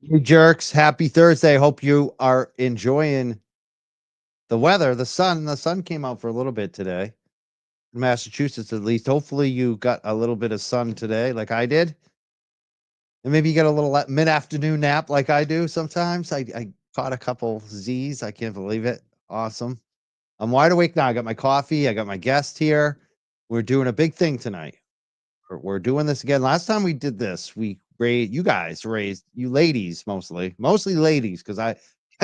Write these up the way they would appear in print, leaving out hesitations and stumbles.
Hey, jerks. Happy Thursday. Hope you are enjoying the weather. The sun came out for a little bit today. In Massachusetts, at least. Hopefully, you got a little bit of sun today, like I did. And maybe you get a little mid afternoon nap, like I do sometimes. I caught a couple Z's. I can't believe it. Awesome. I'm wide awake now. I got my coffee. I got my guest here. We're doing a big thing tonight. We're doing this again. Last time we did this, we raised you guys raised you ladies mostly ladies because I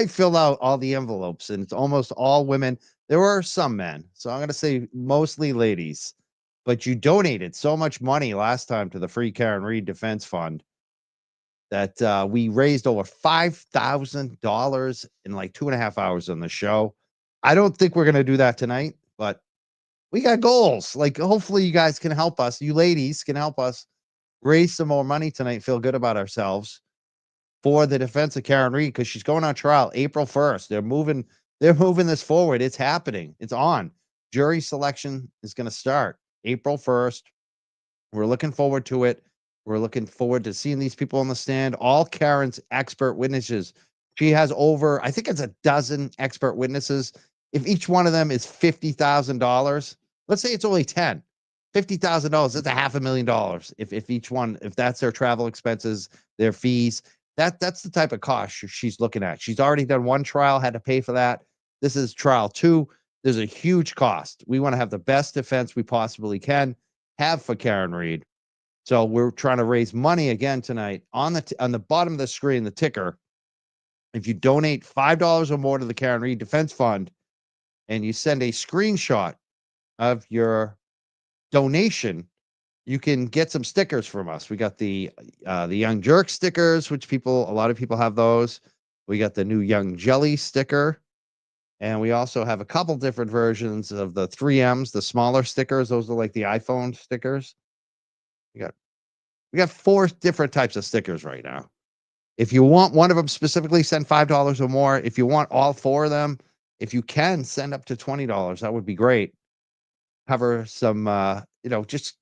filled out all the envelopes and it's almost all women. There were some men, so I'm gonna say mostly ladies. But you donated so much money last time to the Free Karen Reed Defense Fund that we raised over $5,000 in like 2.5 hours on the show. I don't think we're gonna do that tonight, but we got goals. Like, hopefully, you guys can help us. You ladies can help us raise some more money tonight, feel good about ourselves for the defense of Karen Reed because she's going on trial April 1st. They're moving this forward. It's happening. It's on. Jury selection is going to start April 1st. We're looking forward to it. We're looking forward to seeing these people on the stand. All Karen's expert witnesses. She has over, I think it's a dozen expert witnesses. If each one of them is $50,000, let's say it's only 10. $50,000, that's a $500,000. If each one, if that's their travel expenses, their fees, that's the type of cost she's looking at. She's already done one trial, had to pay for that. This is trial two. There's a huge cost. We want to have the best defense we possibly can have for Karen Reed. So we're trying to raise money again tonight on the bottom of the screen, the ticker. If you donate $5 or more to the Karen Reed Defense Fund and you send a screenshot of your donation, you can get some stickers from us. We got the Young Jerk stickers, which a lot of people have those. We got the new Young Jelly sticker. And we also have a couple different versions of the 3Ms, the smaller stickers. Those are like the iPhone stickers. We got we got four different types of stickers right now. If you want one of them specifically, send $5 or more. If you want all four of them, if you can, send up to $20. That would be great. Cover some, just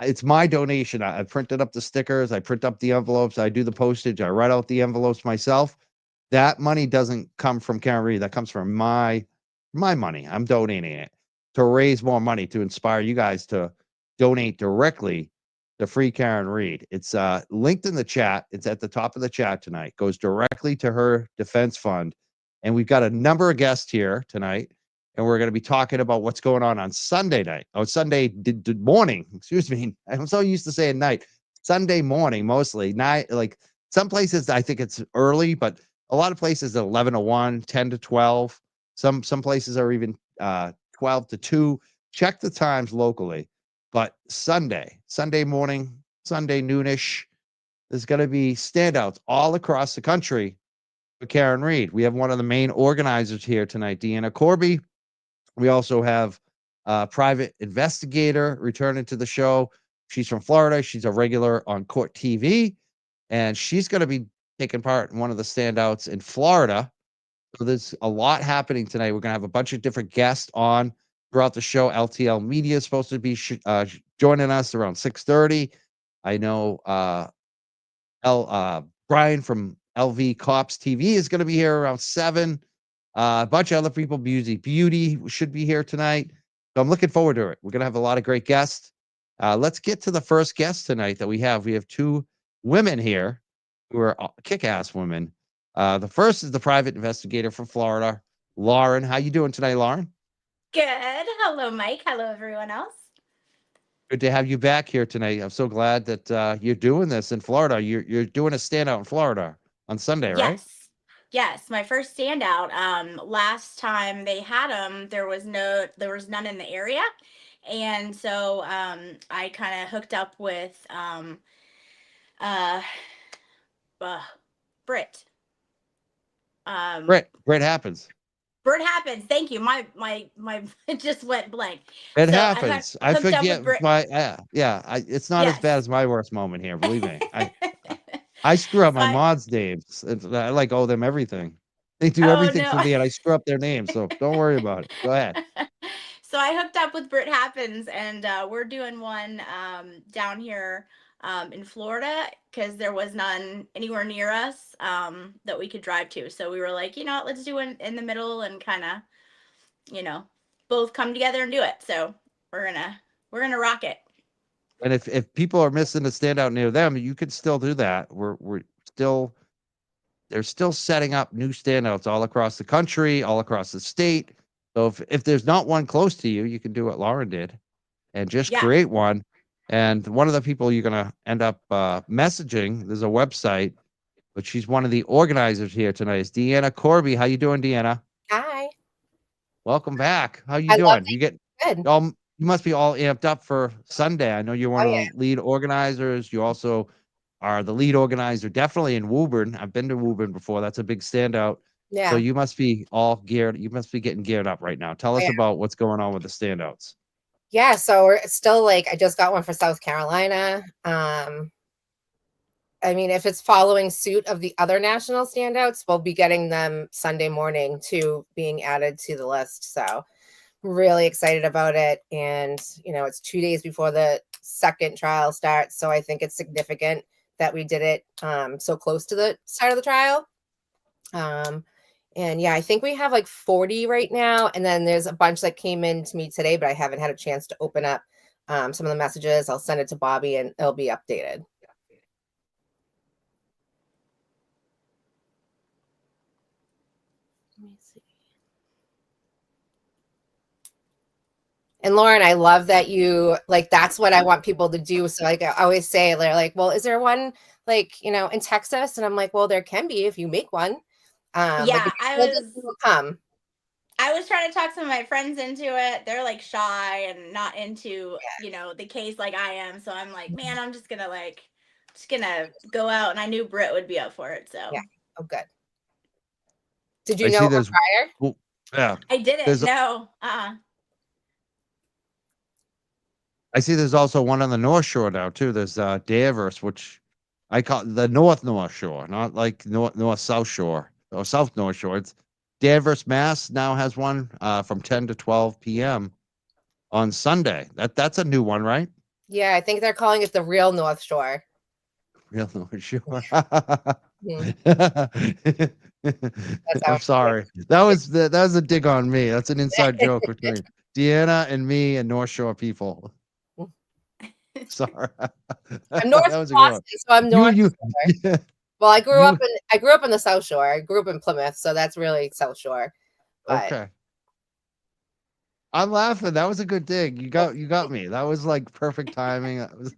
it's my donation. I printed up the stickers, I print up the envelopes, I do the postage, I write out the envelopes myself. That money doesn't come from Karen Reed. That comes from my money. I'm donating it to raise more money to inspire you guys to donate directly to Free Karen Reed. It's linked in the chat. It's at the top of the chat tonight. Goes directly to her defense fund. And we've got a number of guests here tonight. And we're going to be talking about what's going on Sunday night. Oh, Sunday morning. Excuse me. I'm so used to saying night. Sunday morning, mostly. Night, like some places, I think it's early, but a lot of places 11 to 1, 10 to 12. Some places are even 12 to 2. Check the times locally. But Sunday morning, Sunday noonish, there's going to be standouts all across the country for Karen Reed. We have one of the main organizers here tonight, Deanna Corby. We also have a private investigator returning to the show. She's from Florida. She's a regular on Court TV, and she's going to be taking part in one of the standouts in Florida. So there's a lot happening tonight. We're going to have a bunch of different guests on throughout the show. LTL Media is supposed to be joining us around 6:30. I know Brian from LV Cops TV is going to be here around 7. A bunch of other people, Beauty should be here tonight. So I'm looking forward to it. We're going to have a lot of great guests. Let's get to the first guest tonight that we have. We have two women here who are kick-ass women. The first is the private investigator from Florida, Lauren. How you doing tonight, Lauren? Good. Hello, Mike. Hello, everyone else. Good to have you back here tonight. I'm so glad that you're doing this in Florida. You're doing a standout in Florida on Sunday, right? Yes. Yes, my first standout. Last time they had them, there was none in the area. And so I kind of hooked up with uh, uh Brit. Um Brett happens. Brit happens. Thank you. My it just went blank. It So happens. I hooked up with forget Brit. my yeah. It's not as bad Yes. as my worst moment here. Believe me. I screw up So my mods' names. I like owe them everything. They do oh everything for no. me, and I screw up their names. So don't worry about it. Go ahead. So I hooked up with Brit Happens, and we're doing one down here. in Florida, because there was none anywhere near us that we could drive to. So we were like, you know what, let's do it in the middle and kind of, you know, both come together and do it. So we're gonna rock it. And if people are missing a standout near them, you could still do that. We're still they're still setting up new standouts all across the country, all across the state. So if there's not one close to you, you can do what Lauren did and just Yeah. create one. And one of the people you're gonna end up messaging, there's a website, but she's one of the organizers here tonight. Is Deanna Corby. How you doing, Deanna? Hi. Welcome back. How you I love doing? that You get you're good. all you must be all amped up for Sunday. I know you're one Oh, of the lead organizers. You also are the lead organizer, definitely in Woburn. I've been to Woburn before. That's a big standout. So yeah. you must be all geared. You must be getting geared up right now. Tell Oh, us yeah. about what's going on with the standouts. Yeah. So we're still like, I just got one for South Carolina. I mean, if it's following suit of the other national standouts, we'll be getting them Sunday morning to being added to the list. So really excited about it. And, you know, it's 2 days before the second trial starts. So I think it's significant that we did it so close to the start of the trial. And yeah, I think we have like 40 right now. And then there's a bunch that came in to me today, but I haven't had a chance to open up some of the messages. I'll send it to Bobby and it'll be updated. Let me see. And Lauren, I love that you like that's what I want people to do. So like I always say, they're like, well, is there one like, you know, in Texas? And I'm like, well, there can be if you make one. Like Yeah, if you build it, it will come. I was trying to talk some of my friends into it. They're like shy and not into, Yeah. you know, the case like I am. So I'm like, man, I'm just gonna go out. And I knew Britt would be up for it. So Yeah. Oh, good. Did I you know see her there's prior? well, yeah. I didn't. There's No. I see there's also one on the North Shore now too. There's Danvers, which I call the North Shore, not like North South Shore or South North Shore. It's Danvers, Mass now has one from 10 to 12 p.m. on Sunday. That's a new one, right? Yeah, I think they're calling it the real North Shore. Real North Shore. Mhm. That's how I'm sorry. That was a dig on me. That's an inside joke between Deanna and me and North Shore people. Sorry. I'm north That of was a good one. Boston, so I'm north. You Shore. Well, I grew you up in the South Shore. I grew up in Plymouth, so that's really South Shore. But okay. I'm laughing. That was a good dig. You got me. That was like perfect timing. That was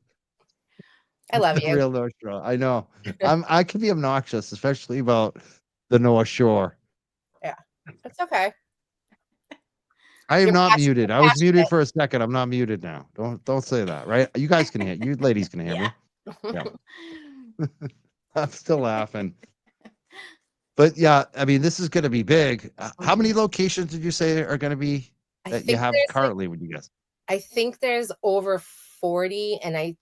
I love the you. real North Shore. I know. I can be obnoxious, especially about the North Shore. Yeah, that's okay. I am You're not muted. I was muted passionate. for a second. I'm not muted now. Don't say that, right? You guys can hear. You ladies can hear Yeah. me. Yeah. I'm still laughing. But yeah, I mean, this is going to be big. How many locations did you say are going to be I that you think have there's like currently? Would you guess? I think there's over 40, and I'm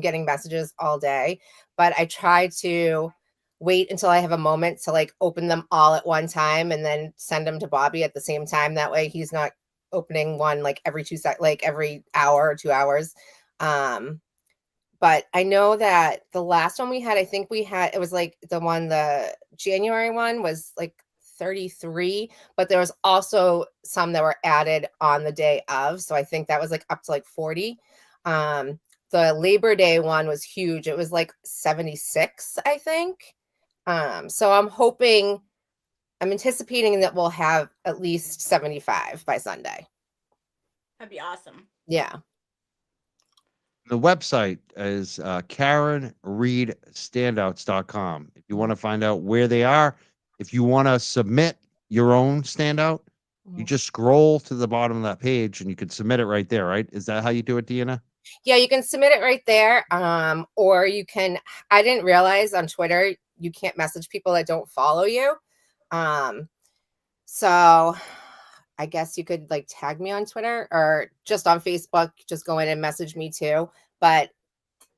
getting messages all day, but I try to wait until I have a moment to like open them all at one time and then send them to Bobby at the same time. That way he's not opening one like every like every hour or 2 hours. But I know that the last one we had, I think it was like the January one was like 33, but there was also some that were added on the day of. So I think that was like up to like 40. The Labor Day one was huge. It was like 76, I think. So I'm anticipating that we'll have at least 75 by Sunday. That'd be awesome. Yeah. The website is KarenReedStandouts.com. If you want to find out where they are, if you want to submit your own standout, you just scroll to the bottom of that page and you can submit it right there, right? Is that how you do it, Deanna? Yeah, you can submit it right there. Or I didn't realize on Twitter you can't message people that don't follow you. So I guess you could like tag me on Twitter or just on Facebook, just go in and message me too. But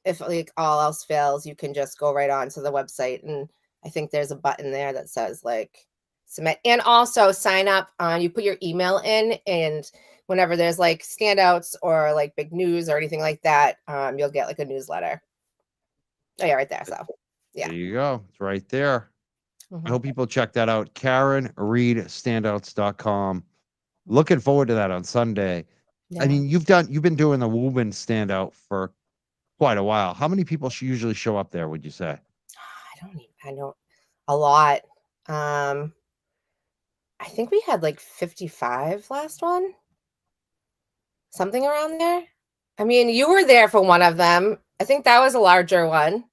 if like all else fails, you can just go right on to the website. And I think there's a button there that says like submit, and also sign up. You put your email in, and whenever there's like standouts or like big news or anything like that, you'll get like a newsletter. Oh yeah, right there. So yeah. There you go. It's right there. I Mhm. hope people check that out. Karen Reed standouts.com. Mm-hmm. Looking forward to that on Sunday. I Yeah. mean, you've been doing the Woburn standout for quite a while. How many people usually show up there, would you say? I know a lot. I think we had like 55 last one. Something around there. I mean, you were there for one of them. I think that was a larger one.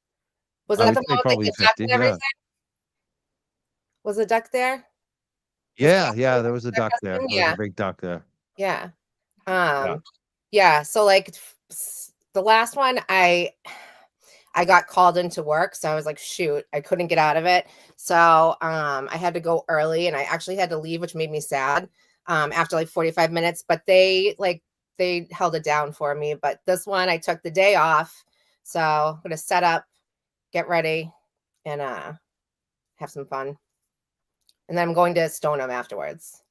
Was I that the would one say with like probably the duck 50. and Yeah. everything? Was the duck there? Was Yeah. Catherine Yeah. There was a there duck there. husband? There was a Yeah. big duck there. Yeah. Yeah. Yeah. So like the last one, I got called into work, so I was like, shoot, I couldn't get out of it. So I had to go early and I actually had to leave, which made me sad. After like 45 minutes, but they held it down for me. But this one I took the day off. So I'm gonna set up, get ready, and have some fun. And then I'm going to Stoneham afterwards.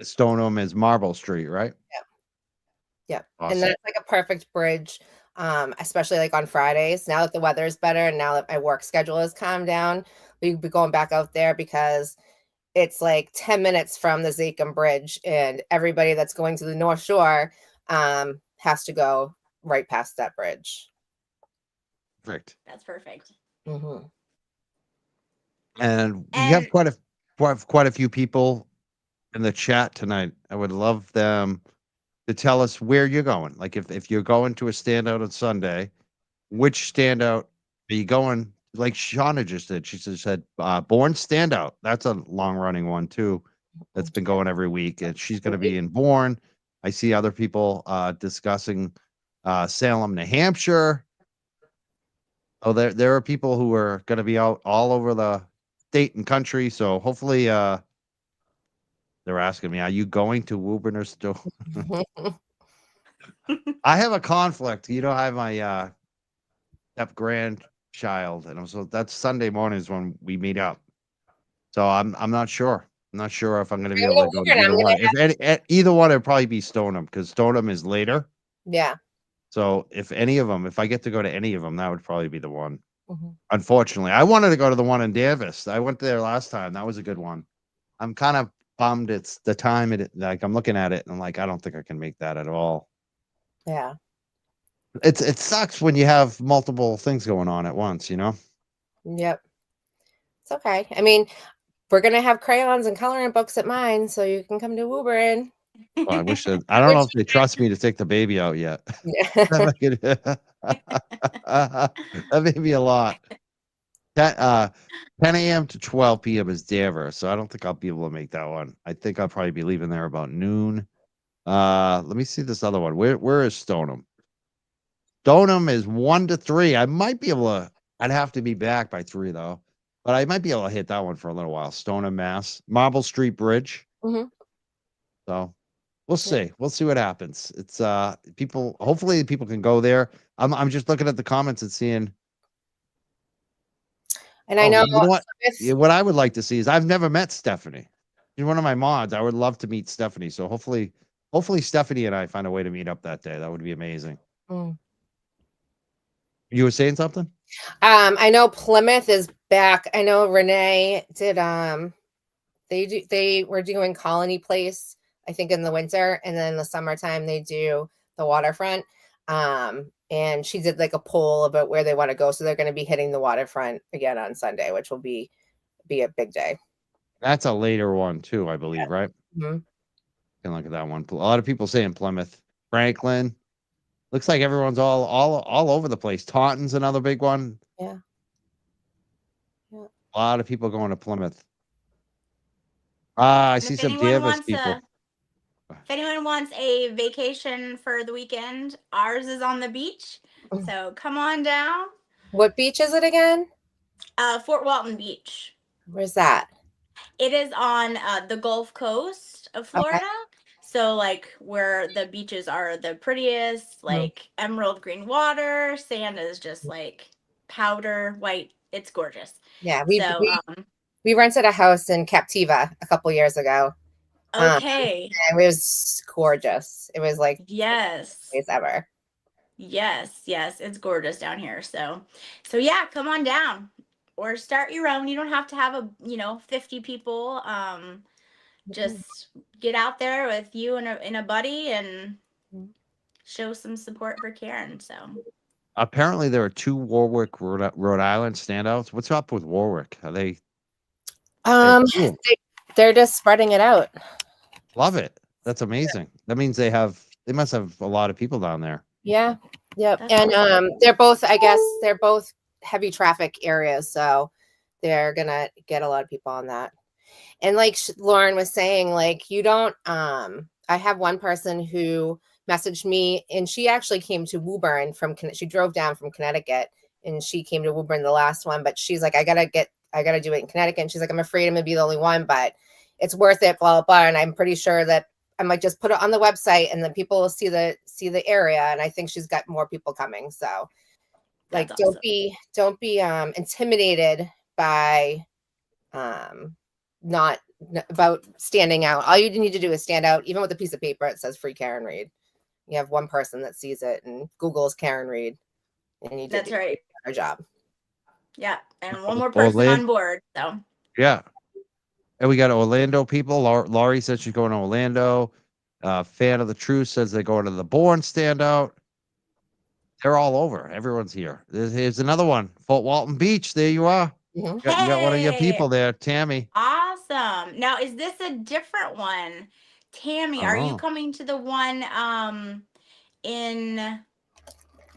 Stoneham is Marble Street, right? Yep. And Awesome. that's like a perfect bridge, especially like on Fridays. Now that the weather is better and now that my work schedule has calmed down, we'll be going back out there because it's like 10 minutes from the Zakem Bridge, and everybody that's going to the North Shore has to go right past that bridge. Perfect. That's perfect. Mm-hmm. And we have And quite a few people in the chat tonight. I would love them to tell us where you're going. Like if you're going to a standout on Sunday, which standout are you going? Like Shauna just did. She just said Born Standout. That's a long running one too. That's been going every week. And she's gonna be in Bourne. I see other people discussing Salem, New Hampshire. Oh, there are people who are gonna be out all over the state and country. So hopefully they're asking me, are you going to Woburn or still? I have a conflict. I have my step grandchild, and so that's Sunday mornings when we meet up. So I'm not sure. I'm not sure if I'm going to be I'm able to gonna go to Woburn. either one. If either one, it'd probably be Stoneham because Stoneham is later. Yeah. So if any of them, if I get to go to any of them, that would probably be the one. Mm-hmm. Unfortunately, I wanted to go to the one in Davis. I went there last time. That was a good one. I'm kind of bummed. It's the time. Like I'm looking at it and I'm like, I don't think I can make that at all. Yeah. It sucks when you have multiple things going on at once. Yep. It's okay. I mean, we're gonna have crayons and coloring books at mine, so you can come to Woburn. Well, I wish that I don't know if they trust me to take the baby out yet. That may be a lot. 10 a.m. to 12 p.m. is Danvers, so I don't think I'll be able to make that one. I think I'll probably be leaving there about noon. Let me see this other one. Where is Stoneham? Stoneham is 1 to 3. I might be able to. I'd have to be back by 3 though, but I might be able to hit that one for a little while. Stoneham, Mass, Marble Street Bridge. Mm-hmm. So we'll see. We'll see what happens. It's people. Hopefully, people can go there. I'm just looking at the comments and seeing. And I know You know what? it's What I would like to see is I've never met Stephanie. She's one of my mods. I would love to meet Stephanie. So hopefully Stephanie and I find a way to meet up that day. That would be amazing. You were saying something? I know Plymouth is back. I know Renee did they were doing Colony Place, I think in the winter, and then in the summertime they do the waterfront. And she did like a poll about where they want to go. So they're going to be hitting the waterfront again on Sunday, which will be a big day. That's a later one too, I believe, Yeah. right? Mm-hmm. Can look at that one. A lot of people saying Plymouth, Franklin. Looks like everyone's all over the place. Taunton's another big one. Yeah. Yeah. A lot of people going to Plymouth. I see if some anyone Davis wants people. if anyone wants a vacation for the weekend, ours is on the beach. So come on down. What beach is it again? Fort Walton Beach. Where's that? It is on the Gulf Coast of Florida. Okay. So like where the beaches are the prettiest, like emerald green water, sand is just like powder white. It's gorgeous. Yeah, we rented a house in Captiva a couple years ago. Okay. And it was gorgeous. It was like Yes. place ever. Yes, it's gorgeous down here. So yeah, come on down or start your own. You don't have to have 50 people. Just get out there with you and a buddy and show some support for Karen. So Apparently, there are 2 Warwick, Rhode Island standouts. What's up with Warwick? Are they cool. They're just spreading it out. Love it. That's amazing. That means they must have a lot of people down there. Yeah. Yep. That's And awesome. they're both, I guess, they're both heavy traffic areas, so they're gonna get a lot of people on that. And like Lauren was saying, like you don't. I have one person who messaged me, and she actually came to Woburn she drove down from Connecticut, and she came to Woburn the last one. But she's like, I gotta do it in Connecticut. And she's like, I'm afraid I'm gonna be the only one, but it's worth it. Blah blah blah. And I'm pretty sure that I might just put it on the website, and then people will see the area. And I think she's got more people coming. So, like, That's awesome. don't be intimidated by not about standing out. All you need to do is stand out. Even with a piece of paper, it says free Karen Reed. You have one person that sees it and Google's Karen Reed, and you did That's right. our job. Yeah, and one more person on board. So yeah, and we got Orlando people. Laurie said she's going to Orlando. Fan of the Truth says they're going to the Bourne standout. They're all over. Everyone's here. Here's another one. Fort Walton Beach. There you are. Mm-hmm. You got one of your people there, Tammy. Awesome. Now, is this a different one? Tammy, are you coming to the one in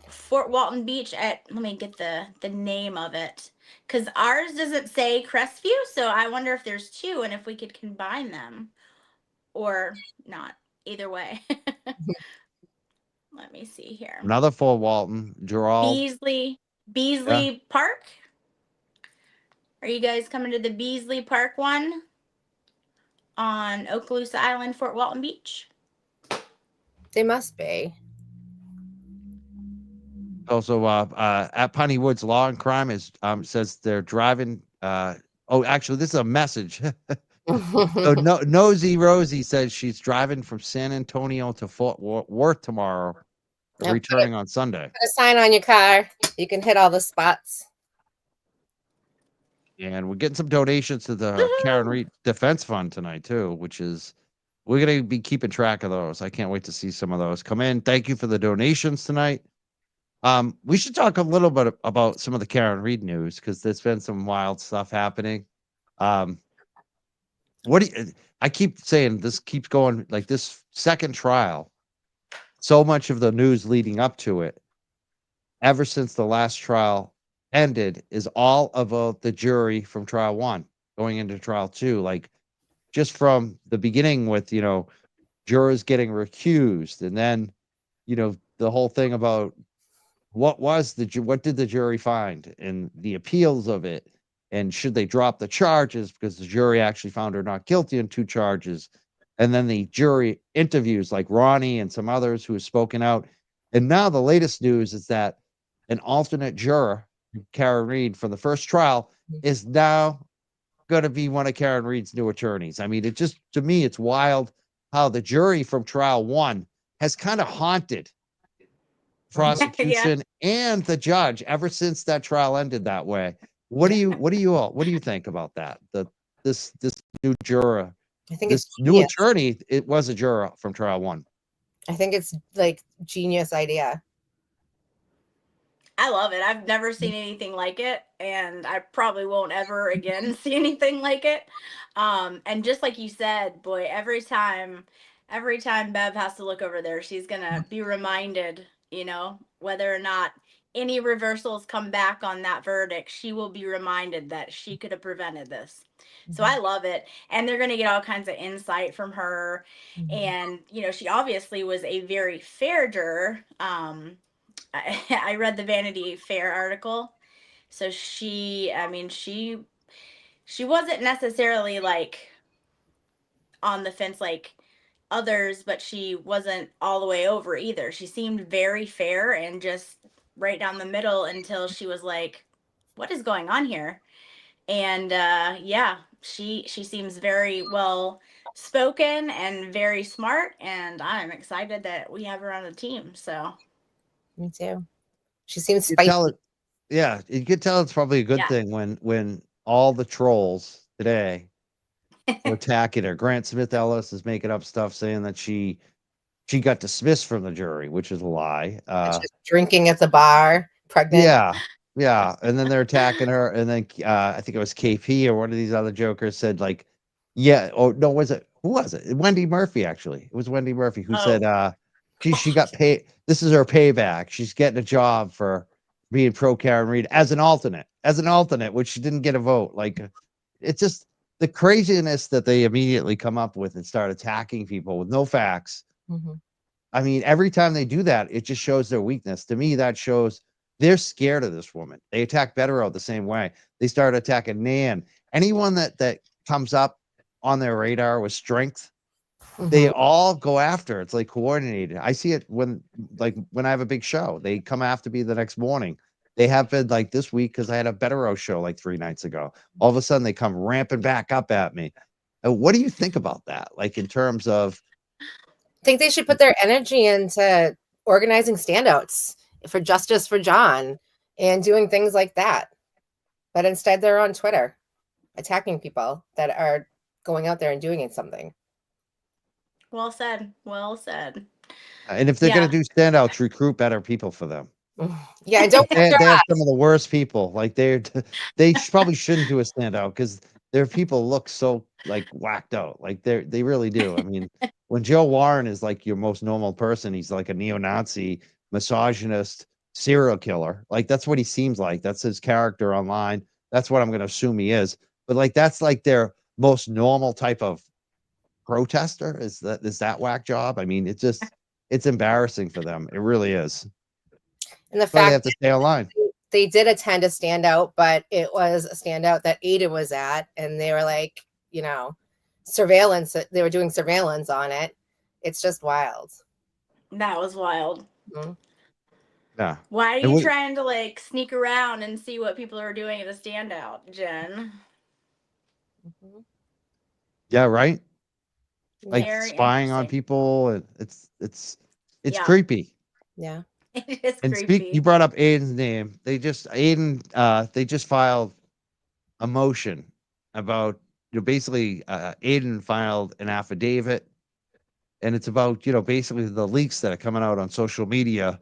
Fort Walton Beach let me get the name of it, because ours doesn't say Crestview, so I wonder if there's 2 and if we could combine them or not. Either way. Let me see here. Another Fort Walton, Gerald. Beasley Park. Are you guys coming to the Beasley Park one on Okaloosa Island, Fort Walton Beach? They must be. Also, at Piney Woods Law and Crime says they're driving. Actually, this is a message. So Nosy Rosie says she's driving from San Antonio to Fort Worth tomorrow, returning on Sunday. Put a sign on your car. You can hit all the spots. And we're getting some donations to the Karen Reed Defense Fund tonight too, which is we're gonna be keeping track of those. I can't wait to see some of those come in. Thank you for the donations tonight. We should talk a little bit about some of the Karen Reed news because there's been some wild stuff happening. I keep saying this keeps going like this second trial. So much of the news leading up to it, ever since the last trial ended, is all about the jury from trial 1 going into trial 2. Like just from the beginning with, jurors getting recused, and then, the whole thing about what did the jury find and the appeals of it, and should they drop the charges because the jury actually found her not guilty on 2 charges, and then the jury interviews like Ronnie and some others who have spoken out. And now the latest news is that an alternate juror, Karen Reed, from the first trial is now going to be one of Karen Reed's new attorneys. I mean, to me, it's wild how the jury from trial 1 has kind of haunted prosecution and the judge ever since that trial ended that way. What do you think about that? This new juror, I think this new attorney, it was a juror from trial 1. I think it's like genius idea. I love it. I've never seen anything like it, and I probably won't ever again see anything like it. And just like you said, boy, every time Bev has to look over there, she's gonna be reminded, whether or not any reversals come back on that verdict, she will be reminded that she could have prevented this. So I love it. And they're going to get all kinds of insight from her. And, she obviously was a very fair juror. I read the Vanity Fair article. So she wasn't necessarily like on the fence like others, but she wasn't all the way over either. She seemed very fair and just right down the middle until she was like, what is going on here? And she seems very well spoken and very smart, and I'm excited that we have her on the team. So Me too. She seems You spicy. tell it, yeah, you could tell it's probably a good yeah. thing when all the trolls today were attacking her. Grant Smith Ellis is making up stuff saying that she got dismissed from the jury, which is a lie. Just drinking at the bar, pregnant. Yeah, yeah, and then they're attacking her, and then I think it was KP or one of these other jokers said like, yeah, oh no, was it who was it? Wendy Murphy actually. It was Wendy Murphy who said she got paid. This is her payback. She's getting a job for being pro Karen Reed as an alternate, which she didn't get a vote. Like it's just the craziness that they immediately come up with and start attacking people with no facts. Mm-hmm. I mean, every time they do that, it just shows their weakness. To me, that shows they're scared of this woman. They attack Bettero the same way. They start attacking Nan. Anyone that comes up on their radar with strength, they all go after. It's like coordinated. I see it when I have a big show. They come after me the next morning. They have been like this week because I had a Bettero show like 3 nights ago. All of a sudden, they come ramping back up at me. What do you think about that? Like in terms of I think they should put their energy into organizing standouts for justice for John and doing things like that. But instead, they're on Twitter attacking people that are going out there and doing something. Well said. Well said. and if they're Yeah. going to do standouts, recruit better people for them. Yeah, don't They have some of the worst people. Like they probably shouldn't do a standout because their people look so like whacked out. Like they really do. I mean, when Joe Warren is like your most normal person, he's like a neo-Nazi, misogynist, serial killer. Like that's what he seems like. That's his character online. That's what I'm going to assume he is. But like that's like their most normal type of protester. Is that whack job? I mean, it's embarrassing for them. It really is. And the Why they fact have to stay online. they did attend a standout, but it was a standout that Aiden was at, and they were like, surveillance. They were doing surveillance on it. It's just wild. That was wild. Mm-hmm. Yeah. Why are you trying to like sneak around and see what people are doing at a standout, Jen? Mm-hmm. Yeah, right. Like Very spying on people. It's Yeah. creepy. Yeah. It is And creepy. you brought up Aiden's name. They just filed a motion about basically Aiden filed an affidavit, and it's about basically the leaks that are coming out on social media,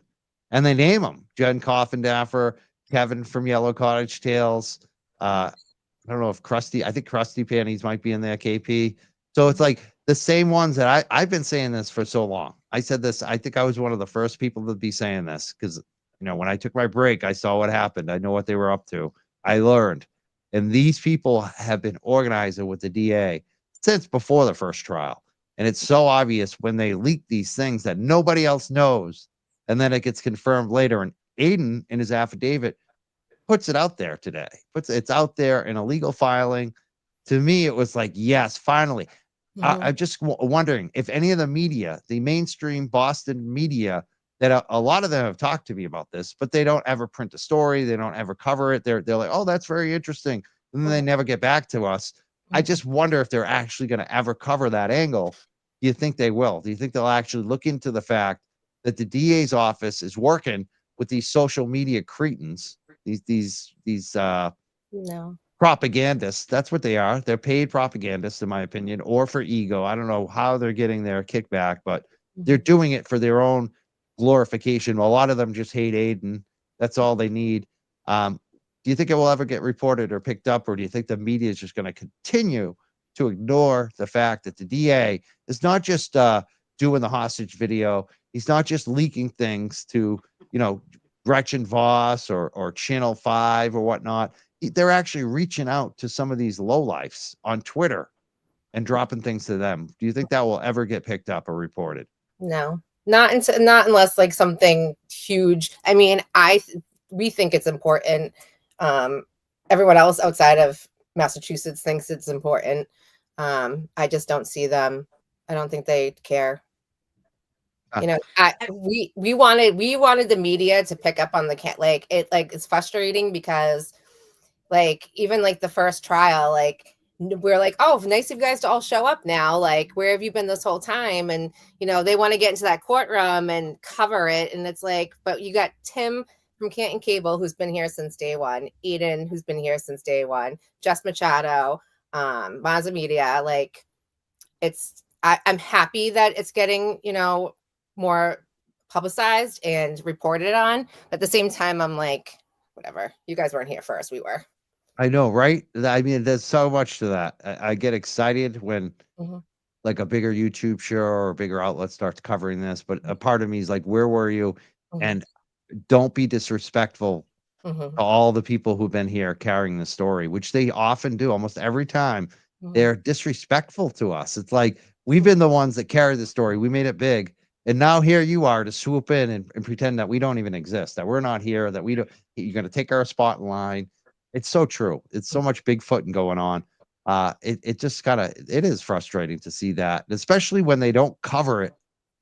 and they name them Jen Coffindaffer, Kevin from Yellow Cottage Tales. I don't know if I think Krusty Panties might be in there, KP. So it's like the same ones that I've been saying this for so long. I said this, I think I was one of the first people to be saying this because, when I took my break, I saw what happened. I know what they were up to. I learned. And these people have been organizing with the DA since before the first trial. And it's so obvious when they leak these things that nobody else knows. And then it gets confirmed later. And Aiden, in his affidavit, puts it out there today. It's out there in a legal filing. To me, it was like, yes, finally. Mm-hmm. I'm just wondering if any of the media, the mainstream Boston media, that a lot of them have talked to me about this, but they don't ever print a story. They don't ever cover it. They're like, oh, that's very interesting. And then they never get back to us. I just wonder if they're actually going to ever cover that angle. Do you think they will? Do you think they'll actually look into the fact that the DA's office is working with these social media cretins, these No. propagandists? That's what they are. They're paid propagandists, in my opinion, or for ego. I don't know how they're getting their kickback, but they're doing it for their own glorification. A lot of them just hate Aiden. That's all they need. Do you think it will ever get reported or picked up, or do you think the media is just going to continue to ignore the fact that the DA is not just doing the hostage video? He's not just leaking things to, Gretchen Voss or Channel 5 or whatnot. They're actually reaching out to some of these lowlifes on Twitter and dropping things to them. Do you think that will ever get picked up or reported? No, not unless like something huge. I mean, we think it's important. Everyone else outside of Massachusetts thinks it's important. I just don't see them. I don't think they care. We wanted the media to pick up on the it's frustrating because like even like the first trial, like we're like, oh, nice of you guys to all show up now. Like, where have you been this whole time? And, they want to get into that courtroom and cover it. And it's like, but you got Tim from Canton Cable, who's been here since day one, Eden, who's been here since day one, Jess Machado, Mazza Media. Like, I'm happy that it's getting, more publicized and reported on. But at the same time, I'm like, whatever. You guys weren't here first. We were. I know, right? I mean, there's so much to that. I get excited when Mhm. like a bigger YouTube show or a bigger outlet starts covering this, but a part of me is like, where were you? Mhm. And don't be disrespectful Mhm. to all the people who've been here carrying the story, which they often do almost every time. Mhm. They're disrespectful to us. It's like we've been the ones that carry the story. We made it big. And now here you are to swoop in and pretend that we don't even exist, that we're not here, that we don't, you're going to take our spot in line. It's so true. It's so much Bigfooting going on. It just it is frustrating to see that, especially when they don't cover it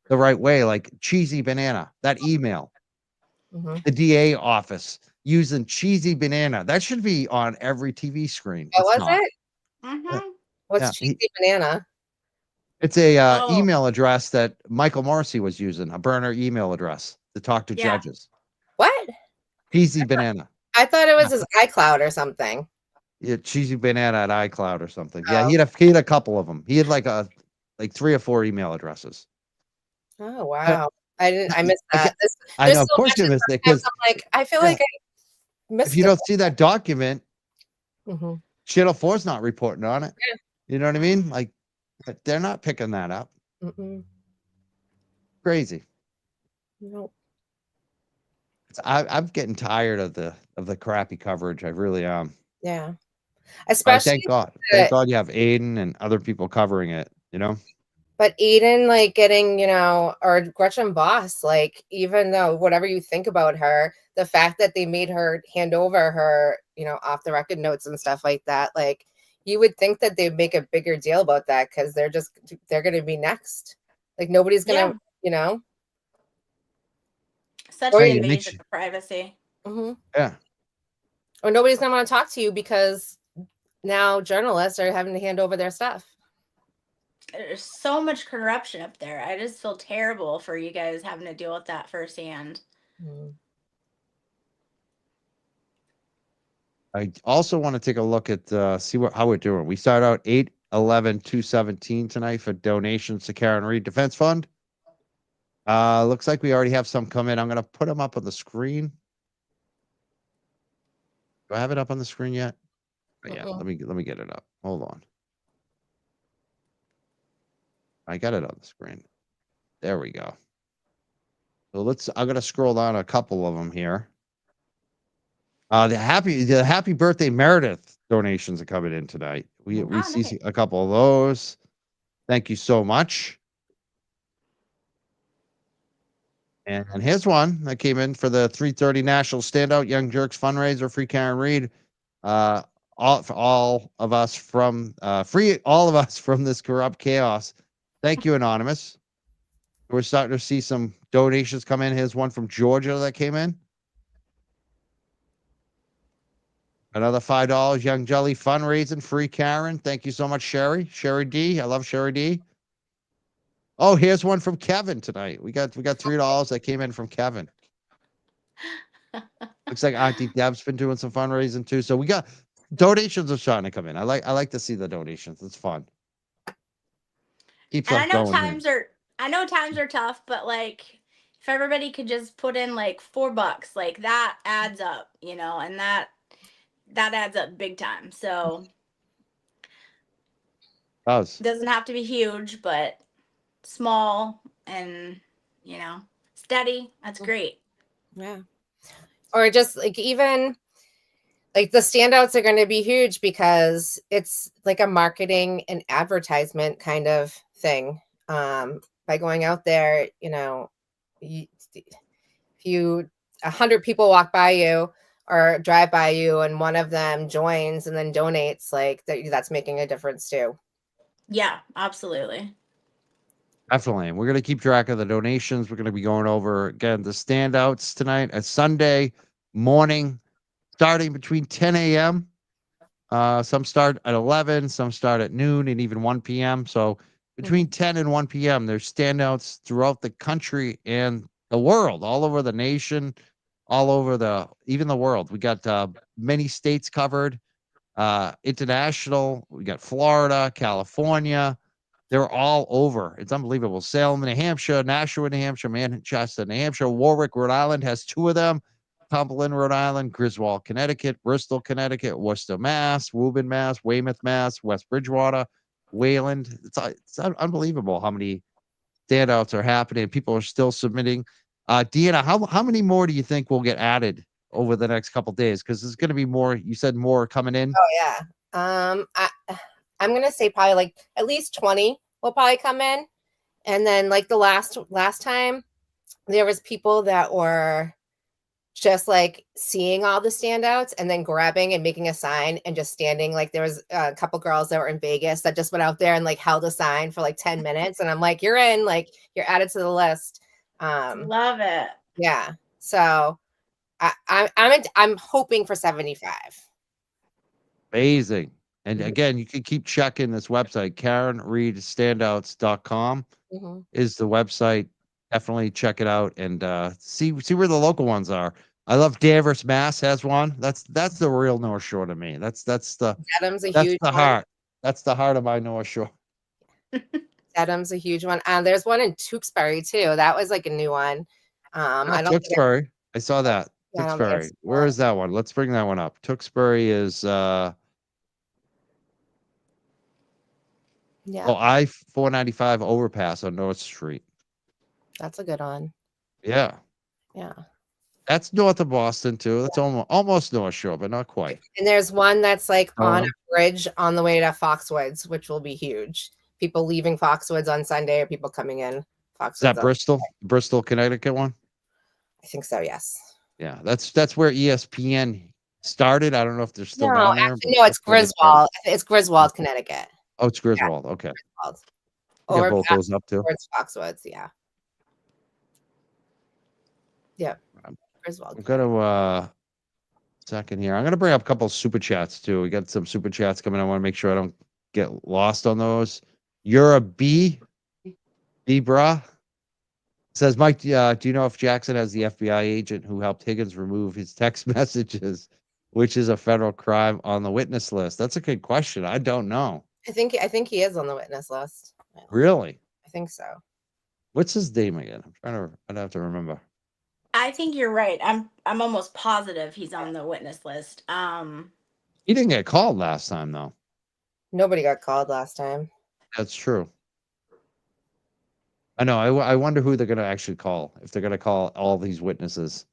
the right way, like cheesy banana, that email, Mhm. the DA office using cheesy banana. That should be on every TV screen. What It's was not. it? Mm-hmm. What's Yeah, cheesy banana? it's a Oh, email address that Michael Morrissey was using, a burner email address to talk to yeah. judges. What? Cheesy banana. I thought it Yeah, was his iCloud or something. yeah, cheesy banana at iCloud or something. Yeah, Oh. he had a couple of them. He had like 3 or 4 email addresses. Oh, Uh, wow. I I missed that. ca I There's know, so of course much you in missed it sometimes because I'm like, I feel yeah, like I if missed you it. don't see that document, Mhm. Channel 4's not reporting on it. Yeah. You know what I mean? Like, they're not picking that up. Mm-mm. Crazy. Nope. I'm getting tired of the crappy coverage. I really am. Yeah. I thank Especially God. Thank the God you have Aiden and other people covering it, you know? but Aiden, like getting, or Gretchen Boss, like even though whatever you think about her, the fact that they made her hand over her, off the record notes and stuff like that, like you would think that they'd make a bigger deal about that because they're gonna be next. Like nobody's gonna, Yeah. Such or an Hey, you, it makes invasion you of privacy. mhm. yeah. Or nobody's gonna want to talk to you because now journalists are having to hand over their stuff. There's so much corruption up there. I just feel terrible for you guys having to deal with that firsthand. Mhm. I also wanna take a look at, see how we're doing. We start out 8/11/217 tonight for donations to Karen Reed Defense Fund. Looks like we already have some come in. I'm gonna put them up on the screen. Do I have it up on the screen yet? Oh, yeah, Mm-mm. let me get it up. Hold on. I got it on the screen. There we go. So I'm gonna scroll down a couple of them here. The happy birthday Meredith donations are coming in tonight. We Oh, see nice. a couple of those. Thank you so much. And here's one that came in for the 3:30 National Standout Young Jerks fundraiser. Free Karen Reed. Uh, all of us from free all of us from this corrupt chaos. Thank you, Anonymous. We're starting to see some donations come in. Here's one from Georgia that came in. Another $5. Young Jelly fundraising. Free Karen. Thank you so much, Sherry. Sherry D. I love Sherry D. Oh, here's one from Kevin tonight. We got $3 that came in from Kevin. Looks like Auntie Deb's been doing some fundraising too. So we got donations are starting to come in. I like to see the donations. It's fun. Keeps And us going here. I know times are tough, but like if everybody could just put in like $4, like that adds up, and that adds up big time. So Does. it doesn't have to be huge, but small and steady. That's great. Yeah. Or just like even like the standouts are going to be huge because it's like a marketing and advertisement kind of thing. By going out there, if 100 people walk by you or drive by you and one of them joins and then donates, like that's making a difference too. Yeah, absolutely. Definitely. We're going to keep track of the donations. We're going to be going over again the standouts tonight. A Sunday morning starting between 10 a.m. Some start at 11, some start at noon, and even 1 p.m. So between 10 and 1 p.m., there's standouts throughout the country and the world, all over the nation, all over even the world. We got many states covered, international. We got Florida, California. They're all over. It's unbelievable. Salem, New Hampshire, Nashua, New Hampshire, Manchester, New Hampshire, Warwick, Rhode Island has 2 of them. Cumberland, Rhode Island, Griswold, Connecticut, Bristol, Connecticut, Worcester, Mass, Woburn, Mass, Weymouth, Mass, West Bridgewater, Wayland. It's unbelievable how many standouts are happening. People are still submitting. Deanna, how many more do you think will get added over the next couple days? Because there's going to be more. You said more coming in. Oh yeah. I'm gonna say probably like at least 20 will probably come in, and then like the last time there was people that were just like seeing all the standouts and then grabbing and making a sign and just standing. Like there was a couple girls that were in Vegas that just went out there and like held a sign for like 10 minutes, and I'm like, you're in, like you're added to the list. Love it. Yeah. So I'm hoping for 75. Amazing. And Mhm. again, you can keep checking this website. KarenReedStandouts.com Mm-hmm. is the website. Definitely check it out and see where the local ones are. I love Danvers, Mass has one. That's the real North Shore to me. That's Adam's a huge the one. heart. That's the heart of my North Shore. Adam's a huge one. There's one in Tewksbury too. That was like a new one. I don't think Tewksbury. I saw that. I don't think I've Tewksbury. seen Where that. is that one? Let's bring that one up. Tewksbury is Yeah. I-495 overpass on North Street. That's a good one. Yeah. Yeah. That's north of Boston too. That's almost North Shore, but not quite. And there's one that's like on Uh-huh. a bridge on the way to Foxwoods, which will be huge. People leaving Foxwoods on Sunday or people coming in Is Foxwoods. that Bristol, Connecticut one? I think so, yes. Yeah, that's where ESPN started. I don't know if they're still No, down there. actually, But no, it's that's where they started. Griswold. It's Griswold, Connecticut. Oh, it's Griswold. Okay. Griswold. You got Over both past those up too. towards Foxwoods, yeah. Yeah. I'm Griswold. gonna second here. I'm gonna bring up a couple super chats too. We got some super chats coming. I want to make sure I don't get lost on those. You're a brah. Says Mike, do you know if Jackson has the FBI agent who helped Higgins remove his text messages, which is a federal crime, on the witness list? That's a good question. I don't know. I think he is on the witness list. Really? I think so. What's his name again? I'd have to remember. I think you're right. I'm almost positive he's on the witness list. He didn't get called last time though. Nobody got called last time. That's true. I know. I wonder who they're going to actually call. If they're going to call all these witnesses.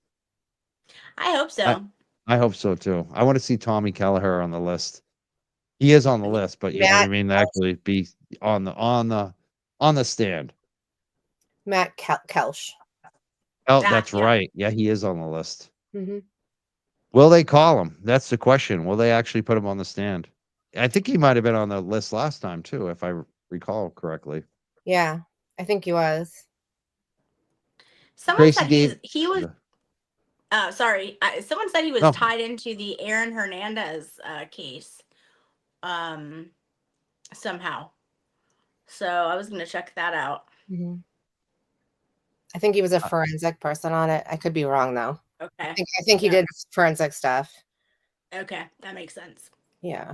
I hope so. I hope so too. I want to see Tommy Kelleher on the list. He is on the list, but you know what I mean. Actually, be on the stand. Matt Kelsch. Oh, that's right. Yeah, he is on the list. Mm-hmm. Will they call him? That's the question. Will they actually put him on the stand? I think he might have been on the list last time too, if I recall correctly. Yeah, I think he was. Someone said he was. Sorry. Someone said he was tied into the Aaron Hernandez case somehow. So I was going to check that out. Mm-hmm. I think he was a forensic person on it. I could be wrong though. Okay. I think he did forensic stuff. Okay, that makes sense. Yeah.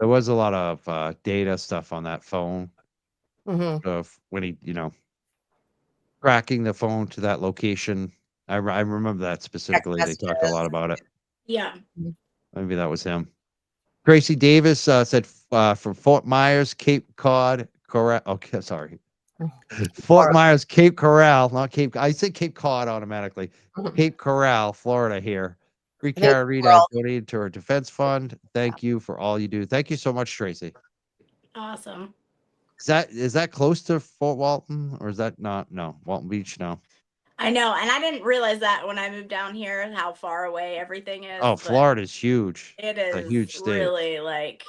There was a lot of data stuff on that phone. Mm-hmm. Of when he, tracking the phone to that location. I remember that specifically. They talked a lot about it. Yeah. Maybe that was him. Tracy Davis said from Fort Myers, Cape Cod, Corral. Okay, sorry. Fort Myers, Cape Corral, not Cape. I said Cape Cod automatically. Cape Corral, Florida here. Karen Reed has donated to her defense fund. Thank you for all you do. Thank you so much, Tracy. Awesome. Is that close to Fort Walton, or is that not? No, Walton Beach. No. I know, and I didn't realize that when I moved down here, how far away everything is. Oh, Florida's huge. It is a huge state. Really like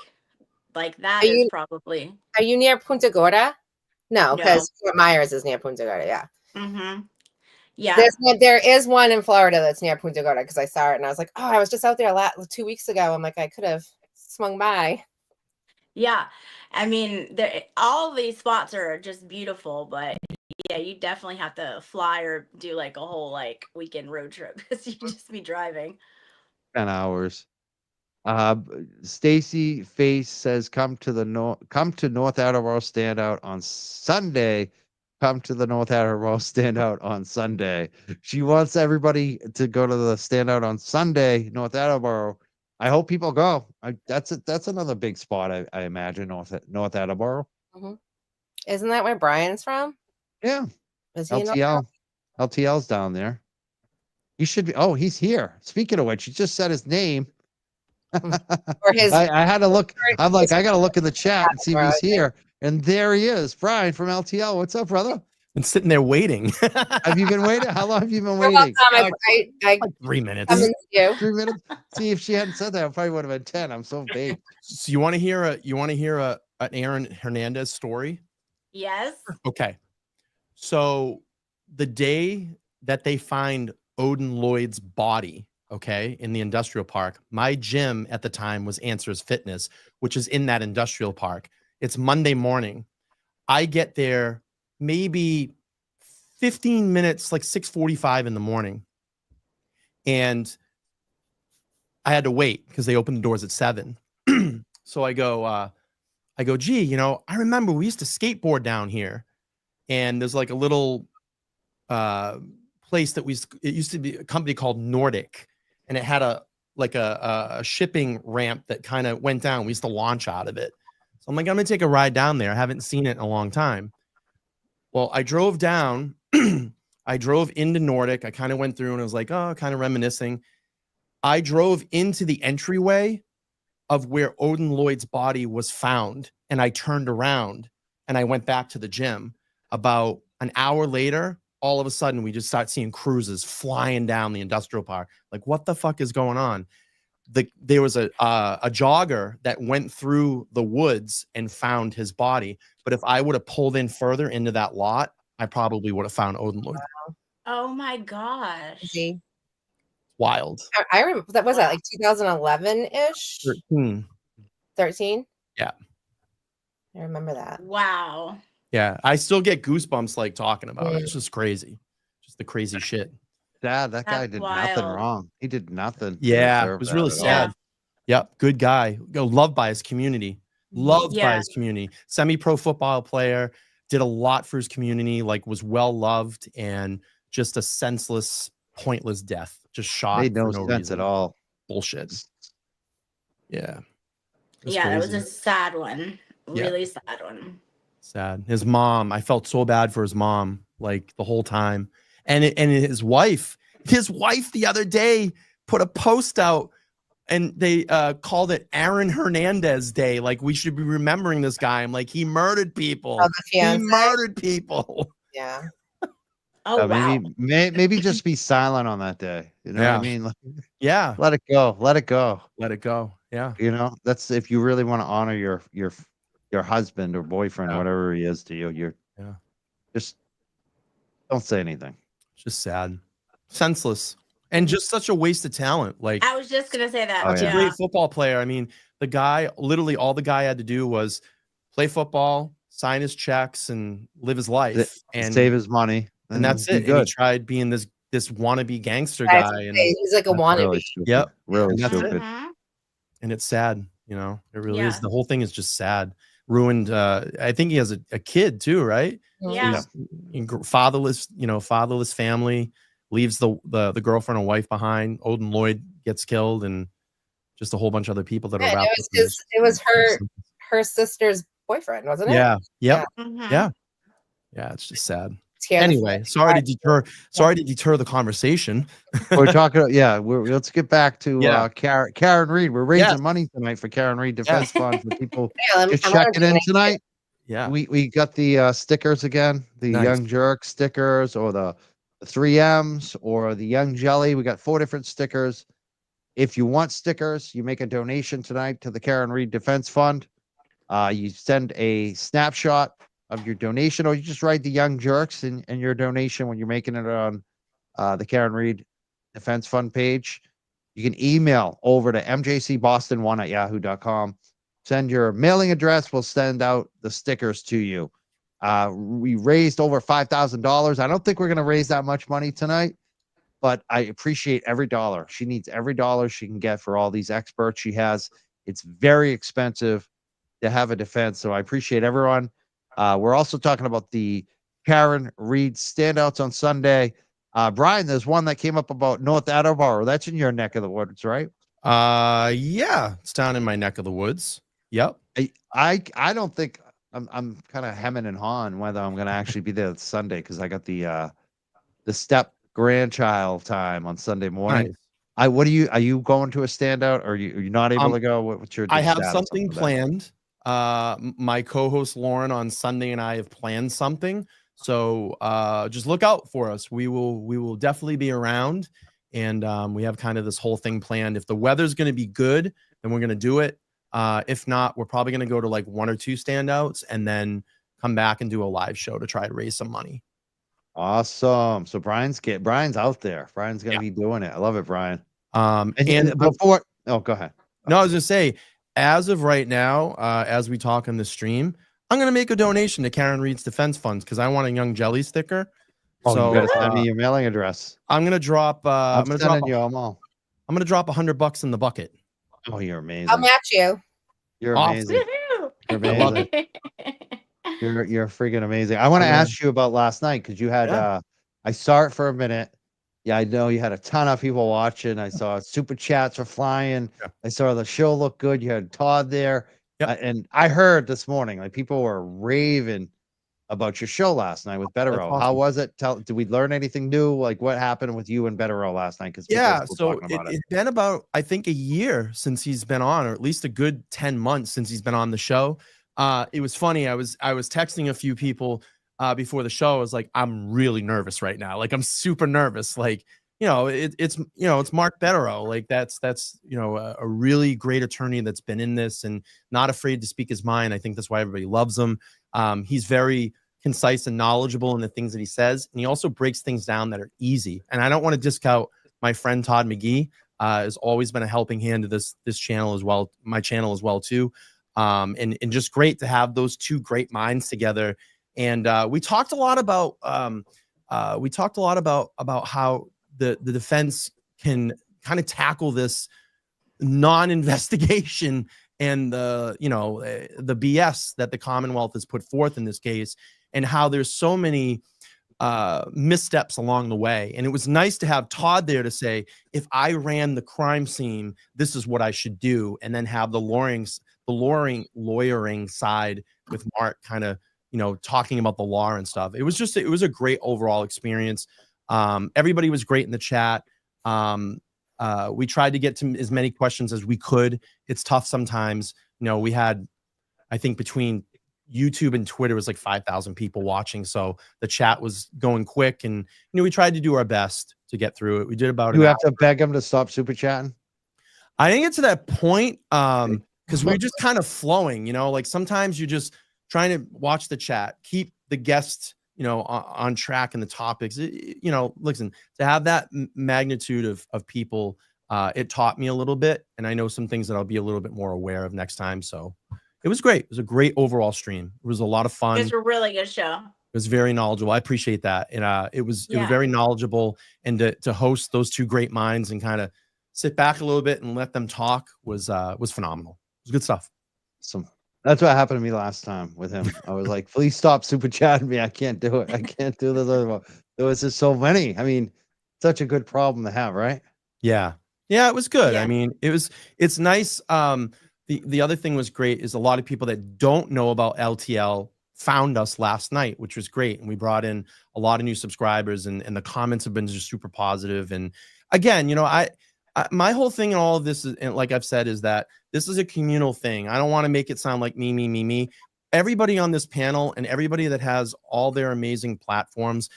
that is probably. Are you near Punta Gorda? No, because Fort Myers is near Punta Gorda. Yeah. Mm-hmm. Yeah. There is one in Florida that's near Punta Gorda because I saw it and I was like, oh, I was just out there 2 weeks ago. I'm like, I could have swung by. Yeah, I mean, all these spots are just beautiful, but yeah, you definitely have to fly or do like a whole like weekend road trip because you just be driving. 10 hours. Stacy Face says, come to North Attleboro Standout on Sunday. Come to the North Attleboro Standout on Sunday. She wants everybody to go to the Standout on Sunday, North Attleboro. I hope people go. That's another big spot, I imagine, North Attleboro. Mhm. Isn't that where Brian's from? Yeah. Is he in North LTL. LTL's down there. He should be. Oh, he's here. Speaking of which, he just said his name. Or his I had to look. I'm like, I got to look in the chat and see if he's Attleboro, I here. And there he is, Brian from LTL. What's up, brother? Been sitting there waiting. Have you been waiting? How long have you been You're waiting? welcome. I Like 3 minutes. convinced you. 3 minutes. See, if she hadn't said that, it probably would have been 10. I'm so baked. So you want to hear an Aaron Hernandez story? Yes. Okay. So the day that they find Odin Lloyd's body, okay, in the industrial park, my gym at the time was Answers Fitness, which is in that industrial park. It's Monday morning. I get there maybe 15 minutes, like 6:45 in the morning. And I had to wait because they opened the doors at 7. So I go, gee, you know, I remember we used to skateboard down here, and there's like a little place that it used to be a company called Nordic, and it had a shipping ramp that kind of went down. We used to launch out of it. So I'm like, I'm gonna take a ride down there. I haven't seen it in a long time. Well, I drove down. I drove into Nordic. I kind of went through and I was like, oh, kind of reminiscing. I drove into the entryway of where Odin Lloyd's body was found, and I turned around and I went back to the gym. About an hour later, all of a sudden, we just start seeing cruises flying down the industrial park. Like, what the fuck is going on? There was a jogger that went through the woods and found his body. But if I would have pulled in further into that lot, I probably would have found Odin Lloyd. Oh my gosh. See? Wild. I remember that was that like 2011-ish? 13. 13? Yeah. I remember that. Wow. Yeah. I still get goosebumps like talking about it. It's just crazy. Just the crazy shit. Dad, that guy That's did nothing wild. wrong. He did nothing. to Yeah. deserve It was that really at all. sad. Yep. Good guy. Loved by his community. Loved by Yeah. his community. Semi-pro football player. Did a lot for his community. Like, was well loved, and just a senseless, pointless death. Just shot Made no for no sense reason. at all. Bullshit. Yeah. It's Yeah, that was crazy. a sad one. Yeah. Really sad one. Sad. His mom, I felt so bad for his mom, like the whole time. And his wife the other day put a post out, and they called it Aaron Hernandez Day. Like, we should be remembering this guy. I'm like, he murdered people. Oh, the He fiance? murdered people. Yeah. Oh wow. Maybe just be silent on that day. You know what Yeah. I mean? Like, Yeah. let it go. Let it go. Let it go. Yeah. You know, that's if you really want to honor your husband or boyfriend, Yeah. whatever he is to you. Yeah. Just don't say anything. Just sad. Senseless. And just such a waste of talent. Like, I was just gonna say that. Oh, such yeah. a great football player. I mean, the guy, literally all the guy had to do was play football, sign his checks, and live his life. And Save his money. and that's be it. And he Good. tried being this wannabe gangster That's guy. okay. And He's like a That's wannabe. really stupid. Yep. Really And that's it. stupid. Mhm. and it's sad, you know. It really is. Yeah. The whole thing is just sad. Ruined. I think he has a kid too, right? Yeah. Fatherless, fatherless family, leaves the girlfriend and wife behind. Odin Lloyd gets killed, and just a whole bunch of other people that are Yeah, wrapped up in this. it was her sister's boyfriend, wasn't it? Yeah. Yep. Mhm. Yeah. Yeah. It's just sad. Scared the Anyway, fuck sorry out to of me. deter. Sorry to deter the conversation. We're talking. Yeah. Let's get back to Yeah. Karen Reed. We're raising Yes. money tonight for Karen Reed Defense Fund for people Yeah, just I wanna checking in donate. tonight. Yeah. We got the stickers again, the Nice. Young Jerk stickers, or the 3Ms, or the Young Jelly. We got 4 different stickers. If you want stickers, you make a donation tonight to the Karen Reed Defense Fund. You send a snapshot of your donation, or you just write the Young Jerks in your donation when you're making it on the Karen Reed Defense Fund page. You can email over to mjcboston1@yahoo.com. Send your mailing address. We'll send out the stickers to you. We raised over $5,000. I don't think we're going to raise that much money tonight, but I appreciate every dollar. She needs every dollar she can get for all these experts she has. It's very expensive to have a defense. So I appreciate everyone. We're also talking about the Karen Reed standouts on Sunday. Brian, there's one that came up about North Attleboro. That's in your neck of the woods, right? Yeah, it's down in my neck of the woods. Yep. I don't think I'm kind of hemming and hawing whether I'm going to actually be there Sunday because I got the step grandchild time on Sunday morning. Nice. Are you going to a standout or are you not able to go? What's your I have status something on that? planned. My co-host Lauren on Sunday and I have planned something. So just look out for us. We will definitely be around, and we have kind of this whole thing planned. If the weather's going to be good, then we're going to do it. If not, we're probably going to go to like 1 or 2 standouts and then come back and do a live show to try to raise some money. Awesome. So Brian's out there. Brian's gonna be doing it. I love it, Brian. And before go ahead. No, I was gonna say, as of right now, as we talk on the stream, I'm gonna make a donation to Karen Reed's defense funds because I want a Young Jelly sticker. So you gotta send me your mailing address. I'm gonna drop. I'm gonna drop $100 in the bucket. Oh, you're amazing. I'll match you. You're Awesome. amazing. You're I love amazing. You're freaking amazing. I want to ask you about last night because you had I saw it for a minute. Yeah, I know you had a ton of people watching. I saw super chats were flying. Yeah. I saw the show look good. You had Todd there. Yep. And I heard this morning, like people were raving about your show last night with Betterow. Awesome. How was it? Did we learn anything new? Like what happened with you and Betterow last night? Because So it's been about, I think, a year since he's been on, or at least a good 10 months since he's been on the show. It was funny. I was texting a few people before the show. I was like, I'm really nervous right now. Like, I'm super nervous. Like, it's Mark Betterow. Like that's a really great attorney that's been in this and not afraid to speak his mind. I think that's why everybody loves him. He's very concise and knowledgeable in the things that he says, and he also breaks things down that are easy. And I don't want to discount my friend Todd McGee. Has always been a helping hand to this channel as well, my channel as well too. And just great to have those two great minds together. And we talked a lot about how the defense can kind of tackle this non-investigation and the BS that the Commonwealth has put forth in this case, and how there's so many missteps along the way. And it was nice to have Todd there to say, if I ran the crime scene, this is what I should do, and then have the lawyering side with Mark kind of talking about the law and stuff. It was a great overall experience. Everybody was great in the chat. We tried to get to as many questions as we could. It's tough sometimes. We had, I think between YouTube and Twitter was like 5,000 people watching. So the chat was going quick, and we tried to do our best to get through it. We did about. You have to beg them to stop super chatting. I didn't get to that point because we're just kind of flowing. Like sometimes you're just trying to watch the chat, keep the guests on track in the topics. Listen, to have that magnitude of people, it taught me a little bit, and I know some things that I'll be a little bit more aware of next time. So it was great. It was a great overall stream. It was a lot of fun. It was a really good show. It was very knowledgeable. I appreciate that. And it was very knowledgeable, and to host those two great minds and kind of sit back a little bit and let them talk was phenomenal. It was good stuff. Awesome. That's what happened to me last time with him. I was like, please stop super chatting me. I can't do it. I can't do this other one. There was just so many. I mean, such a good problem to have, right? Yeah. Yeah, it was good. Yeah. I mean, it's nice. The other thing was great is a lot of people that don't know about LTL found us last night, which was great. And we brought in a lot of new subscribers, and the comments have been just super positive. And again, my whole thing in all of this is, and like I've said, is that this is a communal thing. I don't want to make it sound like me. Everybody on this panel and everybody that has all their amazing platforms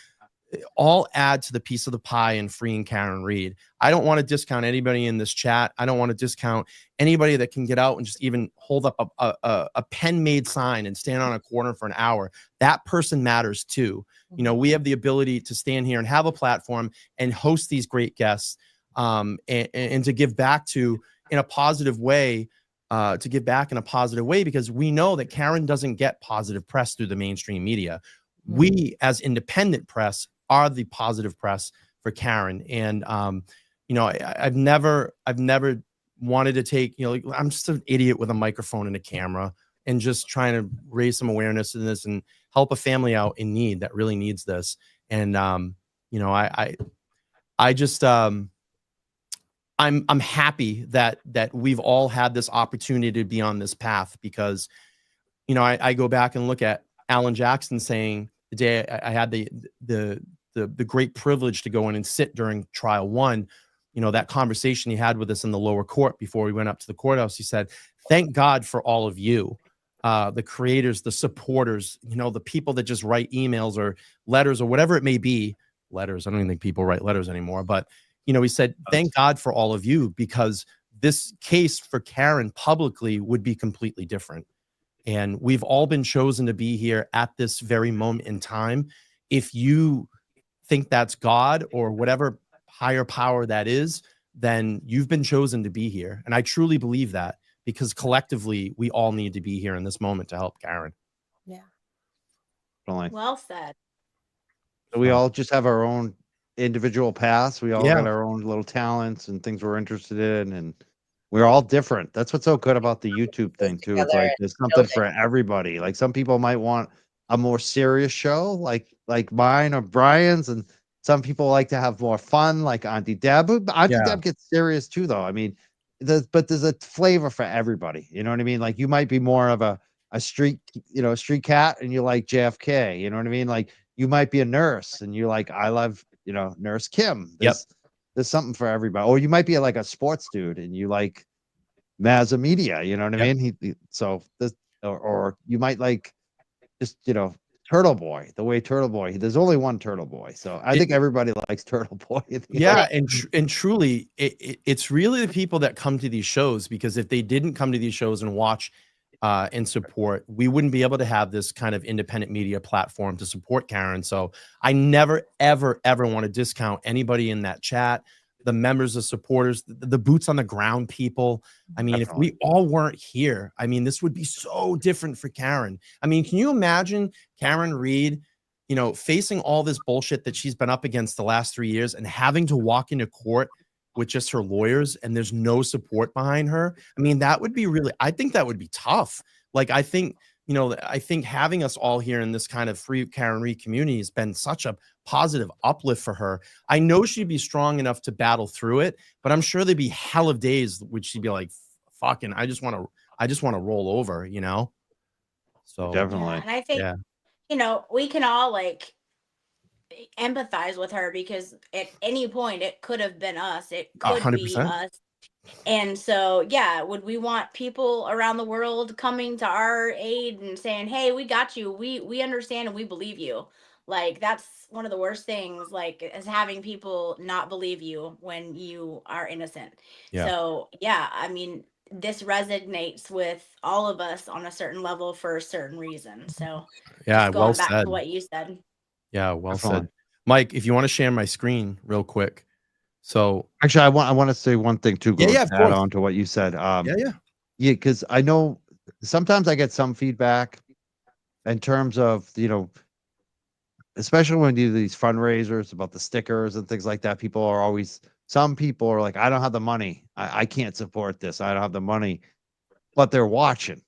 all add to the piece of the pie in freeing Karen Reed. I don't want to discount anybody in this chat. I don't want to discount anybody that can get out and just even hold up a pen-made sign and stand on a corner for an hour. That person matters too. We have the ability to stand here and have a platform and host these great guests. and to give back in a positive way, because we know that Karen doesn't get positive press through the mainstream media. We, as independent press, are the positive press for Karen. And I've never wanted to take, I'm just an idiot with a microphone and a camera and just trying to raise some awareness in this and help a family out in need that really needs this. And I just I'm happy that we've all had this opportunity to be on this path, because I go back and look at Alan Jackson saying the day I had the great privilege to go in and sit during trial 1, that conversation he had with us in the lower court before we went up to the courthouse. He said, "Thank God for all of you, the creators, the supporters, the people that just write emails or letters or whatever it may be." Letters, I don't even think people write letters anymore, but he said, "Thank God for all of you, because this case for Karen publicly would be completely different. And we've all been chosen to be here at this very moment in time. If you think that's God or whatever higher power that is, then you've been chosen to be here." And I truly believe that, because collectively we all need to be here in this moment to help Karen. Yeah. Well said. We all just have our own individual paths. We all Yeah. got our own little talents and things we're interested in, and we're all different. That's what's so good about the YouTube thing too. It's like there's something for everybody. Like some people might want a more serious show, like mine or Brian's, and some people like to have more fun, like Auntie Deb. But Auntie Deb gets serious too, though. I mean, but there's a flavor for everybody. You know what I mean? Like you might be more of a street cat, and you like JFK. You know what I mean? Like you might be a nurse, and you're like, I love Nurse Kim. There's something for everybody. Or you might be like a sports dude, and you like Mazza Media. You know what I mean? So this, or you might like just Turtle Boy, the way Turtle Boy. There's only one Turtle Boy, so I think everybody likes Turtle Boy. Yeah, and truly, it's really the people that come to these shows, because if they didn't come to these shows and watch and support, we wouldn't be able to have this kind of independent media platform to support Karen. So I never, ever, ever want to discount anybody in that chat, the members, the supporters, the boots on the ground people. I mean, Definitely. If we all weren't here, I mean, this would be so different for Karen. I mean, can you imagine Karen Reed, facing all this bullshit that she's been up against the last 3 years and having to walk into court with just her lawyers and there's no support behind her? I mean, that would be I think that would be tough. Like, I think having us all here in this kind of free Karen Reed community has been such a positive uplift for her. I know she'd be strong enough to battle through it, but I'm sure there'd be hell of days which she'd be like, fucking, I just want to roll over, So definitely. Yeah, and I think, we can all like empathize with her, because at any point it could have been us. It could 100%. be us. And so, yeah, would we want people around the world coming to our aid and saying, "Hey, we got you. We understand and we believe you." Like, that's one of the worst things, like, is having people not believe you when you are innocent. Yeah. So, yeah, I mean, this resonates with all of us on a certain level for a certain reason. So, yeah, just going well back said. to what you said. Yeah, well Definitely. said. Mike, if you want to share my screen real quick. So actually, I want to say one thing too. Yeah, of add course. on to what you said. Yeah, because I know sometimes I get some feedback in terms of especially when we do these fundraisers about the stickers and things like that. Some people are like, I don't have the money. I can't support this. I don't have the money, but they're watching.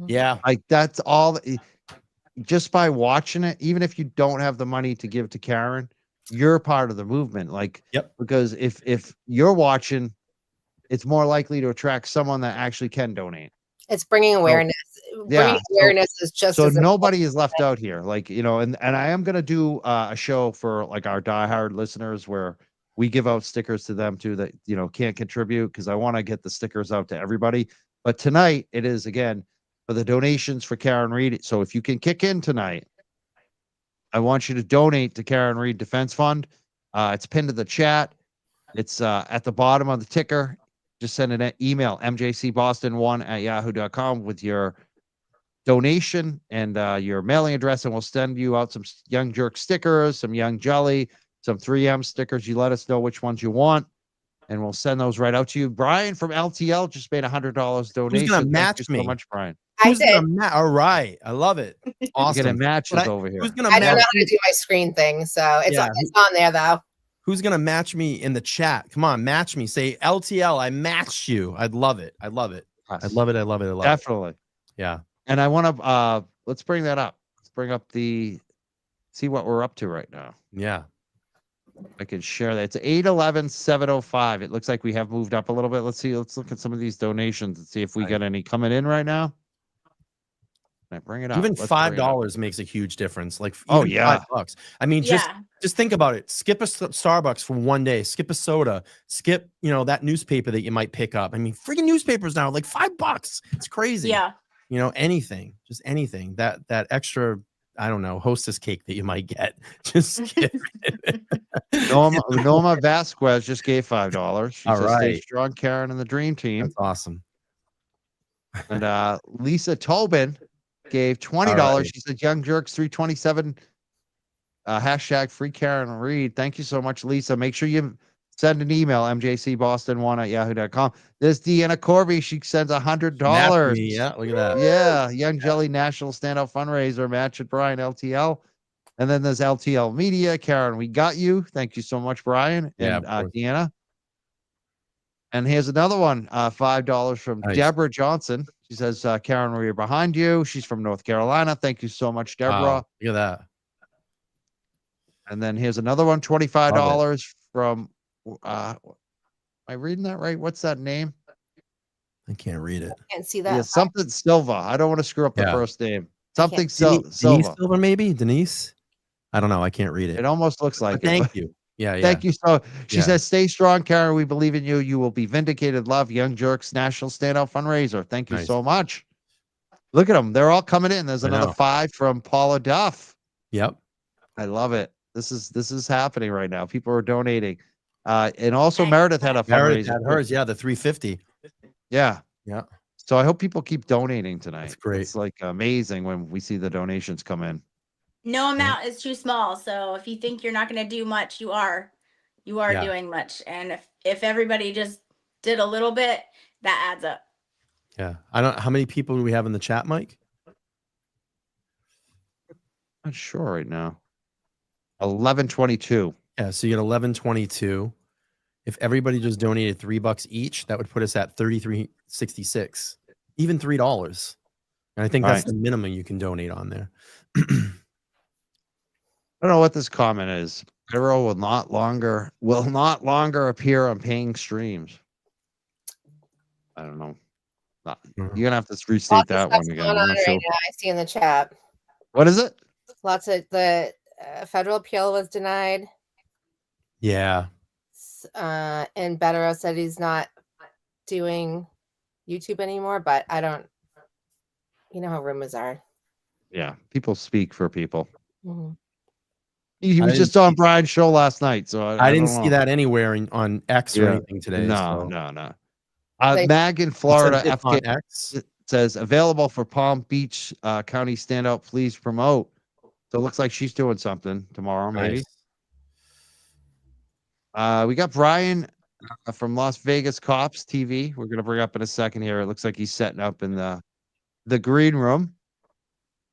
Yeah. Like that's all. Just by watching it, even if you don't have the money to give to Karen, you're part of the movement. Like, because if you're watching, it's more likely to attract someone that actually can donate. It's bringing awareness. Bringing awareness is just so as nobody is left out here. Like, and I am going to do a show for like our diehard listeners where we give out stickers to them too that, can't contribute, because I want to get the stickers out to everybody. But tonight it is, again, for the donations for Karen Reed. So if you can kick in tonight, I want you to donate to Karen Reed Defense Fund. It's pinned to the chat. It's at the bottom of the ticker. Just send an email, mjcboston1@yahoo.com with your donation and your mailing address, and we'll send you out some Young Jerk stickers, some Young Jelly, some 3M stickers. You let us know which ones you want. and we'll send those right out to you. Brian from LTL just made $100 donation. Thank match you so me? much, Brian. I Who's did. gonna all right. I love it. You're Awesome. getting matches But over here. Who's gonna I don't know match how to do my screen thing, so it's Yeah. it's on there though. Who's gonna match me in the chat? Come on, match me. Say LTL, I matched you. I'd love it. I love it. I love it. I love it. I love it. Definitely. Yeah. And I want to let's bring that up. Let's bring up see what we're up to right now. Yeah. I can share that. It's 811-705. It looks like we have moved up a little bit. Let's see. Let's look at some of these donations and see if we get any coming in right now. Can I bring it up? Even Let's bring it up. $5 makes a huge difference. Like Oh, even yeah. $5. I mean, just think about it. Skip a Starbucks for one day. Skip a soda. Skip, that newspaper that you might pick up. I mean, freaking newspapers now, like $5. It's crazy. Yeah. Anything, just anything. That extra, I don't know, hostess cake that you might get. Just skip it. Norma Vasquez just gave $5. She says, "Stay right. strong, Karen and the Dream Team." That's awesome. And Lisa Tobin gave $20. right. She said, "Young Jerks 327. Hashtag free Karen Reed." Thank you so much, Lisa. Make sure you send an email, mjcboston1@yahoo.com. There's Deanna Corby. She sends $100. Yeah, look at that. Yeah, Young Jelly National Standout Fundraiser match at Brian LTL. And then there's LTL Media. Karen, we got you. Thank you so much, Brian and Deanna. And here's another one, $5 from Deborah Johnson. She says, "Karen, we're behind you." She's from North Carolina. Thank you so much, Deborah. Wow, look at that. And then here's another one, $25 from, am I reading that right? What's that name? I can't read it. Can't see that. Yeah, something Silva. I don't want to screw up the first name. Something Denise Silva. Silva, maybe? Denise? I don't know. I can't read it. It almost looks like it. Thank you. Yeah. Thank you. So she says, "Stay strong, Karen. We believe in you. You will be vindicated. Love, Young Jerks National Standout Fundraiser." Thank you so much. Look at them. They're all coming in. There's another 5 from Paula Duff. Yep. I love it. This is happening right now. People are donating. And also Meredith had a fundraiser. Meredith had hers. Yeah, the 350. Yeah. Yeah. So I hope people keep donating tonight. That's great. It's like amazing when we see the donations come in. No amount is too small. So if you think you're not going to do much, you are doing much. And if everybody just did a little bit, that adds up. Yeah. How many people do we have in the chat, Mike? Not sure right now. 1122. Yeah. So you get 1122. If everybody just donated $3 each, that would put us at 33.66, even $3. And I think that's the minimum you can donate on there. I don't know what this comment is. Pyro will not longer appear on paying streams. I don't know. You're gonna have to restate that one again. Going on right now, I see in the chat. What is it? Lots of the federal appeal was denied. Yeah. And Bettero said he's not doing YouTube anymore, but I don't. You know how rumors are. Yeah, people speak for people. Mm-hmm. He was just on Brian's show last night, so I didn't see that anywhere on X or anything today. No. Mag in Florida, FK X says available for Palm Beach County Standout. Please promote. So it looks like she's doing something tomorrow, maybe. Nice. We got Brian from Las Vegas Cops TV. We're gonna bring up in a second here. It looks like he's setting up in the green room.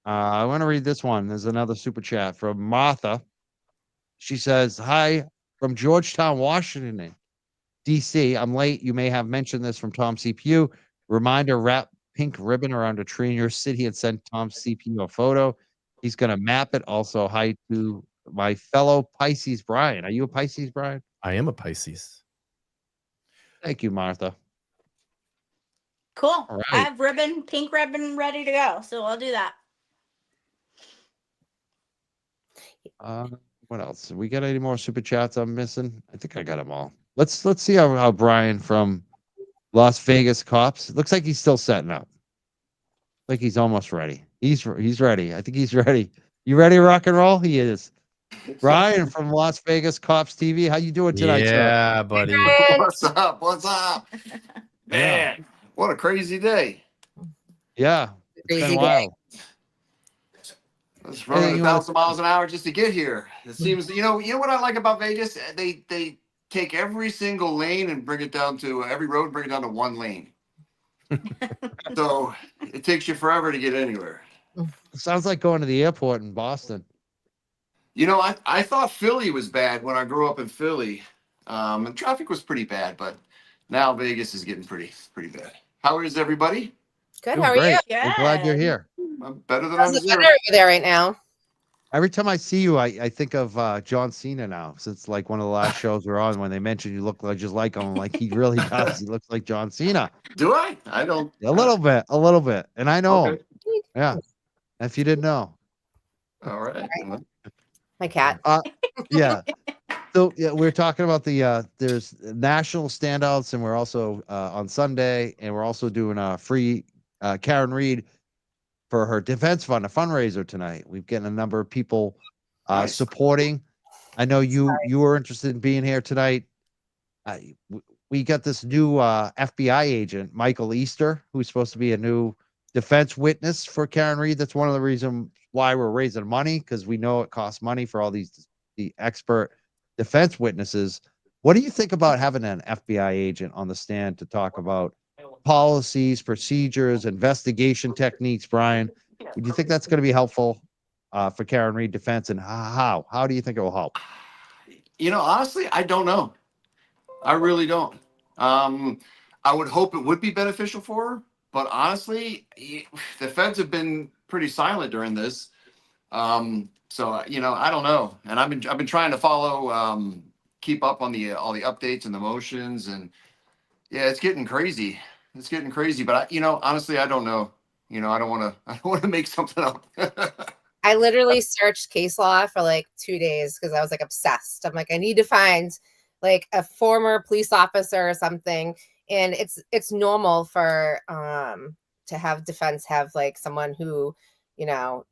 I want to read this one. There's another super chat from Martha. She says, "Hi from Georgetown, Washington, DC. I'm late. You may have mentioned this from Tom CPU. Reminder, wrap pink ribbon around a tree in your city and send Tom CPU a photo. He's going to map it. Also, hi to my fellow Pisces, Brian. Are you a Pisces, Brian?" I am a Pisces. Thank you, Martha. Cool. Right. I have pink ribbon ready to go. So I'll do that. What else? We got any more super chats I'm missing? I think I got them all. Let's see how Brian from Las Vegas Cops. It looks like he's still setting up. Like he's almost ready. He's ready. I think he's ready. You ready to rock and roll? He is. Brian from Las Vegas Cops TV. How you doing tonight, Yeah, sir? buddy. What's up? What's up? Man, what a crazy day. Yeah. It's been wild. Let's run 1,000 miles an hour just to get here. It seems, you know what I like about Vegas? They take every single lane and bring it down to every road, bring it down to one lane. So it takes you forever to get anywhere. It sounds like going to the airport in Boston. You know, I thought Philly was bad when I grew up in Philly. And traffic was pretty bad, but now Vegas is getting pretty bad. How is everybody? Good. Doing How are you? great. We're glad you're Good. here. I'm better than I How's the deserve. weather over there right now? Every time I see you, I think of John Cena now. Since like one of the last shows we're on, when they mentioned you look like just like him, I'm like he really does. He looks like John Cena. Do I? I don't. A little bit. And I know him. Okay. Yeah. If you didn't know. All right. My cat. Yeah. So yeah, we're talking about the there's national standouts, and we're also on Sunday, and we're also doing a free Karen Reed for her defense fund, a fundraiser tonight. We've getting a number of people Nice. supporting. I know you were interested in being here tonight. We got this new FBI agent, Michael Easter, who's supposed to be a new defense witness for Karen Reed. That's one of the reasons why we're raising money, because we know it costs money for all the expert defense witnesses. What do you think about having an FBI agent on the stand to talk about policies, procedures, investigation techniques, Brian? Do you think that's going to be helpful for Karen Reed defense, and how? How do you think it will help? You know, honestly, I don't know. I really don't. I would hope it would be beneficial for her, but honestly, the feds have been pretty silent during this. So you know, I don't know. And I've been trying to follow, keep up on the all the updates and the motions, and yeah, it's getting crazy. It's getting crazy. But you know, honestly, I don't know. You know, I don't want to make something up. I literally searched case law for like 2 days because I was like obsessed. I'm like, I need to find like a former police officer or something. And it's normal for to have defense have like someone who, you know,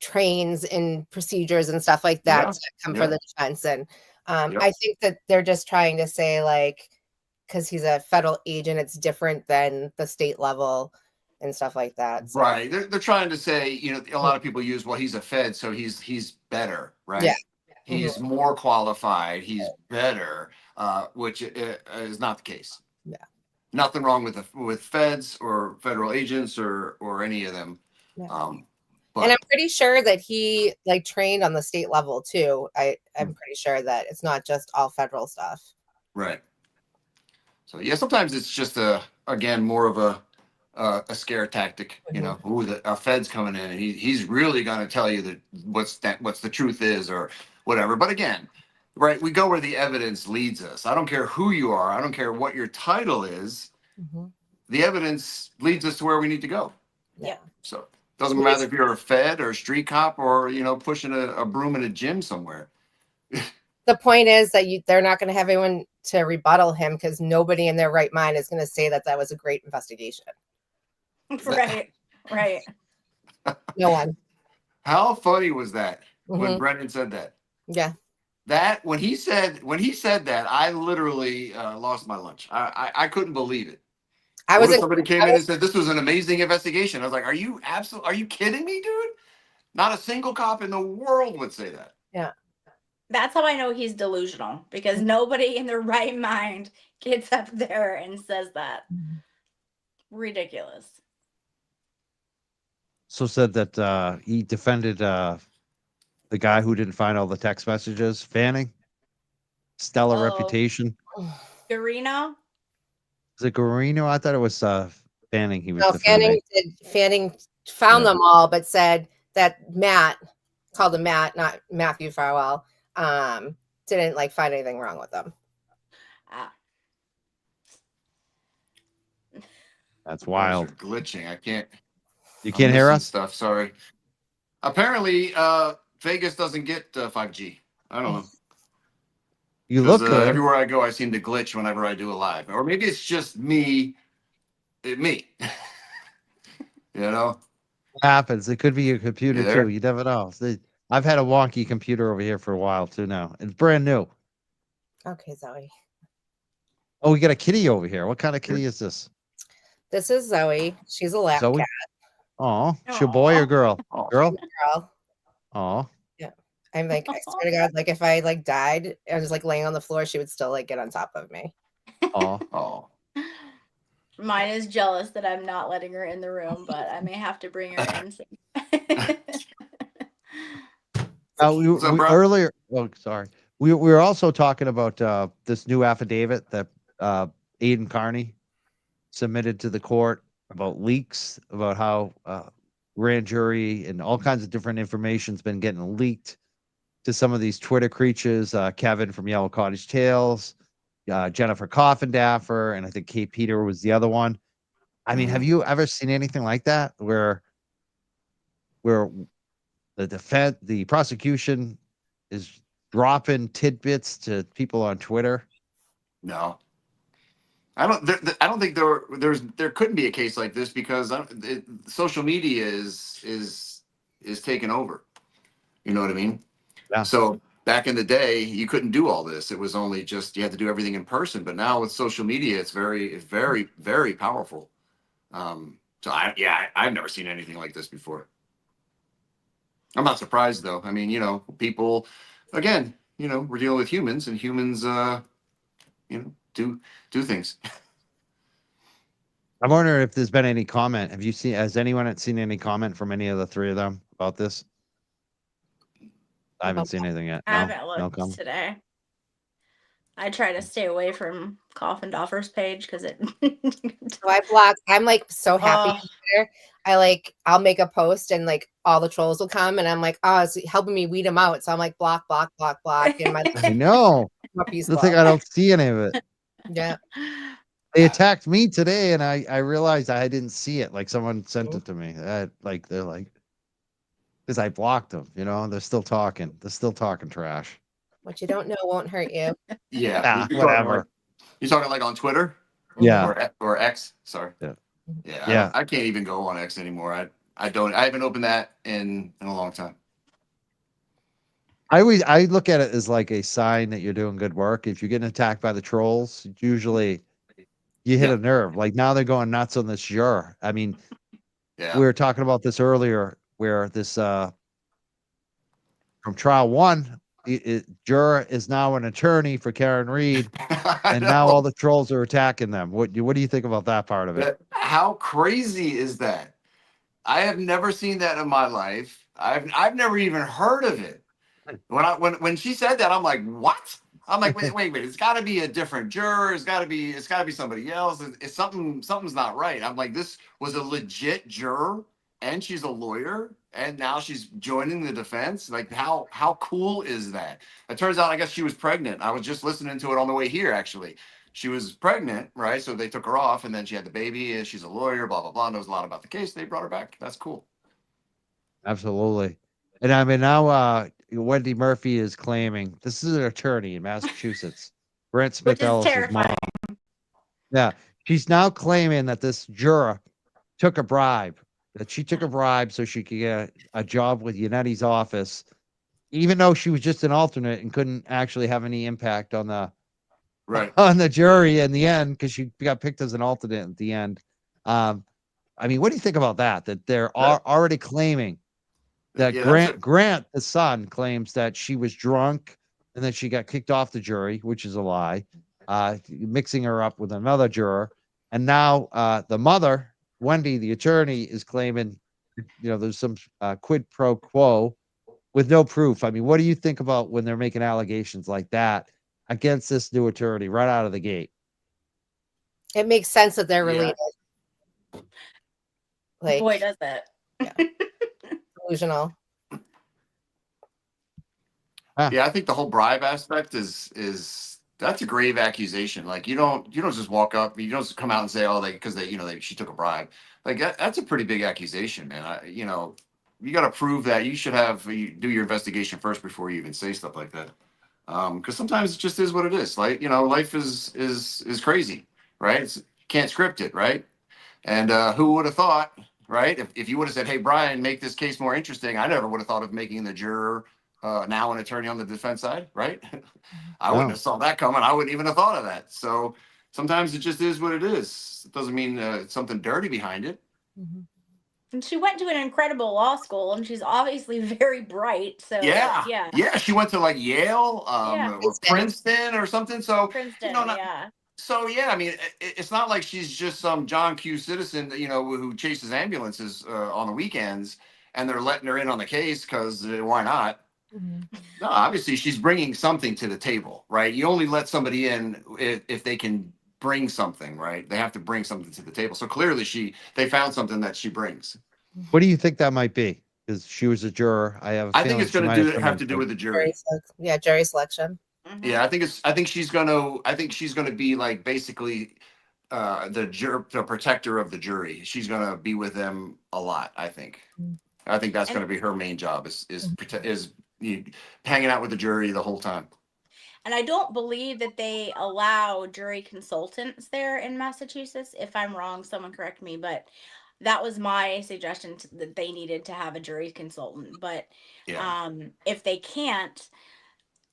trains in procedures and stuff like that Yeah, to come yeah. for the defense. And Yep. I think that they're just trying to say like, because he's a federal agent, it's different than the state level and stuff like that. So, Right. They're trying to say, you know, a lot of people use, well, he's a Fed, so he's better, right? Yeah. He's more qualified. He's better, which is not the case. Yeah. Nothing wrong with feds or federal agents or any of them. Yeah. But And I'm pretty sure that he like trained on the state level too. I'm pretty sure that it's not just all federal stuff. right. So yeah, sometimes it's just again more of a scare tactic. You know, ooh, our Fed's coming in, and he's really going to tell you that what's the truth is or whatever. But again, right, we go where the evidence leads us. I don't care who you are. I don't care what your title is. The evidence leads us to where we need to go. Yeah. So doesn't matter if you're a Fed or a street cop or, you know, pushing a broom in a gym somewhere. The point is that they're not going to have anyone to rebuttal him because nobody in their right mind is going to say that was a great investigation. Right. Right. No one. How funny was that when Brendan said that? Yeah. That when he said that, I literally lost my lunch. I couldn't believe it. I was Somebody came in and said this was an amazing investigation. I was like, are you kidding me, dude? Not a single cop in the world would say that. Yeah. That's how I know he's delusional, because nobody in their right mind gets up there and says that. Ridiculous. So said that he defended the guy who didn't find all the text messages. Fanning, stellar reputation. Garino? Is it Guarino? I thought it was Fanning. He was No, defending. Fanning found them all, but said that Matt, called him Matt, not Matthew Farwell, didn't like find anything wrong with them. That's wild. Glitching. I can't. You can't hear us? Stuff. Sorry. Apparently, Vegas doesn't get 5G. I don't know. You look good. Everywhere I go, I seem to glitch whenever I do a live, or maybe it's just me. Me. You know. It happens. It could be your computer You there? too. You never know. I've had a wonky computer over here for a while too. Now it's brand new. Okay, Zoe. Oh, we got a kitty over here. What kind of kitty is this? This is Zoe. She's a lap Zoe? cat. Oh, she a boy or girl? Girl. Girl. Oh. Yeah. I'm like, I swear to God, like if I like died, I was just like laying on the floor, she would still like get on top of me. Oh, Oh. Mine is jealous that I'm not letting her in the room, but I may have to bring her in. So, we bro, earlier. Oh, sorry. We were also talking about this new affidavit that Aiden Carney submitted to the court about leaks, about how grand jury and all kinds of different information's been getting leaked to some of these Twitter creatures. Kevin from Yellow Cottage Tales, Jennifer Coffindaffer, and I think Kate Peter was the other one. I mean, have you ever seen anything like that where the prosecution is dropping tidbits to people on Twitter? no. I don't think there couldn't be a case like this because social media is taking over. You know what I mean? Yeah. So back in the day, you couldn't do all this. It was only just you had to do everything in person. But now with social media, it's very, very powerful. So I've never seen anything like this before. I'm not surprised though. I mean, people, again, we're dealing with humans, and humans, do things. I'm wondering if there's been any comment. Has anyone seen any comment from any of the three of them about this? I haven't seen anything yet. I No, haven't no looked comment. today. I try to stay away from Coffindoffer's page because it. So I blocked. I'm like so happy. Oh. Twitter. I'll make a post and like all the trolls will come and I'm like, oh, it's helping me weed them out. So I'm like block, and my I know. puppies. The thing I don't see any of it. Yeah. They attacked me today, and I realized I didn't see it. Like someone sent it to me. They're like, because I blocked them. They're still talking. They're still talking trash. What you don't know won't hurt you. Yeah, Whatever. You're talking like on Twitter? Yeah. Or X. Sorry. Yeah. Yeah. I can't even go on X anymore. I haven't opened that in a long time. I look at it as like a sign that you're doing good work. If you're getting attacked by the trolls, usually you hit a nerve. Like now they're going nuts on this juror. I mean, Yeah. we were talking about this earlier where this from trial one, juror is now an attorney for Karen Reed, and now all the trolls are attacking them. What do you think about that part of it? How crazy is that? I have never seen that in my life. I've never even heard of it. When she said that, I'm like, what? I'm like, wait. It's got to be a different juror. It's got to be somebody else. It's something's not right. I'm like, this was a legit juror, and she's a lawyer, and now she's joining the defense. Like, how cool is that? It turns out, I guess she was pregnant. I was just listening to it on the way here. Actually, she was pregnant, right? So they took her off, and then she had the baby. And she's a lawyer. Blah blah blah. Knows a lot about the case. They brought her back. That's cool. Absolutely. And I mean, now Wendy Murphy is claiming this is an attorney in Massachusetts, Brent Smith Which is Ellis's terrifying. mom. Yeah, she's now claiming that this juror took a bribe, that she took a bribe so she could get a job with Yanetti's office, even though she was just an alternate and couldn't actually have any impact on the on the jury in the end because she got picked as an alternate at the end. I mean, what do you think about that? That they're already claiming that Grant, the son, claims that she was drunk and that she got kicked off the jury, which is a lie, mixing her up with another juror. And now the mother, Wendy, the attorney, is claiming, there's some quid pro quo with no proof. I mean, what do you think about when they're making allegations like that against this new attorney right out of the gate? It makes sense that they're related. Like, boy, does it. Yeah. Delusional. Yeah, I think the whole bribe aspect is that's a grave accusation. Like you don't just walk up, you don't just come out and say, because she took a bribe. Like that's a pretty big accusation, man. You got to prove that. You should do your investigation first before you even say stuff like that. Because sometimes it just is what it is. Like life is crazy, right? Can't script it, right? And who would have thought, right? If you would have said, hey, Brian, make this case more interesting, I never would have thought of making the juror now an attorney on the defense side, right? I wouldn't have saw that coming. I wouldn't even have thought of that. So sometimes it just is what it is. It doesn't mean it's something dirty behind it. Mm-hmm. And she went to an incredible law school, and she's obviously very bright. So Yeah. yeah, Yeah. She went to like Yale, Yeah. or Princeton or something. So, Princeton. not- Yeah, so yeah, I mean, it's not like she's just some John Q. citizen, who chases ambulances on the weekends, and they're letting her in on the case because why not? No, obviously she's bringing something to the table, right? You only let somebody in if they can bring something, right? They have to bring something to the table. So clearly they found something that she brings. What do you think that might be? Because she was a juror. I have a I think feeling it's she going might to have have to something do with the Jury jury. jury selection. Yeah, I think she's gonna be like basically the protector of the jury. She's gonna be with them a lot. I think that's And- gonna be her main job is hanging out with the jury the whole time. And I don't believe that they allow jury consultants there in Massachusetts. If I'm wrong, someone correct me, but that was my suggestion that they needed to have a jury consultant. But Yeah. if they can't,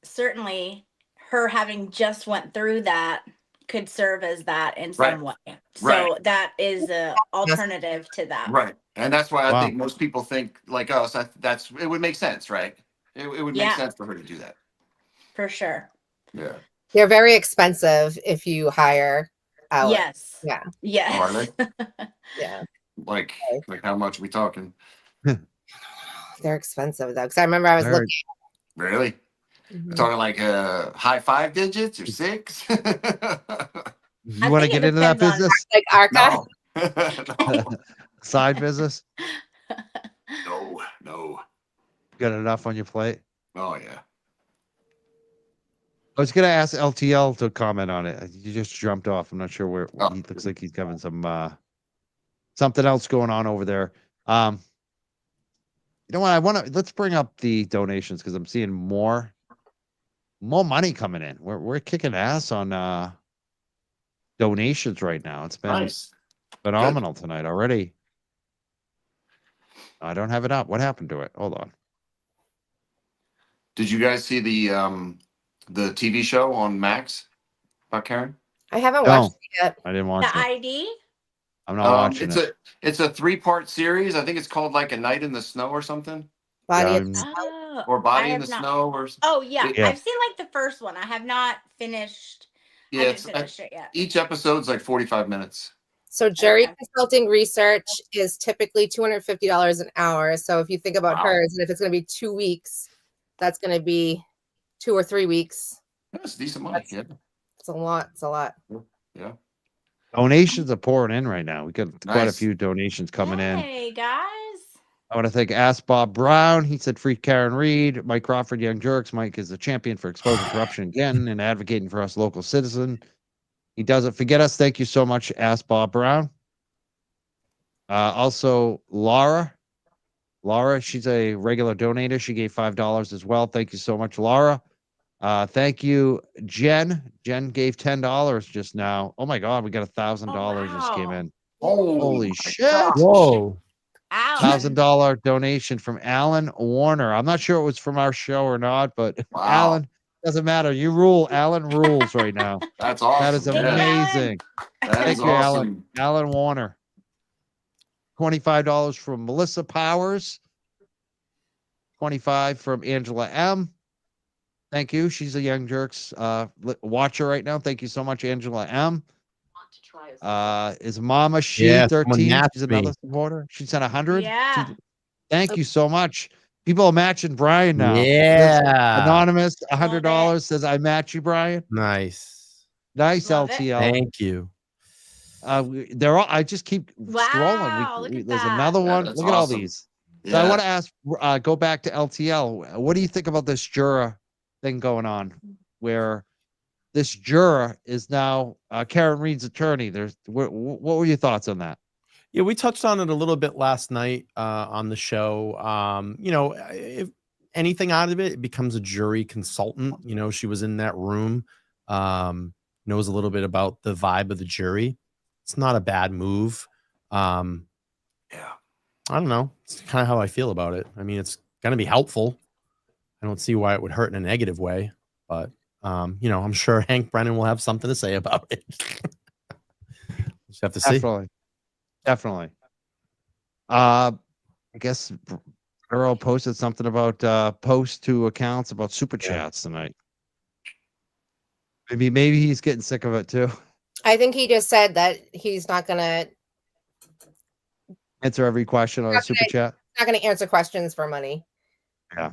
certainly her having just went through that could serve as that in some way. So that is a alternative to that. Right. And that's why I Wow. think most people think like us. It would make sense, right? It would make Yeah. sense for her to do that. For sure. Yeah. They're very expensive if you hire out. Yes. Yeah. Yes. Are they? Yeah. Like how much are we talking? They're expensive though. Because I remember I was looking. Really? We're talking like high 5 digits or 6? You I want to think it get into that depends on- business? Like Arca. No. Side business? No. Got enough on your plate? Oh yeah. I was going to ask LTL to comment on it. You just jumped off. I'm not sure where Oh. he looks like he's having some something else going on over there. You know what? Let's bring up the donations because I'm seeing more money coming in. We're kicking ass on donations right now. It's been Nice. phenomenal tonight already. I don't have it up. What happened to it? Hold on. Did you guys see the TV show on Max about Karen? I haven't No. watched it yet. I didn't watch The it. ID? I'm not watching it. It's a 3-part series. I think it's called like A Night in the Snow or something, Body Yeah, of I'm- Oh, or Body I in the have not- Snow, or Oh yeah. Yeah. I've seen like the first one. I have not finished. yeah. Haven't finished it yet. Each episode's like 45 minutes. So jury Okay. consulting research is typically $250 an hour. So if you think about Wow. hers, and if it's going to be 2 weeks, that's going to be 2 or 3 weeks. That's decent money. Yeah. It's a lot. It's a lot. Yeah. Donations are pouring in right now. We got quite a Nice. few donations coming in. Hey guys. I want to thank Ask Bob Brown. He said free Karen Reed. Mike Crawford, Young Jerks. Mike is a champion for exposing corruption again and advocating for us local citizen. He doesn't forget us. Thank you so much, Ask Bob Brown. Also, Laura. Laura, she's a regular donator. She gave $5 as well. Thank you so much, Laura. Thank you, Jen. Jen gave $10 just now. Oh my God, we got $1,000 just came wow. in. Oh, Holy my shit. gosh. Whoa. Ow. $1,000 donation from Alan Warner. I'm not sure it was from our show or not, but Wow. Alan, doesn't matter. You rule. Alan rules right now. That's awesome. That is Thank you, yeah. Alan. amazing. That Thank is you, Alan. awesome. Alan Warner. $25 from Melissa Powers. 25 from Angela M. Thank you. She's a Young Jerks watcher right now. Thank you so much, Angela M. Is Mama She Yeah, someone 13? matched She's another me. supporter. She sent 100. Yeah. Thank you so much. People are matching Brian now. This Yeah. Anonymous, Love $100 it. says I match you, Brian. Nice. Nice Love it. LTL. Thank you. They're all. I just keep Wow, scrolling. look at There's that. another one. That's Look at all awesome. these. So I Yeah. want to ask. Go back to LTL. What do you think about this juror thing going on, where this juror is now Karen Reed's attorney? What were your thoughts on that? Yeah, we touched on it a little bit last night on the show. If anything out of it, it becomes a jury consultant. She was in that room, knows a little bit about the vibe of the jury. It's not a bad move. Yeah. I don't know. It's kind of how I feel about it. I mean, it's going to be helpful. I don't see why it would hurt in a negative way, but I'm sure Hank Brennan will have something to say about it. Just have to see. Definitely. I guess Earl posted something about post to accounts about super chats tonight. Maybe he's getting sick of it too. I think he just said that he's not gonna Answer every question on a super chat. answer questions for money. Yeah,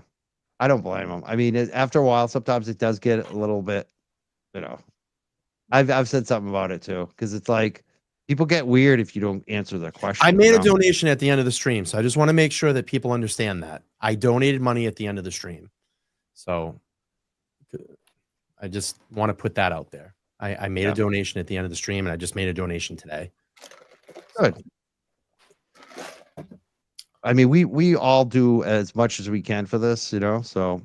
I don't blame him. I mean, after a while, sometimes it does get a little bit, you know. I've said something about it too, because it's like people get weird if you don't answer their question. I made you a know? donation at the end of the stream, so I just want to make sure that people understand that I donated money at the end of the stream. So I just want to put that out there. I made a donation at the end of the stream, and I just made a donation today. Good. I mean, we all do as much as we can for this, you know. So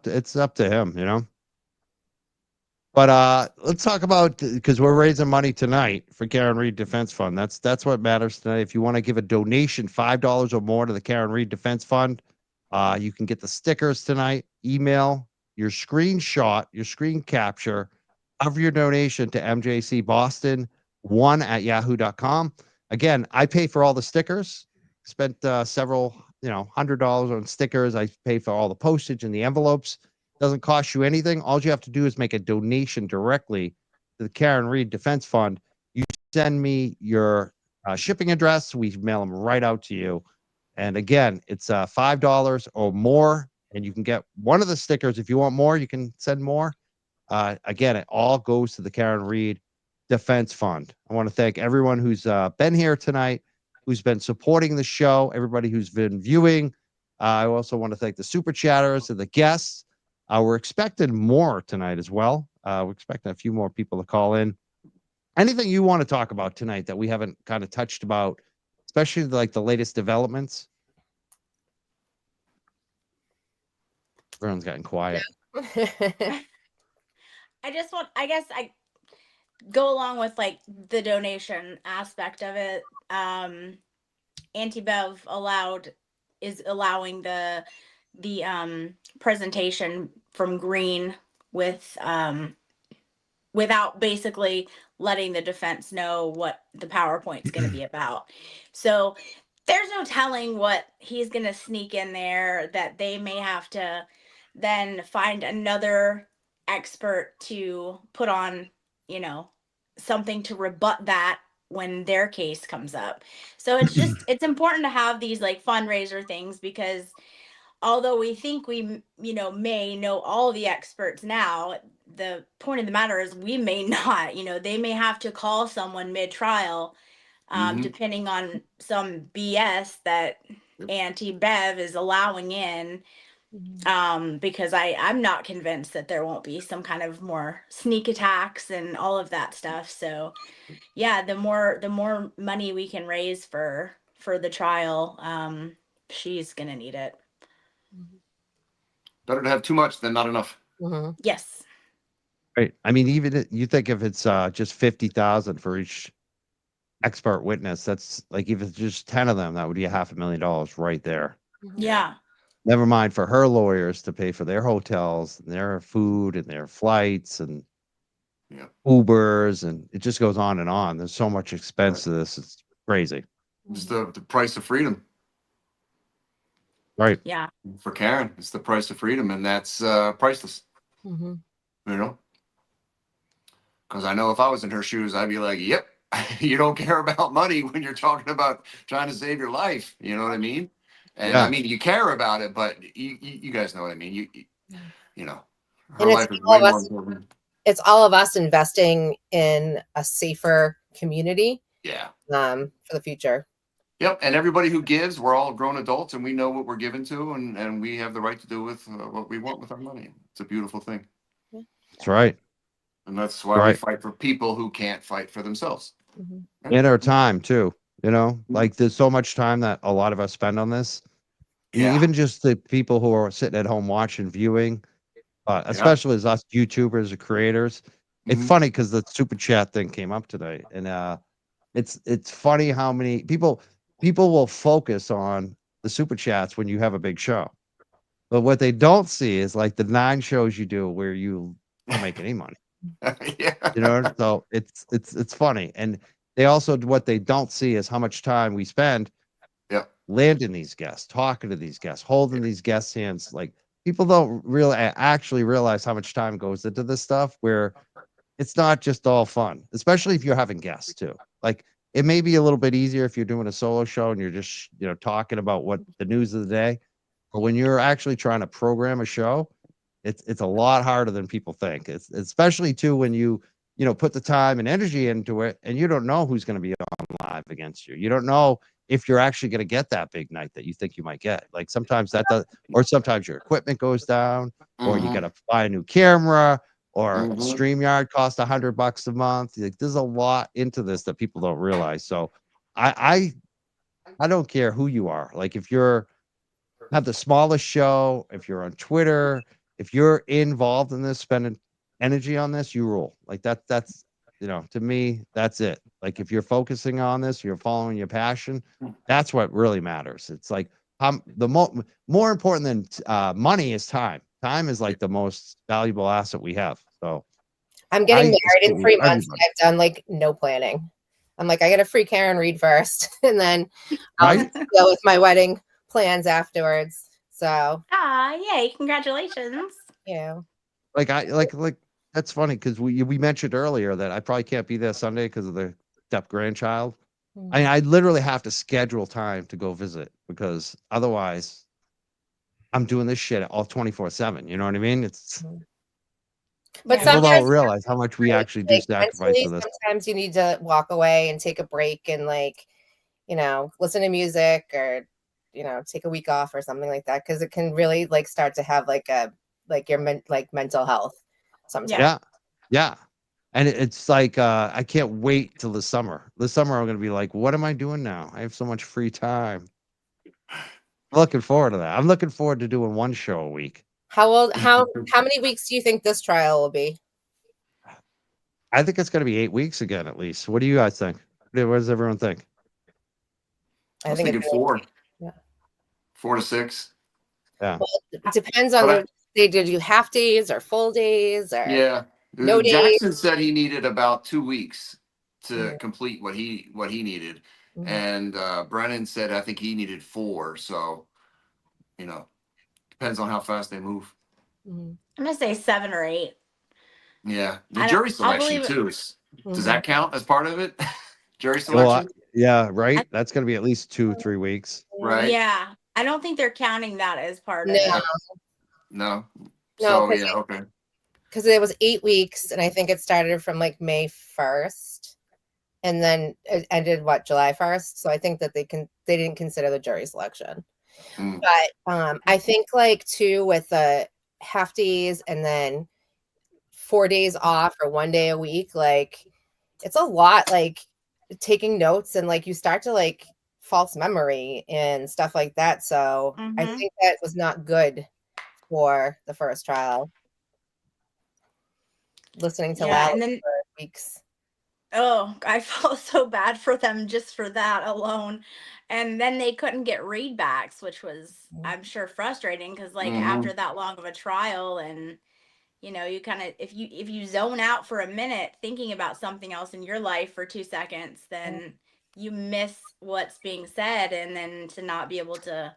it's up to him, you know. But let's talk about, because we're raising money tonight for Karen Reed Defense Fund. That's what matters tonight. If you want to give a donation, $5 or more to the Karen Reed Defense Fund, you can get the stickers tonight. Email your screenshot, your screen capture of your donation to mjcboston1@yahoo.com. Again, I pay for all the stickers. Spent several, $100 on stickers. I pay for all the postage and the envelopes. Doesn't cost you anything. All you have to do is make a donation directly to the Karen Reed Defense Fund. You send me your shipping address. We mail them right out to you. And again, it's $5 or more, and you can get one of the stickers. If you want more, you can send more. Again, it all goes to the Karen Reed Defense Fund. I want to thank everyone who's been here tonight, who's been supporting the show, everybody who's been viewing. I also want to thank the super chatters and the guests. We're expecting more tonight as well. We're expecting a few more people to call in. Anything you want to talk about tonight that we haven't kind of touched about, especially like the latest developments? Everyone's gotten quiet. I guess I go along with like the donation aspect of it. Anti-Bev is allowing the presentation from Green with without basically letting the defense know what the PowerPoint's going to be about. So there's no telling what he's going to sneak in there, that they may have to then find another expert to put on, something to rebut that when their case comes up. So it's just, it's important to have these like fundraiser things, because although we think we, may know all the experts now, the point of the matter is we may not. They may have to call someone mid-trial, depending on some BS that Anti-Bev is allowing in, because I'm not convinced that there won't be some kind of more sneak attacks and all of that stuff. So yeah, the more money we can raise for the trial, she's gonna need it. Better to have too much than not enough. Yes. Right. I mean, even you think if it's just 50,000 for each expert witness, that's like, if it's just 10 of them, that would be $500,000 right there. Yeah. Never mind for her lawyers to pay for their hotels and their food and their flights and Ubers, and it just goes on and on. There's so much expense to this. It's crazy. It's the price of freedom. Right. Yeah. For Karen, it's the price of freedom, and that's priceless. You know? Because I know if I was in her shoes, I'd be like, yep, you don't care about money when you're talking about trying to save your life. You know what I mean? And I mean, you care about it, but you guys know what I mean. You know, her life is way more important. It's all of us investing in a safer community. Yeah. For the future. Yep. And everybody who gives, we're all grown adults, and we know what we're given to, and we have the right to do with what we want with our money. It's a beautiful thing. That's right. And that's why we fight for people who can't fight for themselves. And our time too. Like there's so much time that a lot of us spend on this. Even just the people who are sitting at home watching, viewing, especially as us YouTubers or creators. It's funny because the super chat thing came up today, and it's funny how many people will focus on the super chats when you have a big show, but what they don't see is like the 9 shows you do where you don't make any money. So it's funny. And they also, what they don't see is how much time we spend landing these guests, talking to these guests, holding these guests' hands. Like people don't really actually realize how much time goes into this stuff where it's not just all fun, especially if you're having guests too. Like it may be a little bit easier if you're doing a solo show and you're just, talking about what the news of the day. But when you're actually trying to program a show, it's a lot harder than people think. It's especially too when you put the time and energy into it and you don't know who's going to be on live against you. You don't know if you're actually going to get that big night that you think you might get. Like sometimes that does, or sometimes your equipment goes down, or you got to buy a new camera, or StreamYard costs $100 a month. Like there's a lot into this that people don't realize. So I don't care who you are. Like if you're have the smallest show, if you're on Twitter, if you're involved in this, spending energy on this, you rule. Like that's to me, that's it. Like if you're focusing on this, you're following your passion, that's what really matters. It's like the more important than money is time. Time is like the most valuable asset we have. So I'm getting married in 3 months and I've done like no planning. I'm like, I got to free Karen Reed first and then I'll go with my wedding plans afterwards. So yay, congratulations. Yeah. Like that's funny because we mentioned earlier that I probably can't be there Sunday because of the step grandchild. I literally have to schedule time to go visit because otherwise I'm doing this shit all 24/7. You know what I mean? It's but people sometimes don't realize how much we actually do sacrifice for this. Sometimes you need to walk away and take a break and listen to music or take a week off or something like that because it can really start to have your mental health sometimes. Yeah. And it's like I can't wait till the summer. This summer I'm gonna be like, what am I doing now? I have so much free time. I'm looking forward to that. I'm looking forward to doing one show a week. How many weeks do you think this trial will be? I think it's gonna be 8 weeks again at least. What do you guys think? What does everyone think? I was thinking 4. Yeah. 4 to 6. Yeah. Well, it depends on they did you half days or full days or no days. Jackson said he needed about 2 weeks to complete what he needed. And Brennan said I think he needed 4. So, depends on how fast they move. I'm gonna say 7 or 8. Yeah, the jury selection too. Does that count as part of it? Jury selection? Yeah, right. That's gonna be at least 2-3 weeks. Right. Yeah, I don't think they're counting that as part of it. No. So yeah, okay. Because it was 8 weeks, and I think it started from May 1st, and then it ended July 1st. So I think that they didn't consider the jury selection. But I think too with the half days and then 4 days off or 1 day a week, it's a lot. Taking notes and you start to false memory and stuff like that. So I think that was not good for the first trial. Listening to loud for weeks. Oh, I felt so bad for them just for that alone. And then they couldn't get readbacks, which was, I'm sure, frustrating because after that long of a trial and you kind of if you zone out for a minute thinking about something else in your life for 2 seconds, then you miss what's being said, and then to not be able to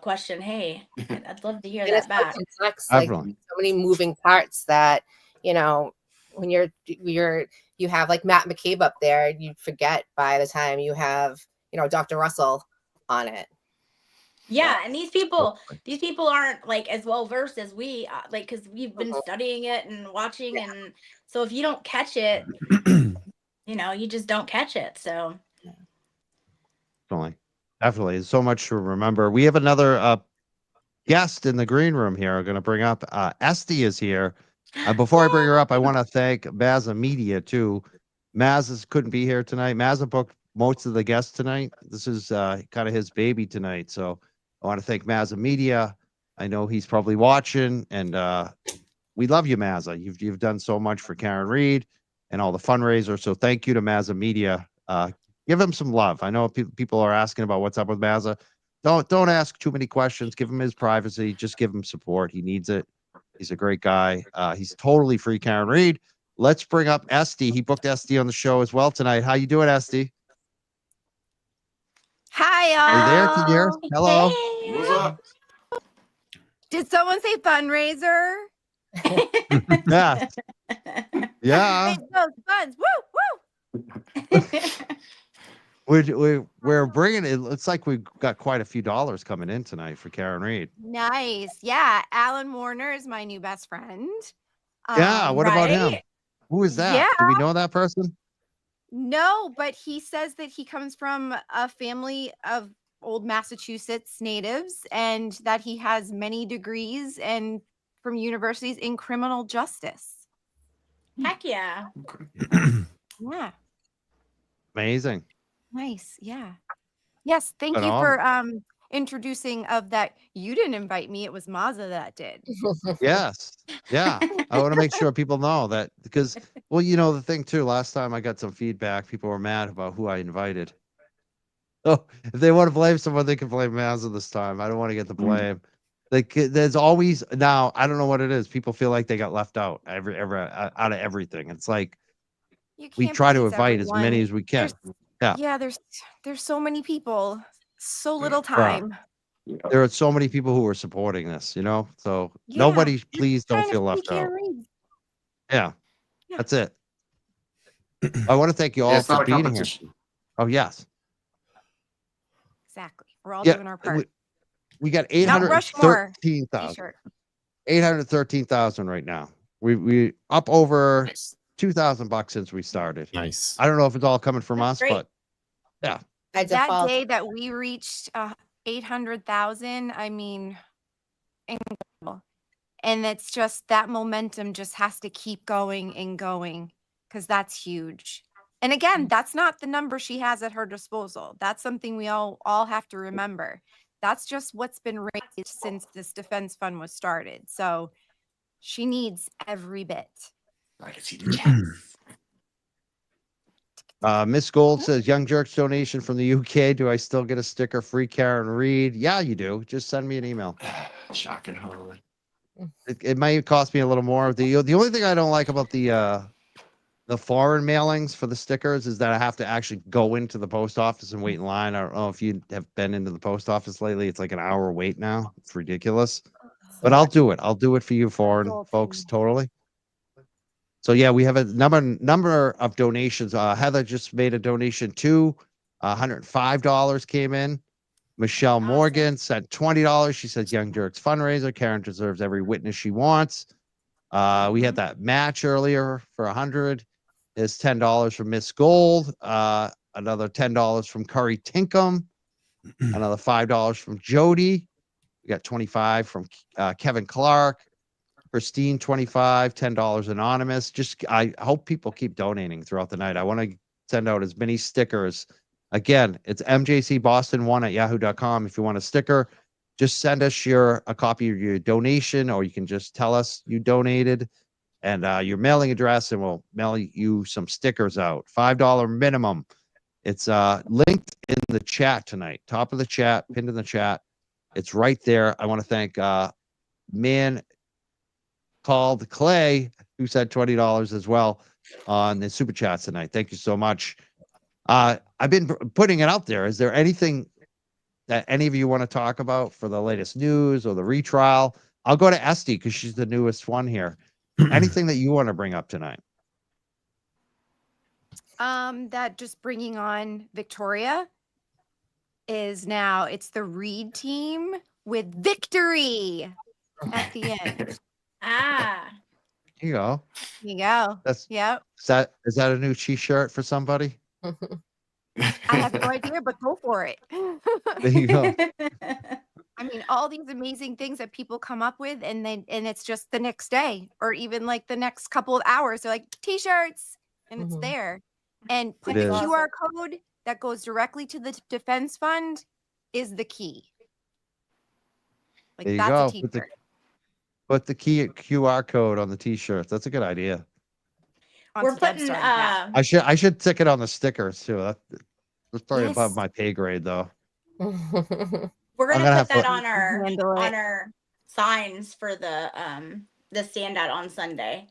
question, hey, I'd love to hear that back. Complex, so many moving parts that when you have Matt McCabe up there, you forget by the time you have Dr. Russell on it. Yeah, and these people aren't as well versed as we because we've been studying it and watching, and so if you don't catch it, you just don't catch it. So definitely, there's so much to remember. We have another guest in the green room here. I'm going to bring up Esty is here. Before I bring her up, I want to thank Mazza Media too. Maz couldn't be here tonight. Mazza booked most of the guests tonight. This is kind of his baby tonight, so I want to thank Mazza Media. I know he's probably watching, and we love you, Mazza. You've done so much for Karen Reed and all the fundraisers. So thank you to Mazza Media. Give him some love. I know people are asking about what's up with Mazza. Don't ask too many questions. Give him his privacy. Just give him support. He needs it. He's a great guy. He's totally free, Karen Reed. Let's bring up Esty. He booked Esty on the show as well tonight. How you doing, Esty? Hi, Are you there, y'all. dear? Hello. Hey. What's up? Did someone say fundraiser? Yeah. Yeah. Raise those funds. Woo, We're bringing it. Looks like we've got quite a few dollars coming in tonight for Karen Reed. Nice. Yeah. Alan Warner is my new best friend. Yeah. What about him? Right? Who is that? Yeah. Do we know that person? No, but he says that he comes from a family of old Massachusetts natives and that he has many degrees and from universities in criminal justice. Heck yeah. Yeah. Amazing. Nice. Yeah. Yes. Thank Right you on. for introducing of that. You didn't invite me. It was Mazza that did. Yes. Yeah. I want to make sure people know that because, well, you know, the thing too, last time I got some feedback, people were mad about who I invited. Oh, if they want to blame someone, they can blame Mazza this time. I don't want to get the blame. Like there's always now, I don't know what it is. People feel like they got left out out of everything. It's like You we can't try to please invite as many everyone. as we can. There's, Yeah. there's so many people, so little Right. time. There are so many people who are supporting this, you know. So Yeah, nobody, you're please don't trying to feel see left out. Karen Reed. Yeah. Yeah. That's it. I want to thank you Yeah, all it's for not a being here. competition. Oh, yes. Exactly. We're all Yeah. doing our part. We got Mount Rushmore 813,000. t-shirt. 813,000 right now. We up over Nice. $2,000 since we started. Nice. I don't know if it's all coming from That's us, great. but yeah. That default. day that we reached 800,000, I mean, incredible. And it's just that momentum just has to keep going and going because that's huge. And again, that's not the number she has at her disposal. That's something we all have to remember. That's just what's been raised since this defense fund was started. So she needs every bit. I can see the chats. Miss Gold says, Young Jerks donation from the UK. Do I still get a sticker free Karen Reed? Yeah, you do. Just send me an email. Shocking, Harley. It might cost me a little more. The only thing I don't like about the foreign mailings for the stickers is that I have to actually go into the post office and wait in line. I don't know if you have been into the post office lately. It's like an hour wait now. It's ridiculous. But I'll do it. I'll do it for you foreign folks. Totally. So yeah, we have a number of donations. Heather just made a donation too. $105 came in. Michelle Awesome. Morgan sent $20. She says Young Jerks fundraiser. Karen deserves every witness she wants. We had that match earlier for 100. Is $10 from Miss Gold. Another $10 from Curry Tinkham. Another $5 from Jody. We got 25 from Kevin Clark. Christine, 25, $10 anonymous. I hope people keep donating throughout the night. I want to send out as many stickers. Again, it's mjcboston1@yahoo.com. If you want a sticker, just send us a copy of your donation, or you can just tell us you donated and your mailing address, and we'll mail you some stickers out. $5 minimum. It's linked in the chat tonight. Top of the chat, pinned in the chat. It's right there. I want to thank man called Clay, who said $20 as well on the super chats tonight. Thank you so much. I've been putting it out there. Is there anything that any of you want to talk about for the latest news or the retrial? I'll go to Esty because she's the newest one here. Anything that you want to bring up tonight? That just bringing on Victoria is now it's the Reed team with victory at the end. Ah. Here you go. There you go. That's Yep. is that a new t-shirt for somebody? I have no idea, but go for it. There you go. I mean, all these amazing things that people come up with, and it's just the next day, or even like the next couple of hours. They're like t-shirts, and it's there. And put It the is. QR code that goes directly to the defense fund is the key. Like There you that's go. a t-shirt. Put the QR code on the t-shirts. That's a good idea. Onto We're putting Debstar, yeah. I should stick it on the stickers too. That's probably above Yes. my pay grade though. We're I'm gonna gonna put have that to- on Handle it. our signs for the standout on Sunday.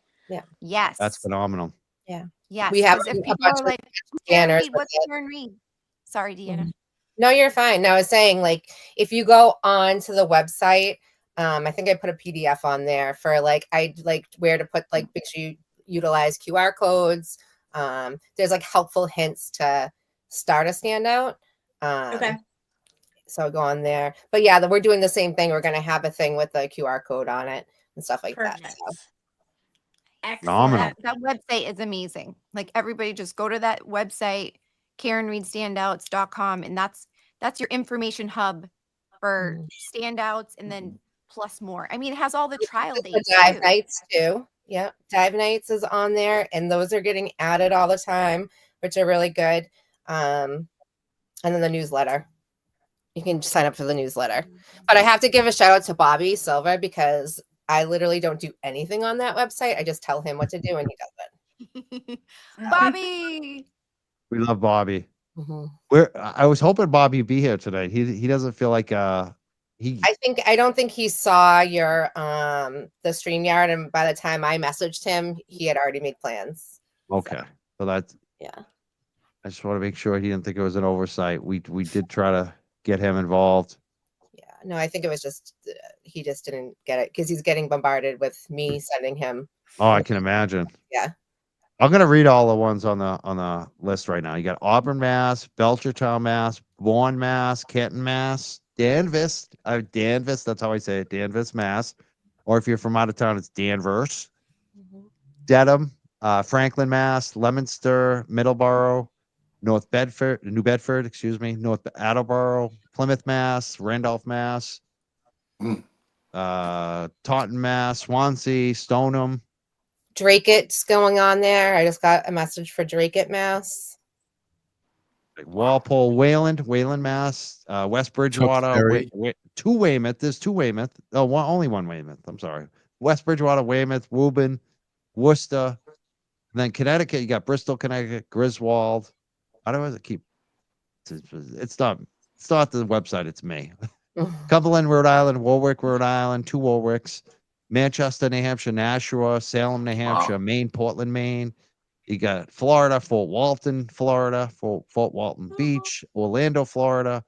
Yes. That's phenomenal. Yes. We have 'cause if a people bunch are of like, scanners Reed, with what's it. Karen Reed? Sorry, Deanna. No, you're fine. No, I was saying, like, if you go on to the website, I think I put a PDF on there for I like where to put make sure you utilize QR codes. There's like helpful hints to start a standout. Okay. So go on there. But yeah, we're doing the same thing. We're gonna have a thing with the QR code on it and stuff like that. Perfect. So. Phenomenal. Excellent. That website is amazing. Like everybody just go to that website, KarenReedStandouts.com, and that's your information hub for standouts and then plus more. I mean, it has all the trial The dates dive too. nights too. Yeah, dive nights is on there, and those are getting added all the time, which are really good. And then the newsletter. You can sign up for the newsletter. But I have to give a shout out to Bobby Silva because I literally don't do anything on that website. I just tell him what to do and he does it. Bobby. We love Bobby. Mm-hmm. I was hoping Bobby would be here today. He doesn't feel like he I don't think he saw your the StreamYard, and by the time I messaged him, he had already made plans. okay. So that's Yeah. I just want to make sure he didn't think it was an oversight. We did try to get him involved. Yeah. No, I think it was just he just didn't get it because he's getting bombarded with me sending him. Oh, I can imagine. Yeah. I'm gonna read all the ones on the list right now. You got Auburn, Mass, Belchertown, Mass, Bourne, Mass, Canton, Mass, Danvers. Danvers, that's how I say it. Danvers, Mass. Or if you're from out of town, it's Danvers. Dedham, Franklin, Mass, Leominster, Middleborough, New Bedford, excuse me, North Attleboro, Plymouth, Mass, Randolph, Mass, Taunton, Mass, Swansea, Stoneham. Drakett's going on there. I just got a message for Drake Mass. Walpole, Wayland, Mass, West Bridgewater, two Weymouth. There's two Weymouth. Oh, only one Weymouth. I'm sorry. West Bridgewater, Weymouth, Woburn, Worcester. And then Connecticut, you got Bristol, Connecticut, Griswold. How do I keep? It's not the website. It's me. Cumberland, Rhode Island, Warwick, Rhode Island, two Warwicks, Manchester, New Hampshire, Nashua, Salem, New Hampshire, Maine, Portland, Maine. You got Florida, Fort Walton, Florida, Fort Walton Beach, Orlando, Florida,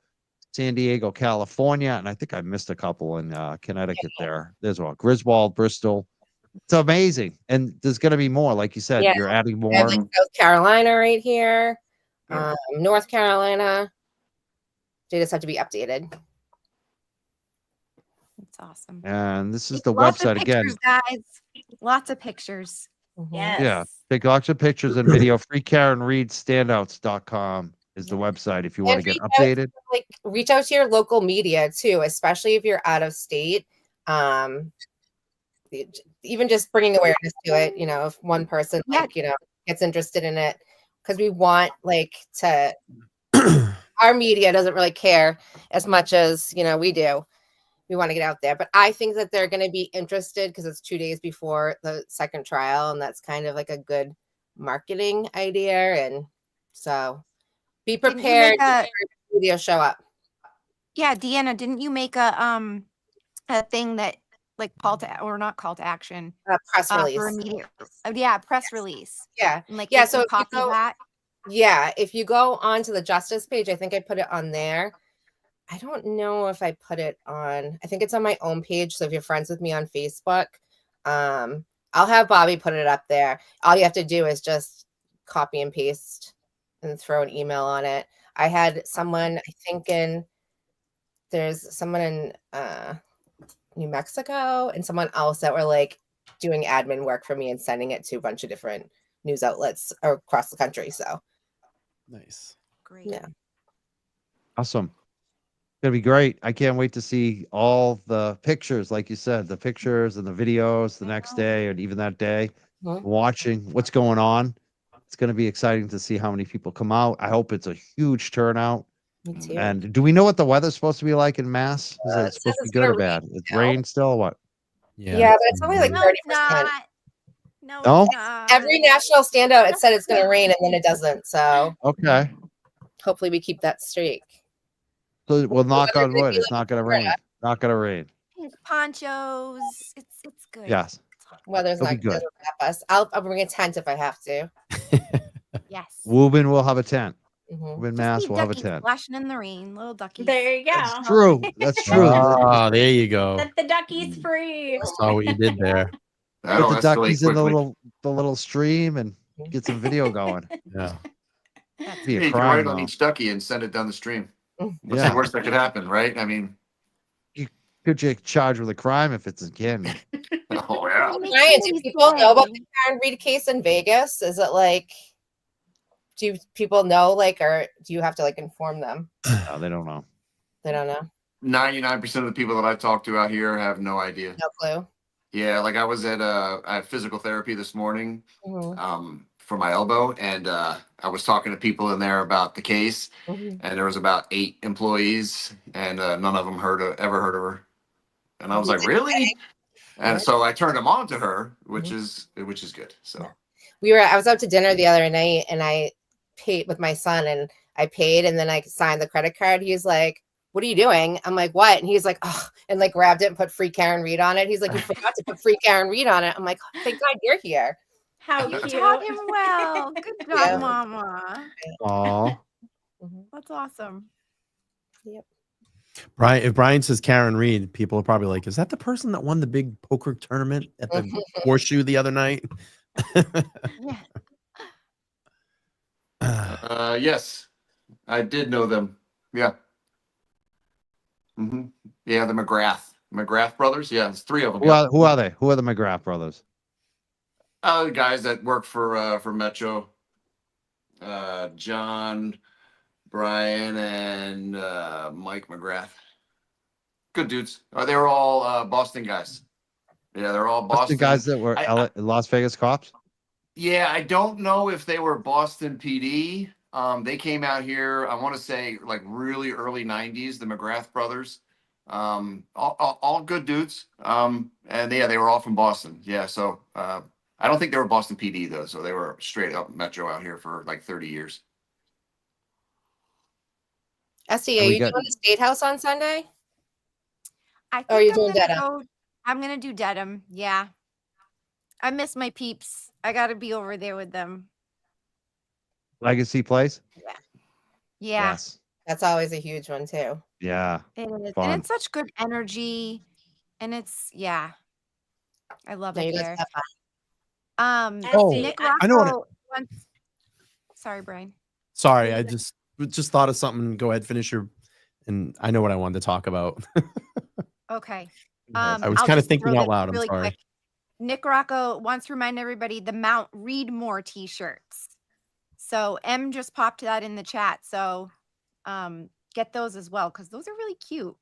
San Diego, California, and I think I missed a couple in Connecticut there. There's one, Griswold, Bristol. It's amazing. And there's going to be more. Like you said, Yeah. you're adding more. I have like South Carolina right here, North Carolina. They just have to be updated. That's awesome. And this is Take the lots website of pictures, again. guys. Lots of pictures. Yes. Yeah. Take lots of pictures and video. FreeKarenReedStandouts.com is the website if you want to get updated. Reach out to your local media too, especially if you're out of state. Even just bringing awareness to it, if one person gets interested in it, because we want to our media doesn't really care as much as we do. We want to get out there, but I think that they're going to be interested because it's 2 days before the second trial, and that's kind of like a good marketing idea. And so be prepared for media show up. Yeah, Deanna, didn't you make a thing that call to action? Press release. For immediate, press release. Yeah. And So copy that. Yeah, if you go onto the Justice page, I think I put it on there. I don't know if I put it on. I think it's on my own page. So if you're friends with me on Facebook, I'll have Bobby put it up there. All you have to do is just copy and paste and throw an email on it. I had someone, there's someone in New Mexico and someone else that were doing admin work for me and sending it to a bunch of different news outlets across the country. So nice. Great. Yeah. Awesome. It's gonna be great. I can't wait to see all the pictures, like you said, the pictures and the videos the next day and even that day, watching what's going on. It's going to be exciting to see how many people come out. I hope it's a huge turnout. Me too. And do we know what the weather's supposed to be like in Mass? Is it supposed to be good or bad? It's rain still or what? Yeah, but it's only 30%. No, No? it's not. Every national standout, it said it's going to rain, and then it doesn't. So Okay. hopefully we keep that streak. So we'll knock on wood. It's not going to rain. Not going to rain. Ponchos. It's good. Yes. Weather's It'll not be good. doesn't wrap us. I'll bring a tent if I have to. Yes. Woburn will have a tent. Mhm. I'm in Just Mass. need We'll have a duckies tent. splashing in the rain, little duckies. There you That's go. true. That's true. Ah, there you go. Set the duckies free. Saw what you did there. Put That'll the escalate duckies in quickly. the little stream and get some video going. Yeah. That's Be a Hey, you can crime write on though. each ducky and send it down the stream. What's Yeah. the worst that could happen, right? I mean, Could you charge with a crime if it's in Canton? oh yeah. It makes Ryan, it do easy people know about way. the Karen Reed case in Vegas? Is it like, do people know, like, or do you have to like inform them? No, they don't know. They don't know. 99% of the people that I've talked to out here have no idea. No clue. Yeah, like I was at physical therapy this morning Mhm. for my elbow, and I was talking to people in there about the case, Mhm. and there was about 8 employees, and none of them ever heard of her. And I was like, really? And so I turned them on to her, which is good. So I was out to dinner the other night and I paid with my son and I paid and then I signed the credit card. He's like, what are you doing? I'm like, what? And he's like, oh, and like grabbed it and put free Karen Reed on it. He's like, you forgot to put free Karen Reed on it. I'm like, oh, thank God you're here. How You cute. taught him well. Good job, Yeah. Mama. Oh, Mhm. That's awesome. Yep. Brian, if Brian says Karen Reed, people are probably like, is that the person that won the big poker tournament at the Horseshoe the other night? Yeah. yes, I did know them. Yeah. Yeah, the McGrath brothers. Yeah, there's 3 of them. who are they? Who are the McGrath brothers? The guys that work for Metro, John, Brian, and Mike McGrath. Good dudes. They were all Boston guys. Yeah, they're all What's Boston the guys that were Las Vegas cops? Yeah, I don't know if they were Boston PD. They came out here, I want to say like really early 90s, the McGrath brothers. All good dudes. And they were all from Boston. Yeah, so I don't think they were Boston PD though. So they were straight up Metro out here for like 30 years. Esty, are And we you got- doing the State House on Sunday? I think Oh, you're I'm doing gonna Dedham. I'm gonna do Dedham. Yeah. I miss my peeps. I gotta be over there with them. Legacy Place? Yeah. Yes. That's always a huge one too. Yeah. It is. Fun. And it's such good energy. And it's I love No, it you guys there. have fun. Oh, Nick I know what Rocco once. Sorry, Brian. Sorry, I just thought of something. Go ahead, finish your. And I know what I wanted to talk about. Okay. I was I'll kind of just thinking throw out this loud. I'm really sorry. quick. Nick Rocco wants to remind everybody the Mount Read More t-shirts. So M just popped that in the chat. So get those as well because those are really cute.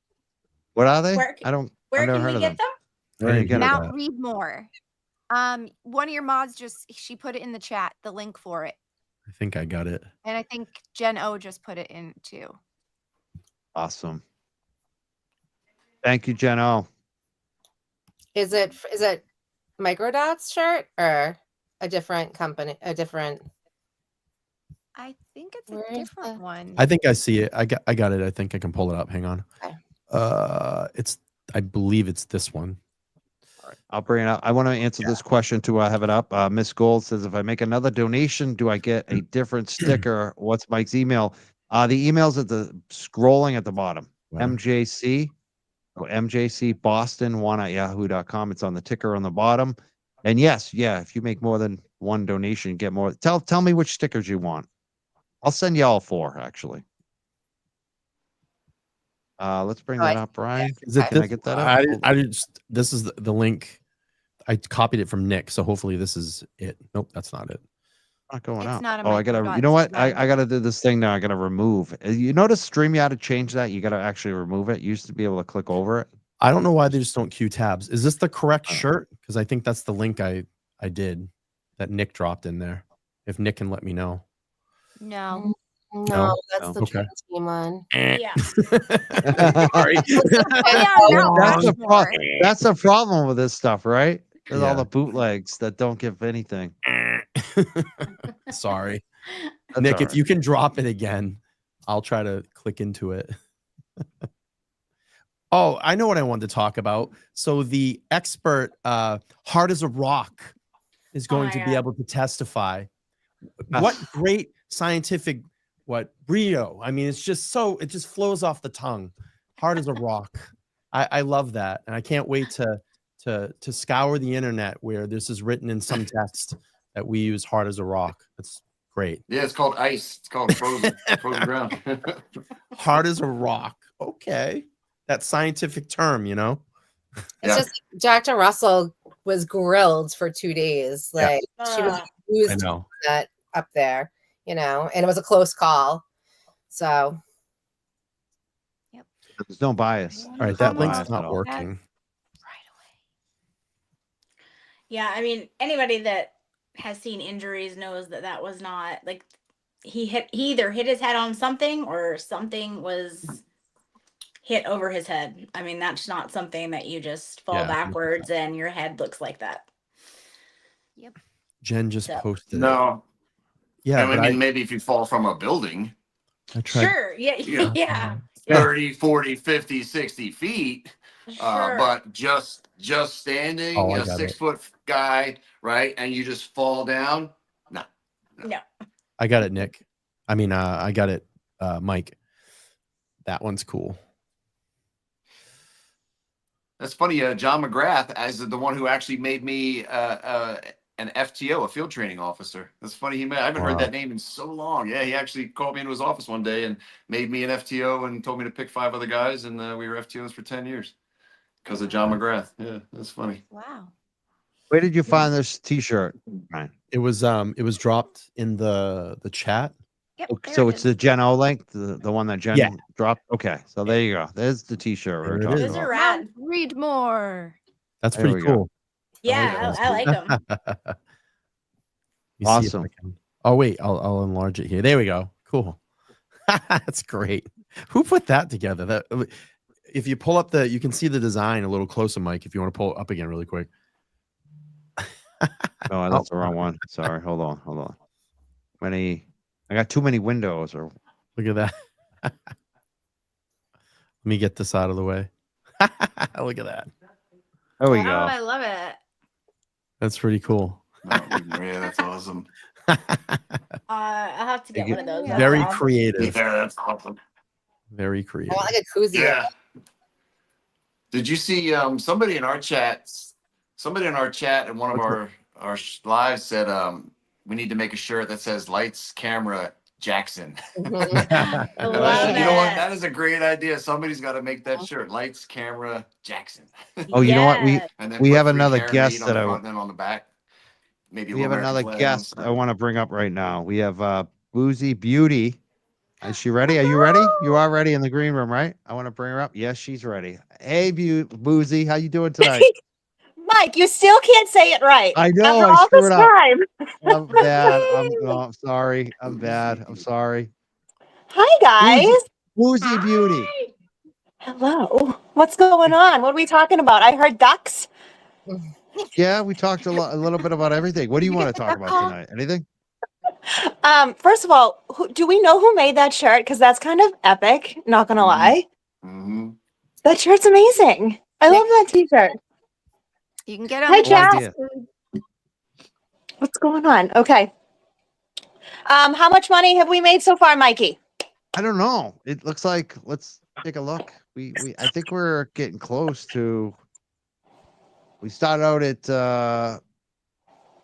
What are they? Where I've Where never can heard we of get them. them? Where do you get Mount- them? Mount Read More. One of your mods she put it in the chat, the link for it. I think I got it. And I think Jen O just put it in too. Awesome. Thank you, Jen O. Is it Microdots shirt or a different company? A different. I think it's Where a is different the- one. I think I see it. I got it. I think I can pull it up. Hang on. Okay. I believe it's this one. I'll bring it up. I want to answer this question too. I have it up. Miss Gold says, if I make another donation, do I get a different sticker? What's Mike's email? The email's at the scrolling at the bottom. Wow. MJC Boston1@yahoo.com. It's on the ticker on the bottom. And yes, if you make more than one donation, get more. Tell me which stickers you want. I'll send you all 4 actually. Let's bring that up, Brian. Is it Can I this- get that up? This is the link. I copied it from Nick, so hopefully this is it. Nope, that's not it. Not going It's out. not a Oh, I gotta. You Microdots know what? design. I gotta do this thing now. I gotta remove. You notice StreamYard changed that. You gotta actually remove it. You used to be able to click over it. I don't know why they just don't queue tabs. Is this the correct shirt? Because I think that's the link I did that Nick dropped in there. If Nick can let me know. No. No, that's no. the Okay. Dream Team one. Yeah. Sorry. That's the Rushmore. That's the problem with this stuff, right? There's all Yeah. the bootlegs that don't give anything. Sorry. That's Nick, all if right. you can drop it again, I'll try to click into it. Oh, I know what I wanted to talk about. So the expert, Hard as a Rock, is Oh going my to be God. able to testify. What great scientific what Rio. I mean, it's just so, it just flows off the tongue. Hard as a rock. I love that. And I can't wait to scour the internet where this is written in some text that we use hard as a rock. That's great. Yeah, it's called ice. It's called frozen ground. Hard as a rock. Okay. That scientific term, you know? It's Yeah. just Dr. Russell was grilled for 2 days. Yeah. Like she was Ugh. I used know. that up there, you know, and it was a close call. So There's no bias. All right, There's that no link's bias at not all. working. Right away. Yeah, I mean, anybody that has seen injuries knows that that was not like he either hit his head on something or something was hit over his head. I mean, that's not something that you just fall Yeah, 100%. backwards and your head looks like that. Jen just So- posted it. No. Yeah, I but mean, maybe if you fall from a building I tried. Sure. Yeah. Yeah. Yeah. 30, 40, 50, 60 feet, Sure. but just standing, Oh, I a got 6-foot guy, right? And you just fall down. No. No. I got it, Nick. I mean, I got it, Mike. That one's cool. That's funny. John McGrath, as the one who actually made me an FTO, a field training officer. That's funny. I haven't heard Wow. that name in so long. Yeah, he actually called me into his office one day and made me an FTO and told me to pick 5 other guys, and we were FTOs for 10 years because of John McGrath. Yeah, that's funny. Wow. Where did you find this T-shirt? Ryan? It was dropped in the chat. Yep. there So it it's is. the Gen O link, the one that Jen Yeah. dropped. Okay, so there you go. There's the T-shirt There we're it talking is. Those are about. rad. Read more. That's There pretty we go. cool. Yeah, I like them. Awesome. Oh wait, I'll enlarge it here. There we go. Cool. That's great. Who put that together? That if you pull up you can see the design a little closer, Mike. If you want to pull it up again really quick. Oh, that's the wrong one. Sorry. Hold on. I got too many windows. Or Look at that. Let me get this out of the way. Look at that. there we Oh, go. I love it. That's pretty cool. Yeah, that's awesome. I'll have to get one of those. That's Very awesome. creative. Yeah, that's awesome. Very I creative. want like a koozie. Yeah. Did you see somebody in our chat in one of our lives said we need to make a shirt that says lights, camera, Jackson. Mhm. I And I love said, you know what? it. That is a great idea. Somebody's got to make that shirt. Lights, camera, Jackson. Oh, you know what? Yes. And then We put have free another Karen guest Reed on that the I- front and then on the back. Maybe a We have little another American flag on the guest side. I want to bring up right now. We have Boozy Beauty. Is she ready? Are you ready? You are ready in the green room, right? I want to bring her up. Yes, she's ready. Hey, Boozy, how you doing tonight? Mike, you still can't say it right. I know, After I all screwed this up. time. I'm bad. I'm sorry. I'm bad. I'm sorry. Hi, guys. Boozy Beauty. Hello. What's going on? What are we talking about? I heard ducks. Yeah, we talked a little bit about everything. What do you You want to get the talk duck about call? tonight? Anything? First of all, do we know who made that shirt? Because that's kind of epic. Not gonna Mhm. lie, Mhm. that shirt's amazing. I love that T-shirt. You can get on Hi, the No Jack. idea. What's going on? Okay. How much money have we made so far, Mikey? I don't know. It looks like let's take a look. I think we're getting close to. We started out at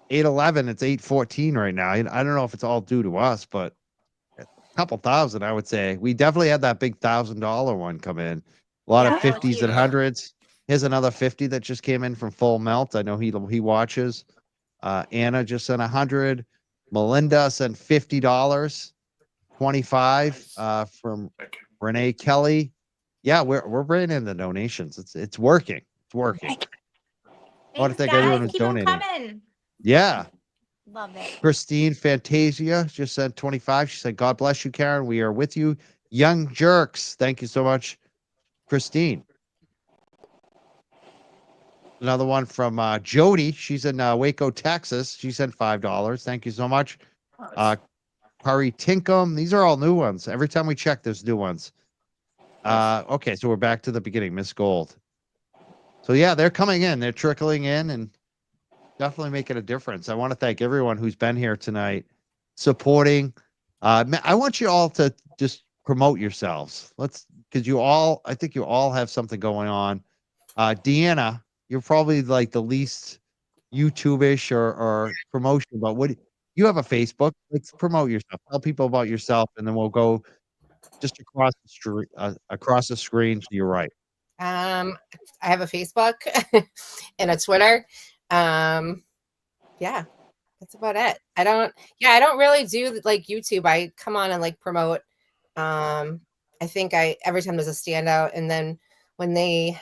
811. It's 814 right now. I don't know if it's all due to us, but a couple thousand, I would say. We definitely had that big $1,000 one come in. A lot Yeah, of that was 50s and huge. hundreds. Here's another 50 that just came in from Full Melt. I know he watches. Anna just sent 100. Melinda sent $50. 25 from Renee Kelly. Yeah, we're bringing in the donations. It's working. It's working. I want to Thanks, thank everyone guys. who's Keep 'em donating. coming. Yeah. Love it. Christine Fantasia just sent 25. She said, God bless you, Karen. We are with you. Young Jerks. Thank you so much, Christine. Another one from Jody. She's in Waco, Texas. She sent $5. Thank you so much. Kari Tinkham. These are all new ones. Every time we check, there's new ones. Okay, so we're back to the beginning. Miss Gold. So yeah, they're coming in. They're trickling in and definitely making a difference. I want to thank everyone who's been here tonight, supporting I want you all to just promote yourselves. Because I think you all have something going on. Deanna, you're probably like the least YouTube-ish or promotion, but you have a Facebook? Let's promote yourself. Tell people about yourself, and then we'll go just across the screen to your right. I have a Facebook and a Twitter. Yeah, that's about it. I don't really do like YouTube. I come on and like promote. I think every time there's a standout, and then when the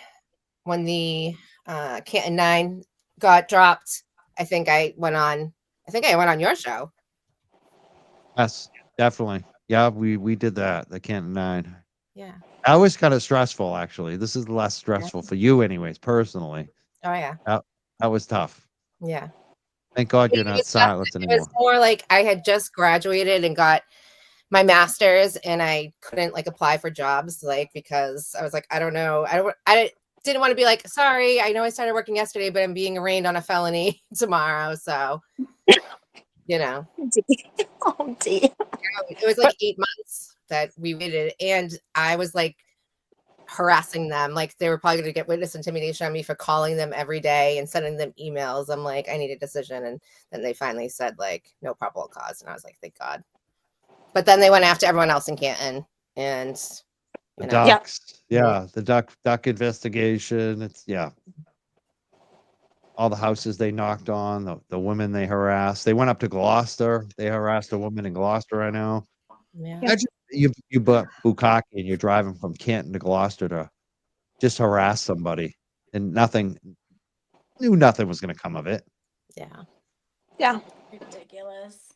Canton 9 got dropped, I think I went on your show. Yes, definitely. Yeah, we did that. The Canton 9. Yeah. That was kind of stressful, actually. This is less stressful for you, anyways, personally. Oh yeah. That was tough. Yeah. Thank God you're It not was tough. silenced It anymore. was more like I had just graduated and got my master's, and I couldn't like apply for jobs, like, because I was like, I don't know. I didn't want to be like, sorry, I know I started working yesterday, but I'm being arraigned on a felony tomorrow. So, you know, Oh, dear. it was like 8 months that we waited, and I was like harassing them. Like, they were probably going to get witness intimidation on me for calling them every day and sending them emails. I'm like, I need a decision. And then they finally said like no probable cause. And I was like, thank God. But then they went after everyone else in Canton, and The you know. ducks. Yeah, the duck investigation. It's all the houses they knocked on, the women they harassed. They went up to Gloucester. They harassed a woman in Gloucester, I know. Yeah. Imagine you bought bukkake and you're driving from Canton to Gloucester to just harass somebody, and nothing was going to come of it. Yeah. Yeah. Ridiculous.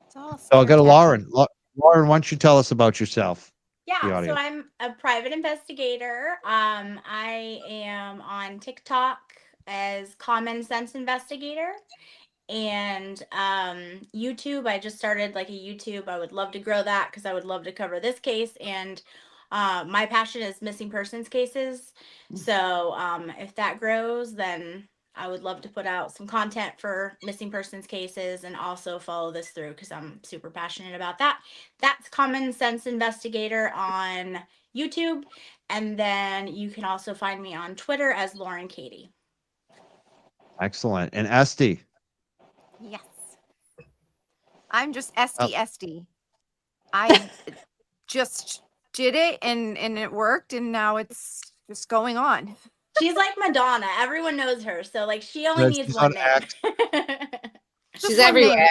It's all So I'll go to scare Lauren. Lauren, why don't you tell us about yourself? Yeah, so audience. I'm a private investigator. I am on TikTok as Common Sense Investigator, and YouTube. I just started like a YouTube. I would love to grow that because I would love to cover this case, and my passion is missing persons cases. So if that grows, then I would love to put out some content for missing persons cases and also follow this through because I'm super passionate about that. That's Common Sense Investigator on YouTube. And then you can also find me on Twitter as Lauren Katie. Excellent. And Esty. Yes. I'm just SD. I just did it and it worked, and now it's just going on. She's like Madonna. Everyone knows her. So like she only Yeah, needs she's one on name. She's Just one name. everywhere.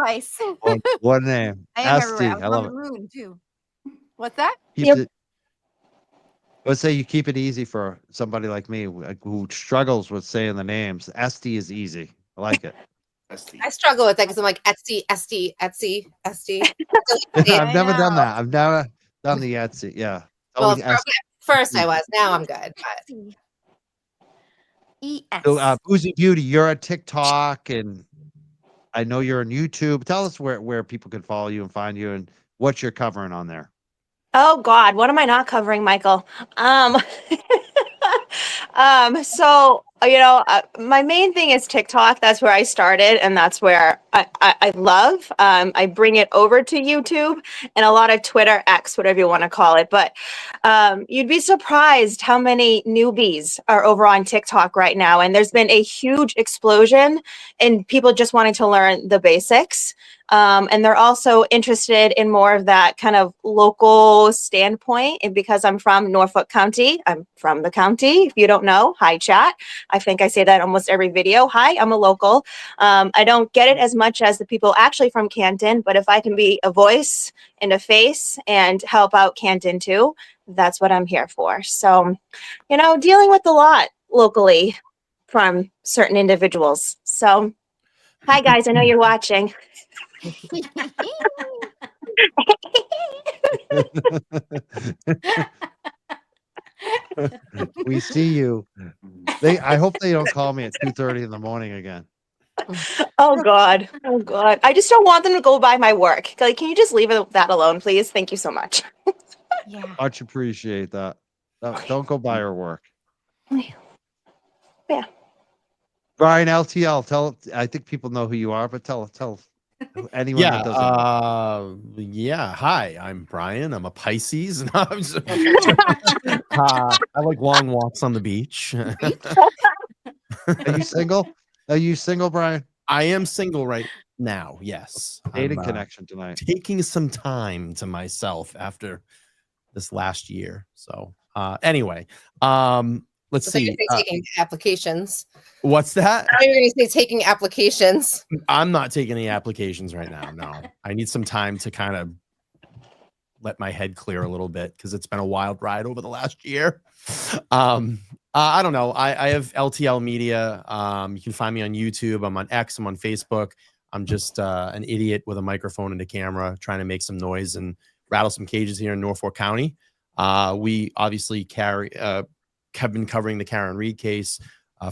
I say it twice. One name. I am Esty. everywhere. I I love was it. on the moon too. What's that? I would say you keep it easy for somebody like me who struggles with saying the names. Esty is easy. I like it. I struggle with that because I'm like Etsy. I've never done know. that. I've never done the Etsy. Yeah. Well, Always Esty. first I was. Now I'm good. But ES. So, Boozy Beauty, you're on TikTok, and I know you're on YouTube. Tell us where people can follow you and find you, and what you're covering on there. Oh God, what am I not covering, Michael? So my main thing is TikTok. That's where I started, and that's where I love. I bring it over to YouTube and a lot of Twitter, X, whatever you want to call it. But you'd be surprised how many newbies are over on TikTok right now, and there's been a huge explosion in people just wanting to learn the basics. And they're also interested in more of that kind of local standpoint. And because I'm from Norfolk County, I'm from the county. If you don't know, hi chat. I think I say that almost every video. Hi, I'm a local. I don't get it as much as the people actually from Canton, but if I can be a voice and a face and help out Canton too, that's what I'm here for. So, dealing with a lot locally from certain individuals. So, hi guys, I know you're watching. We see you. I hope they don't call me at 2:30 in the morning again. Oh God. I just don't want them to go by my work. Like, can you just leave that alone, please? Thank you so much. Yeah. Much appreciate that. Don't go by her work. Yeah. Brian LTL, I think people know who you are, but tell. Anyone that doesn't know. Yeah. Hi, I'm Brian. I'm a Pisces. No, I'm just- I like long walks on the beach. Are you single? Are you single, Brian? I am single right now. Yes. Dating I'm connection tonight. taking some time to myself after this last year. So anyway, let's I thought you see. were taking applications. What's that? I thought you were going to say taking applications. I'm not taking any applications right now. No, I need some time to kind of let my head clear a little bit because it's been a wild ride over the last year. I don't know. I have LTL Media. You can find me on YouTube. I'm on X. I'm on Facebook. I'm just an idiot with a microphone and a camera trying to make some noise and rattle some cages here in Norfolk County. We obviously have been covering the Karen Reed case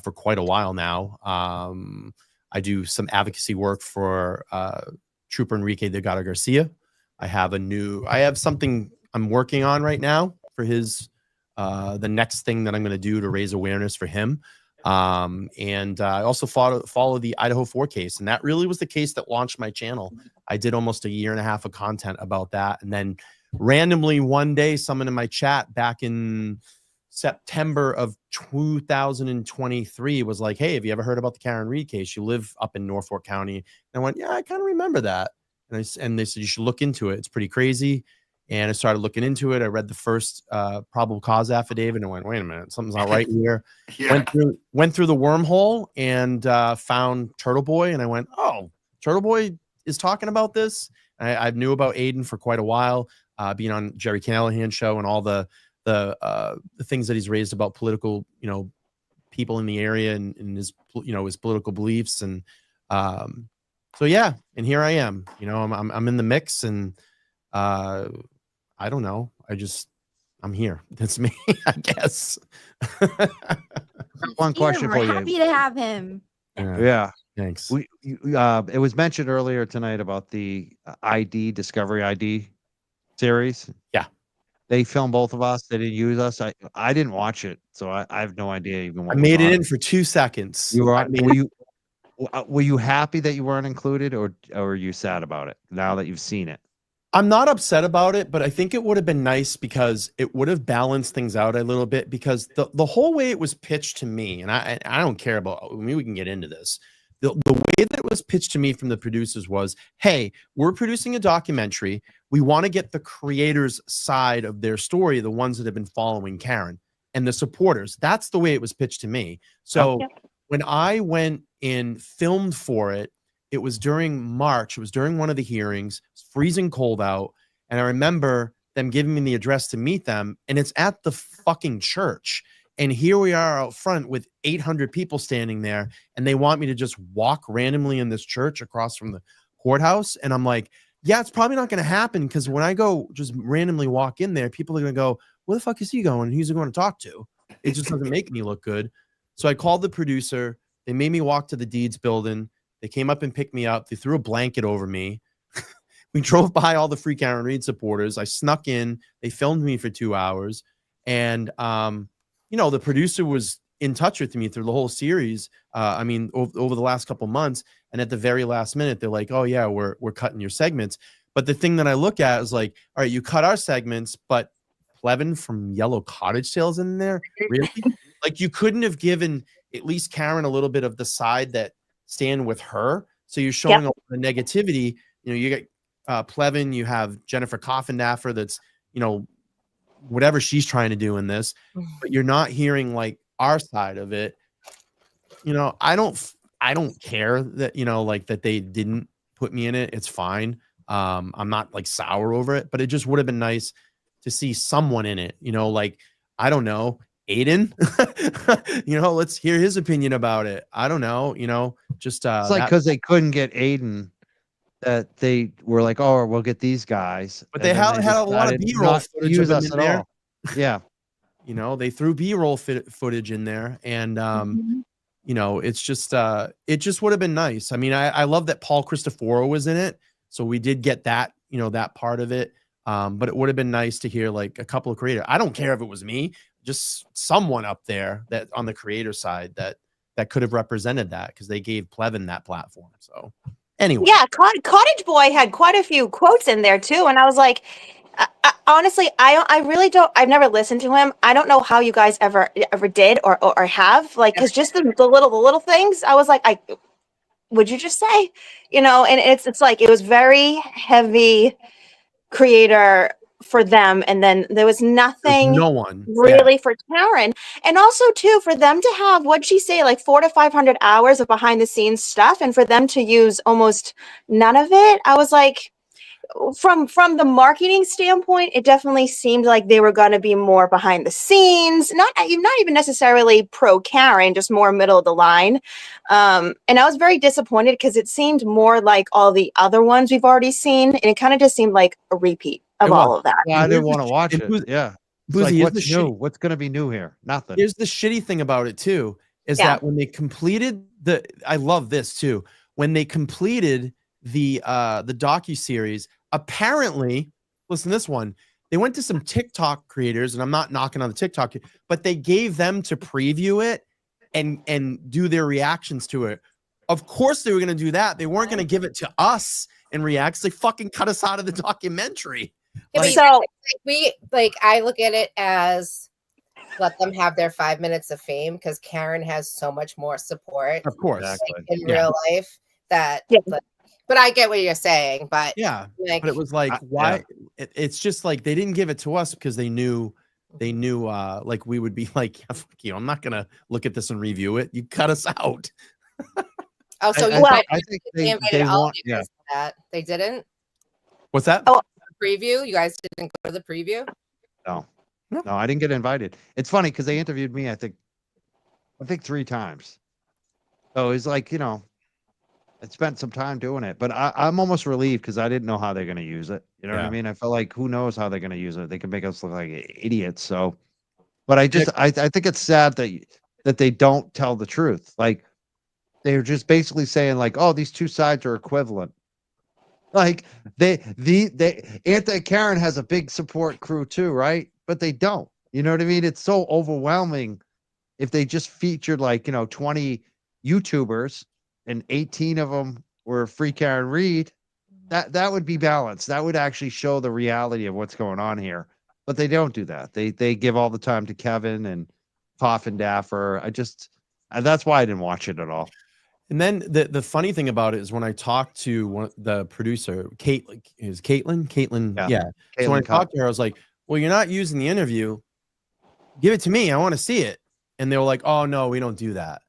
for quite a while now. I do some advocacy work for Trooper Enrique Delgado Garcia. I have something I'm working on right now for his, the next thing that I'm going to do to raise awareness for him. And I also follow the Idaho 4 case. And that really was the case that launched my channel. I did almost 1.5 years of content about that. And then randomly one day, someone in my chat back in September of 2023 was like, hey, have you ever heard about the Karen Reed case? You live up in Norfolk County. And I went, yeah, I kind of remember that. And they said, you should look into it. It's pretty crazy. And I started looking into it. I read the first probable cause affidavit and went, wait a minute, something's not right here. Yeah. Went through the wormhole and found Turtle Boy. And I went, oh, Turtle Boy is talking about this. I knew about Aiden for quite a while, being on Jerry Callahan's show and all the things that he's raised about political, people in the area and his, his political beliefs. And so, yeah. And here I am, I'm in the mix and I don't know. I'm here. That's me, I guess. One question We're for you. happy to have him. Yeah. Thanks. It was mentioned earlier tonight about the Discovery ID series. Yeah. They filmed both of us. They didn't use us. I didn't watch it, so I have no idea even what I was made it on in for 2 seconds. Were you happy that you weren't included, or were you sad about it now that you've seen it? I'm not upset about it, but I think it would have been nice because it would have balanced things out a little bit, because the whole way it was pitched to me, and I don't care about, we can get into this. The way that it was pitched to me from the producers was, hey, we're producing a documentary. We want to get the creators' side of their story, the ones that have been following Karen, and the supporters. That's the way it was pitched to me. So when I went and filmed for it, it was during March. It was during one of the hearings. It's freezing cold out. And I remember them giving me the address to meet them. And it's at the fucking church. And here we are out front with 800 people standing there. And they want me to just walk randomly in this church across from the courthouse. And I'm like, yeah, it's probably not going to happen. Because when I go just randomly walk in there, people are going to go, where the fuck is he going? Who's he going to talk to? It just doesn't make me look good. So I called the producer. They made me walk to the deeds building. They came up and picked me up. They threw a blanket over me. We drove by all the Free Karen Reed supporters. I snuck in. They filmed me for 2 hours. And, the producer was in touch with me through the whole series. Over the last couple months. And at the very last minute, they're like, oh, yeah, we're cutting your segments. But the thing that I look at is like, all right, you cut our segments, but Plevin from Yellow Cottage Sales in there? Really? Like, you couldn't have given at least Karen a little bit of the side that stand with her. So you're showing all the negativity. You get Plevin, you have Jennifer Coffindaffer that's, whatever she's trying to do in this, but you're not hearing like our side of it. I don't care that, like that they didn't put me in it. It's fine. I'm not like sour over it, but it just would have been nice to see someone in it, like, I don't know, Aiden, let's hear his opinion about it. I don't know, just it's like because they couldn't get Aiden, that they were like, oh, we'll get these guys. But they had a lot of B-roll footage of them in there. Yeah. They threw B-roll footage in there, and it's just it just would have been nice. I mean, I love that Paul Cristoforo was in it, so we did get that, that part of it. But it would have been nice to hear like a couple of creators. I don't care if it was me, just someone up there that on the creator side that could have represented that, because they gave Plevin that platform. So Anyway, Yeah, Cottage Boy had quite a few quotes in there too, and I was like, honestly, I really don't. I've never listened to him. I don't know how you guys ever did or have, like, because just the little things. I was like, would you just say, and it's like it was very heavy creator for them, and then there was there's nothing no one. really for Karen. And also too, for them to have, what'd she say, like 400 to 500 hours of behind the scenes stuff, and for them to use almost none of it, I was like, from the marketing standpoint, it definitely seemed like they were going to be more behind the scenes, not even necessarily pro Karen, just more middle of the line. And I was very disappointed because it seemed more like all the other ones we've already seen, and it kind of just seemed like a repeat of It was. all of that. Well, I didn't want to watch And it. Yeah. It's Boozy, like, here's what's the new? shitty- What's going to be new here? Nothing. Here's the shitty thing about it too, is Yeah. that when they completed I love this too. When they completed the docuseries, apparently, listen to this one, they went to some TikTok creators, and I'm not knocking on the TikTok, but they gave them to preview it and do their reactions to it. Of course they were going to do that. They weren't going to give it to us and react. They fucking cut us out of the documentary. Yeah, but So I look at it as let them have their 5 minutes of fame because Karen has so much more support Of course. Exactly. in Yeah. real life that Yeah. but I get what you're saying, but Yeah. like But it was like, I- why? It's just like they didn't give it to us because they knew like we would be like, yeah, fuck you, I'm not gonna look at this and review it. You cut us out. oh so I, you I, guys I think they they invited all of want, you yeah. guys to that. They didn't What's that? Oh. preview. You guys didn't go to the preview. No, No. no, I didn't get invited. It's funny because they interviewed me, I think 3 times. So it's like, I spent some time doing it, but I'm almost relieved because I didn't know how they're going to use it. You know what I Yeah. mean? I felt like who knows how they're going to use it. They can make us look like idiots. So, but I think it's sad that they don't tell the truth. Like they're just basically saying like, oh, these two sides are equivalent. Like Anti-Karen has a big support crew too, right? But they don't. You know what I mean? It's so overwhelming. If they just featured like 20 YouTubers and 18 of them were free Karen Reed, that would be balanced. That would actually show the reality of what's going on here. But they don't do that. They give all the time to Kevin and Coffin Daffer. That's why I didn't watch it at all. And then the funny thing about it is when I talked to the producer, Caitlin. Yeah. So when I Caitlin talked to her, I was like, well, you're not using the interview. Give it to me. I want to see it. And they were like, oh no, we don't do that.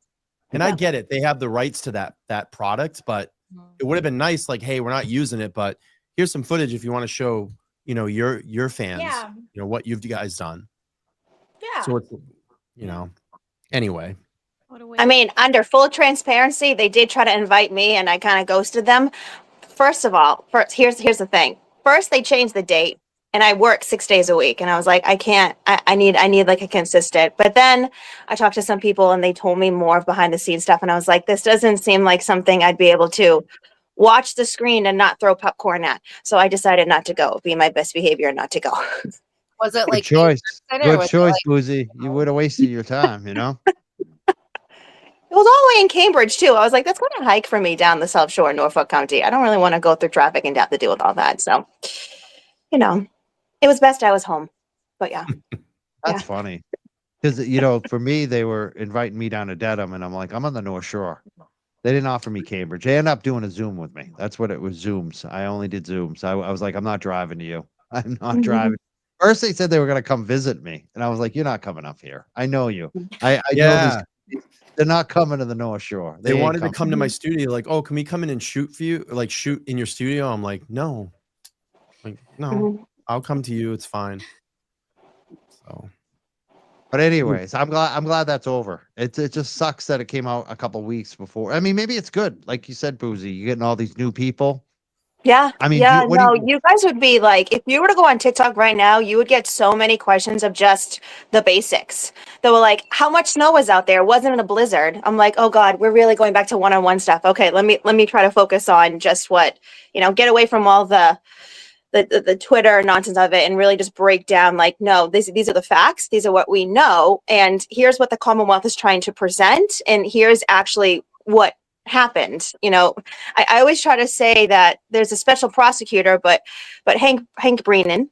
And I get it. They have the rights to that product, but it would have been nice. Like, hey, we're not using it, but here's some footage if you want to show, your fans, Yeah. what you've guys done. Yeah. So it's, anyway. What a I waste. mean, under full transparency, they did try to invite me, and I kind of ghosted them. First of all, here's the thing. First, they changed the date, and I work 6 days a week, and I was like, I can't. I need like a consistent. But then I talked to some people, and they told me more of behind the scenes stuff, and I was like, this doesn't seem like something I'd be able to watch the screen and not throw popcorn at. So I decided not to go. Be my best behavior, not to go. Was it Good like choice. Center, Good was it choice, like- Boozy. You would have wasted your time, It was all the way in Cambridge too. I was like, that's going to hike for me down the South Shore of Norfolk County. I don't really want to go through traffic and have to deal with all that. So, it was best I was home. But yeah. That's funny. Because, for me, they were inviting me down to Dedham, and I'm like, I'm on the North Shore. They didn't offer me Cambridge. They ended up doing a Zoom with me. That's what it was, Zooms. I only did Zooms. I was like, I'm not driving to you. I'm not driving. First, they said they were going to come visit me. And I was like, you're not coming up here. I know you. I know Yeah. they're not coming to the North Shore. They ain't wanted to coming. come to my studio, like, oh, can we come in and shoot for you? Like, shoot in your studio? I'm like, no. Like, no, Mhm. I'll come to you. It's fine. So, But anyways, I'm glad that's over. It just sucks that it came out a couple weeks before. I mean, maybe it's good. Like you said, Boozy, you're getting all these new people. Yeah. I mean, yeah, what do no, you- you guys would be like, if you were to go on TikTok right now, you would get so many questions of just the basics. They were like, how much snow was out there? Wasn't it a blizzard? I'm like, oh God, we're really going back to one-on-one stuff. Okay, let me try to focus on just what, get away from all the Twitter nonsense of it and really just break down like, no, these are the facts. These are what we know. And here's what the Commonwealth is trying to present. And here's actually what happened. I always try to say that there's a special prosecutor, but Hank Breenan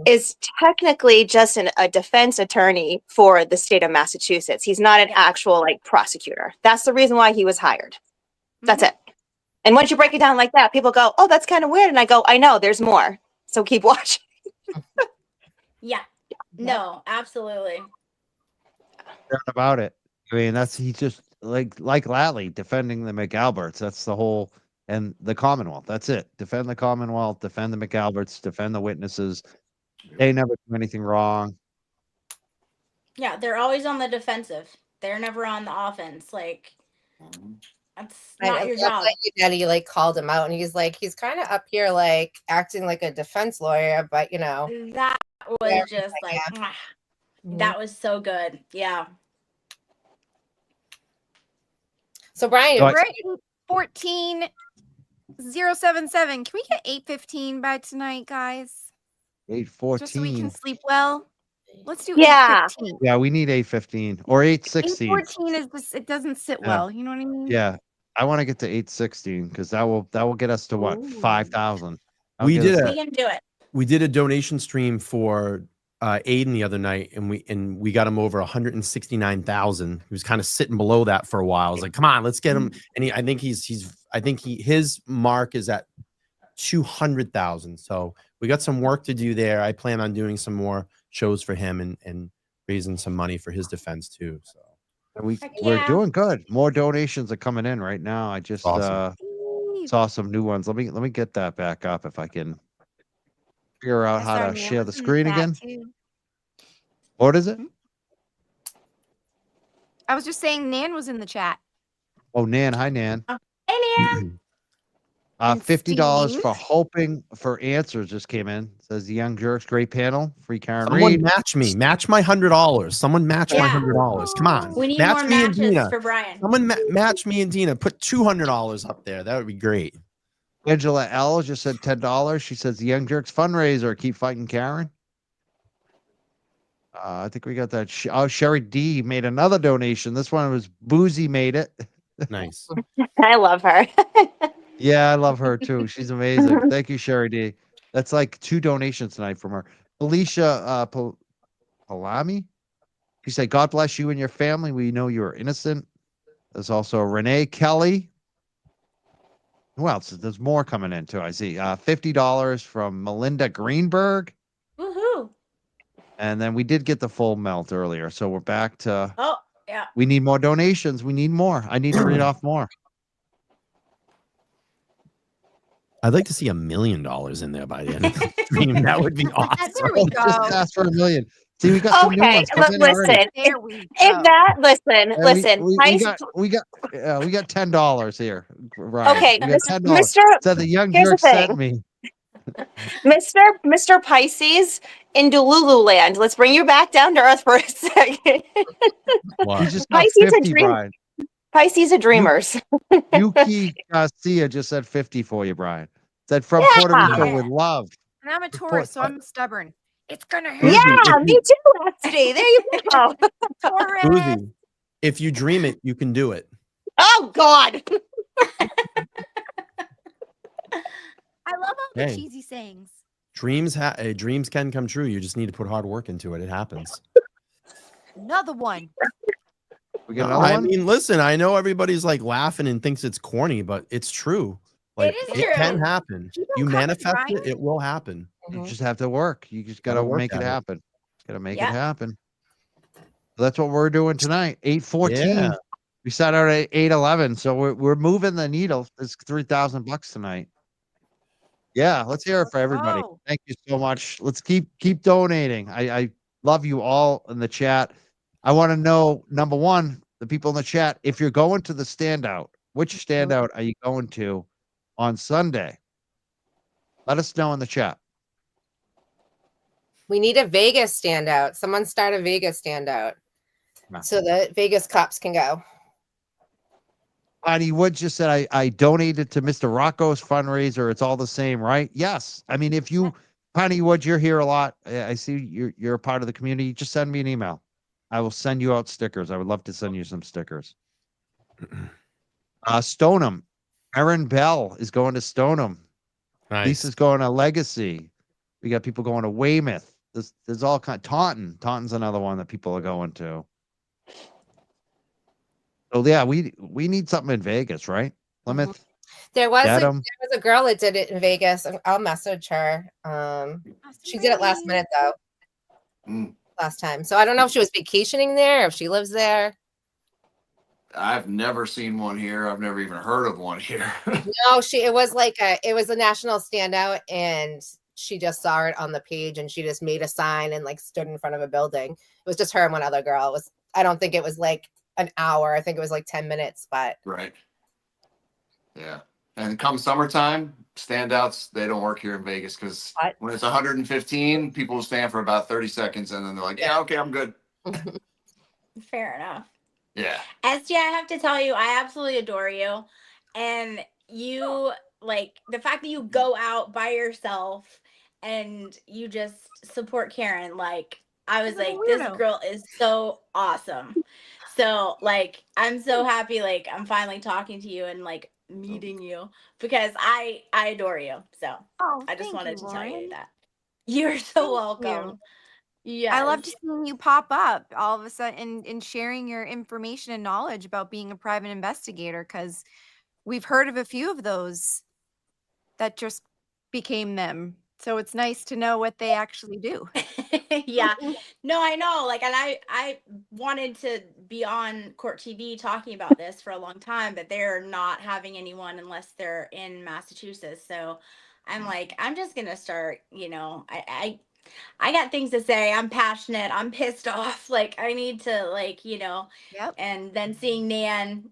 is technically just a defense attorney for the state of Massachusetts. He's not an actual like prosecutor. That's the reason why he was hired. That's it. And once you break it down like that, people go, "Oh, that's kind of weird." And I go, "I know, there's more. So keep watching." Yeah. No, absolutely. About it. I mean, he's just like Lally defending the McAlberts. That's the whole, and the Commonwealth. That's it. Defend the Commonwealth, defend the McAlberts, defend the witnesses. They never do anything wrong. Yeah, they're always on the defensive. They're never on the offense. Like, that's not your job. Like that he like called him out, and he's like, he's kind of up here like acting like a defense lawyer, but that was just like, that was so good. Yeah. So Brian, So you're We're at 14,077. Can we get 8:15 by tonight, guys? 8:14. Just so we can sleep well. Let's do Yeah. 8:15. Yeah, we need 8:15 or 8:16. 8:14 is just, it doesn't sit well. You know what I mean? Yeah, I want to get to 8:16 because that will get us to what, Ooh. 5,000. We did We can do it. we did a donation stream for Aiden the other night, and we got him over 169,000. He was kind of sitting below that for a while. I was like, "Come on, let's get him." And I think his mark is at 200,000. So we got some work to do there. I plan on doing some more shows for him and raising some money for his defense too. So We're doing good. More donations are coming in right now. I just Awesome. saw some new ones. Let me get that back up if I can figure out how to share the screen again. What is it? I was just saying Nan was in the chat. Oh, Nan. Hi, Nan. Hey, Nan. And $50 Steve. for hoping for answers just came in. Says the Young Jerks, great panel. Free Karen someone Reed. match my $100. Someone match my Yeah. $100. Come on, We need match more me and matches Dina. for Brian. Someone match me and Dina. Put $200 up there. That would be great. Angela L just said $10. She says the Young Jerks fundraiser. Keep fighting, Karen. I think we got that. Sherry D made another donation. This one was Boozy made it. Nice. I love her. Yeah, I love her too. She's amazing. Thank you, Sherry D. That's like 2 donations tonight from her. Alicia Palami. She said, "God bless you and your family. We know you are innocent." There's also Renee Kelly. Who else? There's more coming in too. I see $50 from Melinda Greenberg. Woohoo. And then we did get the full melt earlier. So we're back to, Oh, yeah. we need more donations. We need more. I need to read off more. I'd like to see $1 million in there by the end of the stream. That would be awesome. There we go. Just ask for $1 million. See, we got some new Okay, ones coming in already. listen. There we go. If that, listen. And we Price- got $10 here. Right. Okay, We got $10. Mr. So the Young Here's the Jerk sent thing. me. Mr. Pisces in Delulu land. Let's bring you back down to earth for a second. We What? just got Pisces 50, a dream. Brian. Pisces are dreamers. Yuki Garcia just said 50 for you, Brian. Said from Yeah. Puerto Rico with love. And I'm a Taurus, so I'm stubborn. It's gonna hurt. Boozy, Yeah, if me you- too, Leslie. There you go. Taurus. Boozy, if you dream it, you can do it. Oh God. I love all the Hey. cheesy sayings. Dreams can come true. You just need to put hard work into it. It happens. Another one. We got No, another I one? mean, listen, I know everybody's like laughing and thinks it's corny, but it's true. Like is it can true. happen. Keep 'em You coming, manifest Brian. it, it will happen. You just have to work. You just Gotta gotta work make it at it. happen. Gotta make Yeah. it happen. That's what we're doing tonight. 8:14. Yeah. We sat out at 8:11. So we're moving the needle. It's $3,000 tonight. Yeah, let's hear it for everybody. go. Thank you so much. Let's keep donating. I love you all in the chat. I want to know, number one, the people in the chat, if you're going to the standout, which standout are you going to on Sunday? Let us know in the chat. We need a Vegas standout. Someone start a Vegas standout so the Vegas cops can go. Patty Wood just said, I donated to Mr. Rocco's fundraiser. It's all the same, right? Yes. I mean, if you, Patty Wood, you're here a lot. I see you're a part of the community. Just send me an email. I will send you out stickers. I would love to send you some stickers. Stoneham. Erin Bell is going to Stoneham. Nice. Lisa's going to Legacy. We got people going to Weymouth. There's all kind. Taunton. Taunton's another one that people are going to. So yeah, we need something in Vegas, right? Plymouth. There was Dedham. a girl that did it in Vegas. I'll message her. She did it last minute though. Last time. So I don't know if she was vacationing there or if she lives there. I've never seen one here. I've never even heard of one here. No, it was a national standout, and she just saw it on the page and she just made a sign and like stood in front of a building. It was just her and one other girl. I don't think it was like an hour. I think it was like 10 minutes, but Right. Yeah. And come summertime, standouts, they don't work here in Vegas because when it's 115, people will stand for about 30 seconds and then they're like, yeah, okay, I'm good. Fair enough. Yeah. SG, I have to tell you, I absolutely adore you. And you, like, the fact that you go out by yourself and you just support Karen, like, I was like, this girl is so awesome. So, like, I'm so happy, like, I'm finally talking to you and, like, meeting you because I adore you. So, I just wanted to tell you that. You're so welcome. Yeah, I love to see you pop up all of a sudden and sharing your information and knowledge about being a private investigator, because we've heard of a few of those that just became them. So it's nice to know what they actually do. Yeah. No, I know. Like, and I wanted to be on Court TV talking about this for a long time, but they're not having anyone unless they're in Massachusetts. So I'm like, I'm just gonna start, I got things to say. I'm passionate. I'm pissed off. Like, I need to, like, Yep. and then seeing Nan,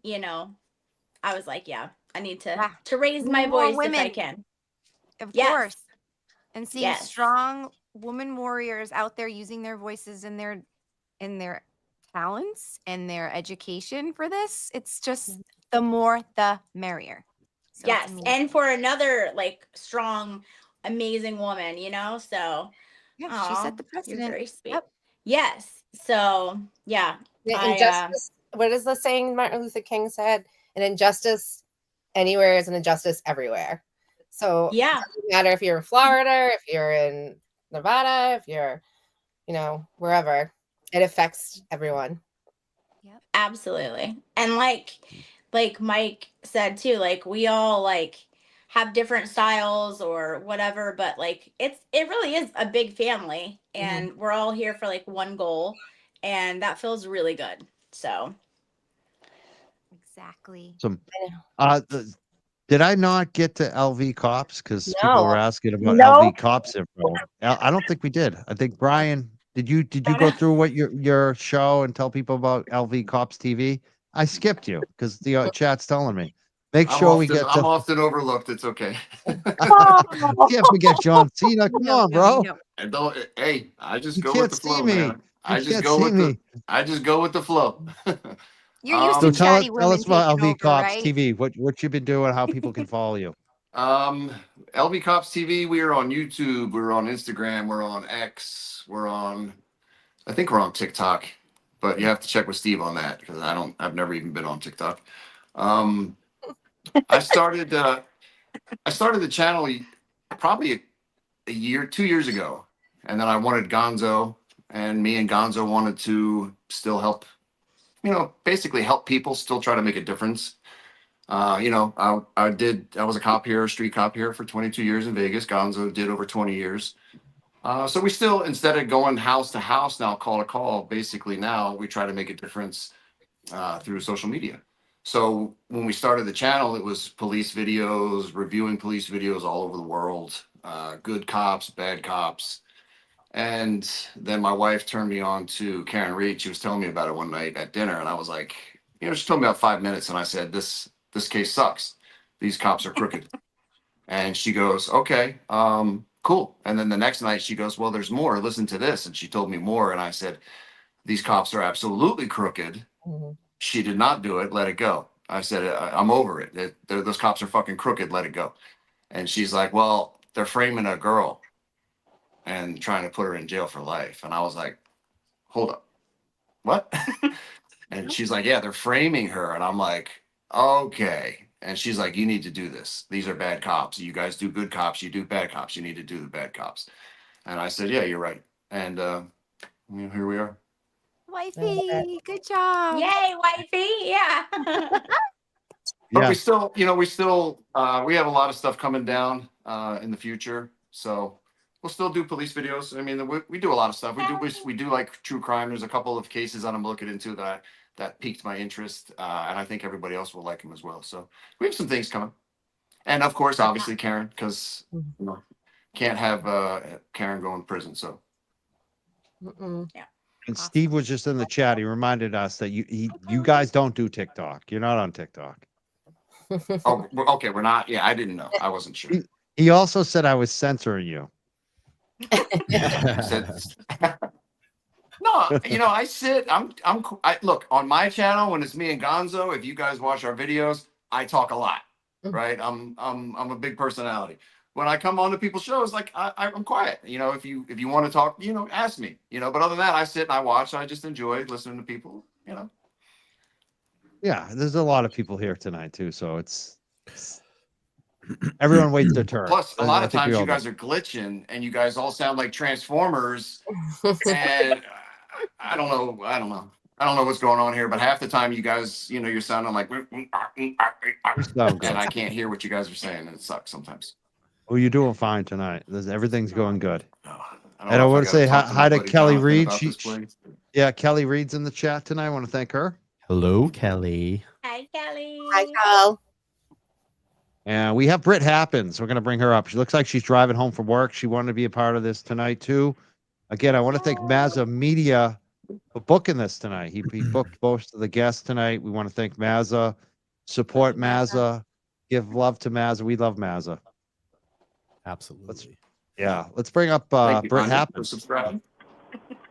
I was like, yeah, I need Yeah. to raise my More voice if I women. can. Of Yes. course. And seeing Yes. strong woman warriors out there using their voices and their talents and their education for this. It's just the more the merrier. So it's Yes. amazing. And for another, like, strong, amazing woman, so Yeah, she set the you're precedent. very sweet. Yep. Yes. So yeah. Injustice. What is the saying Martin Luther King said? An injustice anywhere is an injustice everywhere. So Yeah. it doesn't matter if you're in Florida, if you're in Nevada, if you're, wherever, it affects everyone. Yep. Absolutely. And like Mike said too, like, we all, like, have different styles or whatever, but, like, it really is a big family, and we're all here for, like, one goal, and that feels really good. So Exactly. Did I not get to LV Cops? Because people No. were asking about No. LV Cops info. I don't think we did. I think Brian, did you go Donna? through what your show and tell people about LV Cops TV? I skipped you because the chat's telling me. Make sure we get. I'm often overlooked. It's okay. Can't forget John Cena. Come on, bro. No. And don't. Hey, I just You go can't with the see flow, me. man. I You just can't go see with me. I just go with the flow. You're used to So chatty tell women us about taking LV over, Cops right? TV. What you've been doing, how people can follow you. LV Cops TV. We are on YouTube. We're on Instagram. We're on X. I think we're on TikTok, but you have to check with Steve on that because I've never even been on TikTok. I started the channel probably a year, 2 years ago, and then I wanted Gonzo, and me and Gonzo wanted to still help, basically help people, still try to make a difference. I was a cop here, a street cop here for 22 years in Vegas. Gonzo did over 20 years. So we still, instead of going house to house now, call to call, basically now we try to make a difference through social media. So when we started the channel, it was police videos, reviewing police videos all over the world, good cops, bad cops. And then my wife turned me on to Karen Reed. She was telling me about it one night at dinner, and I was like, she told me about 5 minutes, and I said, this case sucks. These cops are crooked. And she goes, okay, cool. And then the next night she goes, well, there's more. Listen to this. And she told me more, and I said, these cops are absolutely crooked. She did not do it. Let it go. I said, I'm over it. Those cops are fucking crooked. Let it go. And she's like, well, they're framing a girl and trying to put her in jail for life. And I was like, hold up. What? And she's like, yeah, they're framing her. And I'm like, okay. And she's like, you need to do this. These are bad cops. You guys do good cops. You do bad cops. You need to do the bad cops. And I said, yeah, you're right. And here we are. Wifey, good job. Yay, wifey. Yeah. But Yeah. we still, we have a lot of stuff coming down in the future. So we'll still do police videos. I mean, we do a lot of stuff. We do like true crime. There's a couple of cases that I'm looking into that piqued my interest. And I think everybody else will like them as well. So we have some things coming. And of course, obviously Karen, because can't have Karen go in prison. So. Mm-mm. And Steve was just in the chat. He reminded us that you guys don't do TikTok. You're not on TikTok. Oh, okay. We're not. Yeah, I didn't know. I wasn't sure. He also said I was censoring you. No, I look on my channel when it's me and Gonzo. If you guys watch our videos, I talk a lot, right? I'm a big personality. When I come on to people's shows, like I'm quiet. If you want to talk, ask me. But other than that, I sit and I watch. I just enjoy listening to people. Yeah, there's a lot of people here tonight too, so it's everyone waits their turn. Plus, a lot of times you know. guys are glitching, and you guys all sound like Transformers. And I don't know. I don't know what's going on here, but half the time you guys, you're sounding like, and I can't hear what you guys are saying, and it sucks sometimes. Oh, you're doing fine tonight. Everything's going good. I I want to say hi to Kelly Reed. Yeah, Kelly Reed's in the chat tonight. I want to thank her. Hello, Kelly. Hi, Kelly. Hi, Cal. And we have Britt Happens. We're going to bring her up. She looks like she's driving home from work. She wanted to be a part of this tonight, too. Again, I want to thank Mazza Media for booking this tonight. He booked most of the guests tonight. We want to thank Mazza. Support Mazza. Give love to Mazza. We love Mazza. Absolutely. Let's bring up Britt Happens.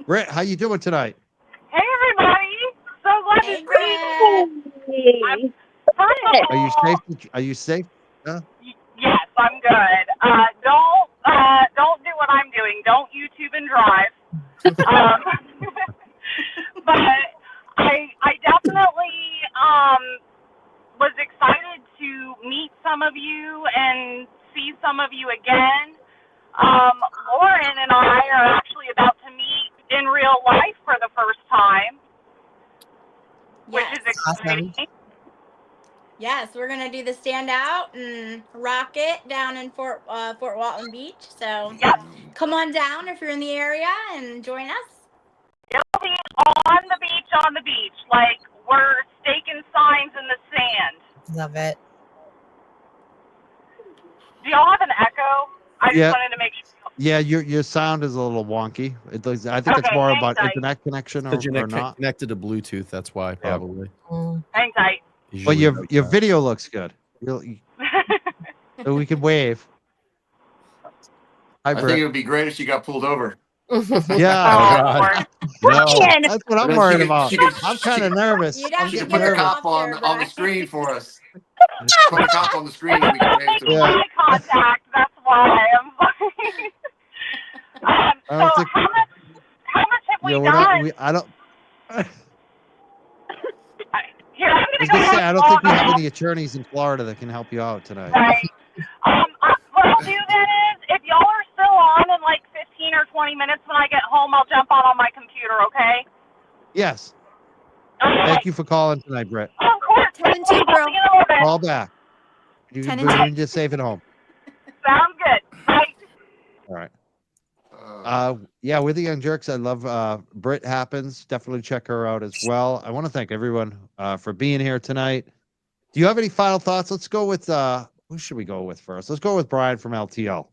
Britt, how you doing tonight? Hey, everybody. So glad Hey, to see you. Are you safe? Yes, I'm good. Don't do what I'm doing. Don't YouTube and drive. But I definitely was excited to meet some of you and see some of you again. Lauren and I are actually about to meet in real life for the first time, which is exciting. Awesome. Yes, we're gonna do the Standout and rock it down in Fort Walton Beach. So come on down if you're in the area and join us. It'll be on the beach, like we're staking signs in the sand. Love it. Do y'all have an echo? I just Yeah. wanted to make sure. Yeah, your sound is a little wonky. I think it's more about internet connection or not. Connected to Bluetooth. That's why probably. Hang tight. But your video looks good. So we can wave. Hi, I think Britt. it would be great if she got pulled over. Yeah, Brian! that's what I'm worried about. I'm kind of nervous. You'd I'm have She to can getting put the get her nervous. cop off on there, the Brian. screen for us. Put the cop on the screen and we can wave to him. Yeah. Eye contact. That's why I'm sorry. I don't think- how much have we Yeah, done? I don't. Here, I'm I was gonna gonna go say I don't think we have on. any attorneys in Florida that can help you out tonight. Right. What I'll do then is, if y'all are still on in like 15 or 20 minutes when I get home, I'll jump on my computer, okay? Yes. Okay. Thank you for calling tonight, Britt. Of course. 10 and 2, bro. I'll see you in a little bit. Call back. You 10 can and 2. be just safe at home. Sounds good. Bye. All right. Yeah, we're the Young Jerks. I love Britt Happens. Definitely check her out as well. I want to thank everyone for being here tonight. Do you have any final thoughts? Let's go with who should we go with first? Let's go with Brian from LTL.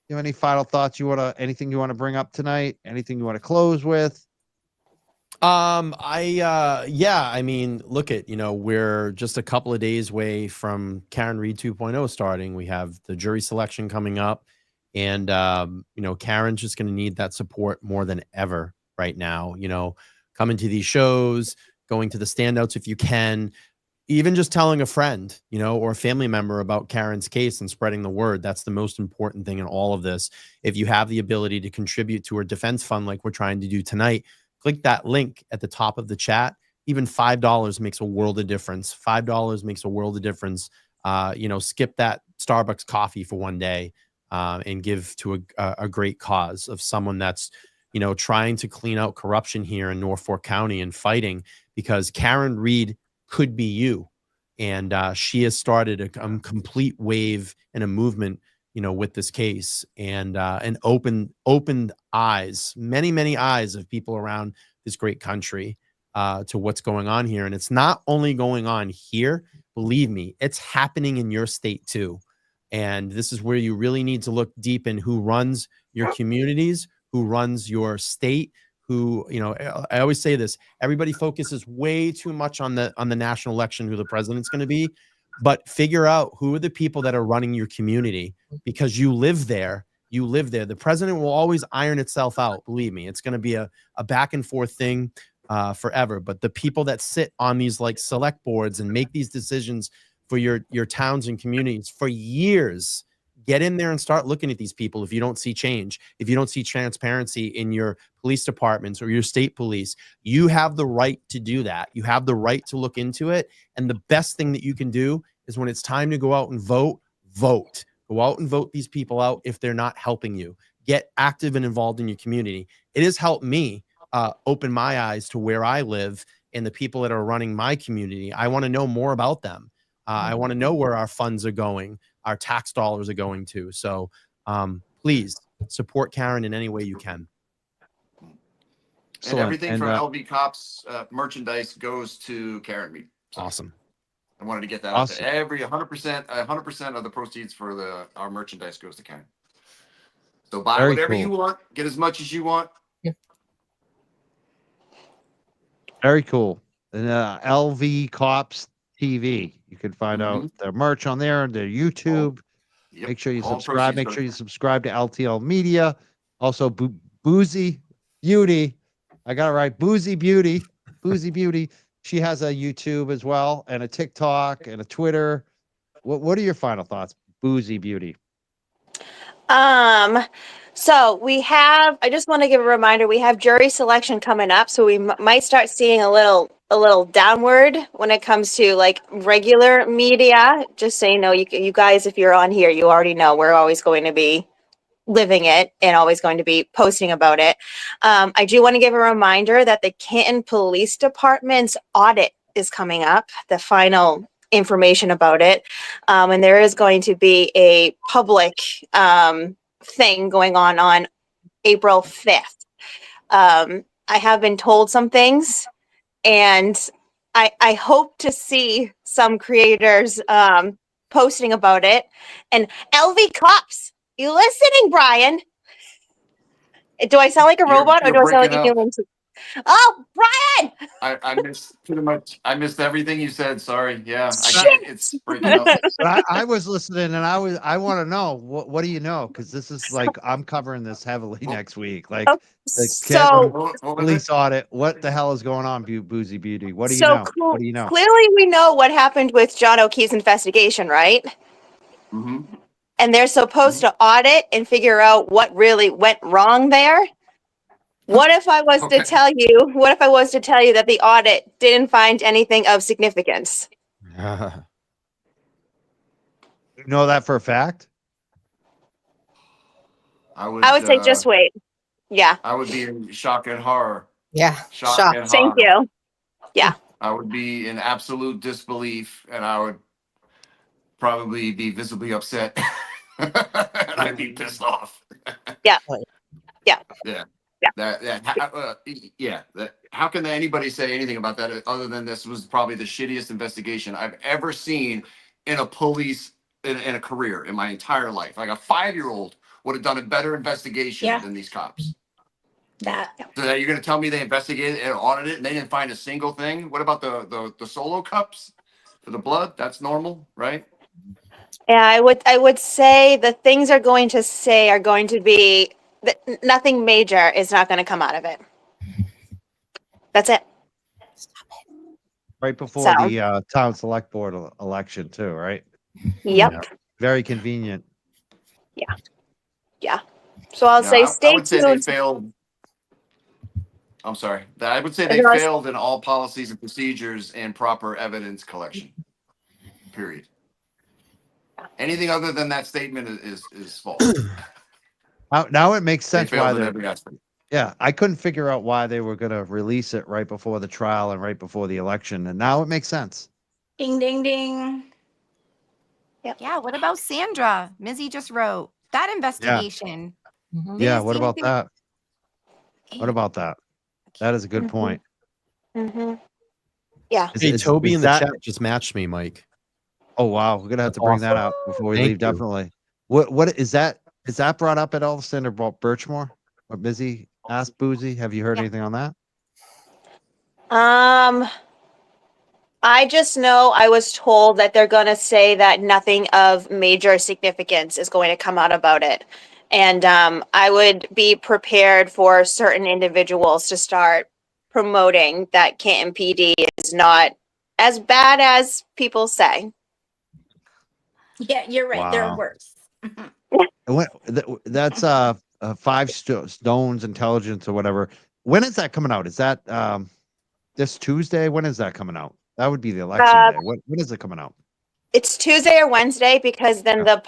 You have any final thoughts anything you want to bring up tonight? Anything you want to close with? I mean, look at, we're just a couple of days away from Karen Reed 2.0 starting. We have the jury selection coming up. And, Karen's just going to need that support more than ever right now. Coming to these shows, going to the standouts if you can, even just telling a friend, or a family member about Karen's case and spreading the word. That's the most important thing in all of this. If you have the ability to contribute to her defense fund like we're trying to do tonight, click that link at the top of the chat. even $5 makes a world of difference. $5 makes a world of difference. Skip that Starbucks coffee for one day and give to a great cause of someone that's, trying to clean out corruption here in Norfolk County and fighting, because Karen Reed could be you. And she has started a complete wave and a movement, with this case, and opened eyes, many eyes of people around this great country to what's going on here. And it's not only going on here, believe me, it's happening in your state too. And this is where you really need to look deep in who runs your communities, who runs your state, who, I always say this, everybody focuses way too much on the national election, who the president's going to be, but figure out who are the people that are running your community, because you live there. The president will always iron itself out. Believe me, it's going to be a back and forth thing forever. But the people that sit on these like select boards and make these decisions for your towns and communities for years, get in there and start looking at these people. If you don't see change, if you don't see transparency in your police departments or your state police, you have the right to do that. You have the right to look into it. And the best thing that you can do is, when it's time to go out and vote. Go out and vote these people out if they're not helping you. Get active and involved in your community. It has helped me open my eyes to where I live and the people that are running my community. I want to know more about them. I want to know where our funds are going, our tax dollars are going to. So please support Karen in any way you can. And everything from LV Cops merchandise goes to Karen Reed. So awesome. I wanted to get that out there. Every 100% of the proceeds for our merchandise goes to Karen. So buy whatever you want, get as much as you want. Very cool. And LV Cops TV. You can find out their merch on there, their YouTube. Make sure you subscribe. Make sure you subscribe to LTL Media. Also, Boozy Beauty. I got it right. Boozy Beauty. Boozy Beauty. She has a YouTube as well, and a TikTok and a Twitter. What are your final thoughts, Boozy Beauty? So I just want to give a reminder, we have jury selection coming up. So we might start seeing a little downward when it comes to like regular media. Just so you know, you guys, if you're on here, you already know we're always going to be living it and always going to be posting about it. I do want to give a reminder that the Canton Police Department's audit is coming up, the final information about it. And there is going to be a public thing going on April 5th. I have been told some things, and I hope to see some creators posting about it. And LV Cops, you listening, Brian? Do I sound like a robot, or do I sound like a human? Oh, Brian! I missed pretty much. I missed everything you said. Sorry. Yeah, it's breaking up. I was listening, and I want to know what do you know? Because this is like I'm covering this heavily next week. Like the Canton police audit. What the hell is going on, Boozy Beauty? What do you know? What do you know? Clearly, we know what happened with John O'Keefe's investigation, right? Mm-hmm. And they're supposed to audit and figure out what really went wrong there. What if I was to tell you? What if I was to tell you that the audit didn't find anything of significance? You know that for a fact? I would say just wait. Yeah. I would be in shock and horror. Yeah. Shock and horror. Thank you. Yeah. I would be in absolute disbelief, and I would probably be visibly upset. And I'd be pissed off. Yeah. Yeah. Yeah. How can anybody say anything about that other than this was probably the shittiest investigation I've ever seen in a police in a career in my entire life. Like a 5-year-old would have done a better investigation than these cops. So you're going to tell me they investigated and audited it and they didn't find a single thing? What about the solo cups for the blood? That's normal, right? Yeah, I would say the things are going to be nothing major is not going to come out of it. That's it. Right before the town select board election too, right? Yep. Yeah. Very convenient. Yeah. So I'll say stay tuned. Say they failed. I'm sorry. I would say I they was- failed in all policies and procedures and proper evidence collection. Period. Anything other than that statement is false. Now it makes They sense why failed in they're. every aspect. Yeah, I couldn't figure out why they were going to release it right before the trial and right before the election, and now it makes sense. Ding, ding, ding. Yeah. What about Sandra? Mizzy just wrote that investigation. Mhm. Did Yeah, you what see about anything? that? What about that? That is a good Mhm. point. Yeah. Is- Hey, is- Toby is in the that- chat just matched me, Mike. Oh wow, we're gonna have That's to bring awesome. that up before we Thank leave. you. Definitely. What is that? Is that brought up at all, Senator Birchmore? Or Busy asked Boozy? Have you heard Yeah. anything on that? I just know I was told that they're going to say that nothing of major significance is going to come out about it. And I would be prepared for certain individuals to start promoting that Canton PD is not as bad as people say. Yeah, you're right. They're Wow. worse. That's five stones intelligence or whatever. When is that coming out? Is that this Tuesday? When is that coming out? That would be the election day. When is it coming out? It's Tuesday or Wednesday because then Yeah. the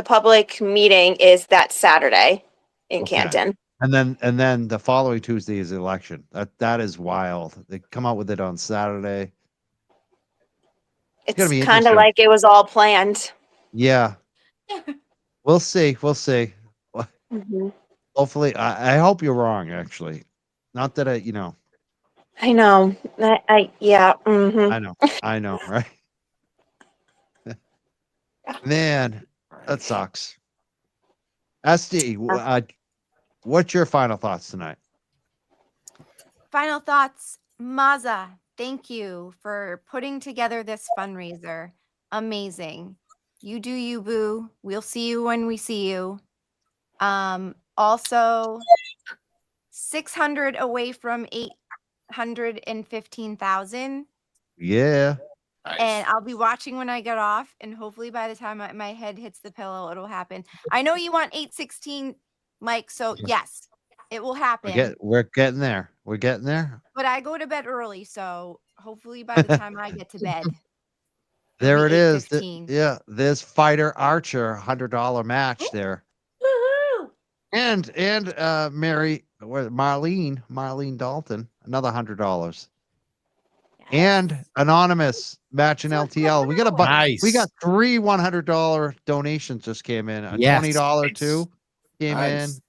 public meeting is that Saturday in Okay. Canton. And then the following Tuesday is the election. That is wild. They come out with it on Saturday. gonna It's be kind of interesting. like it was all planned. Yeah. We'll see. We'll see. Mhm. Hopefully, I hope you're wrong. Actually, not that I know. Yeah. I know, right? Man, that sucks. SD, what's your final thoughts tonight? Final thoughts, Maza. Thank you for putting together this fundraiser. Amazing. You do you, boo. We'll see you when we see you. Also 600 away from 815,000. Yeah. And I'll be watching when I get off, and hopefully by the time my head hits the pillow, it'll happen. I know you want 816, Mike, so yes, it will happen. We're getting there. We're getting there. But I go to bed early, so hopefully by the time I get to bed, There it is. 8:15. Yeah, there's Fighter Archer $100 match there, Woohoo! and Marlene Dalton another $100, and Anonymous matching LTL. We got a bunch. Nice. We got 3 $100 donations just came in. A Yes. $20 too came Nice.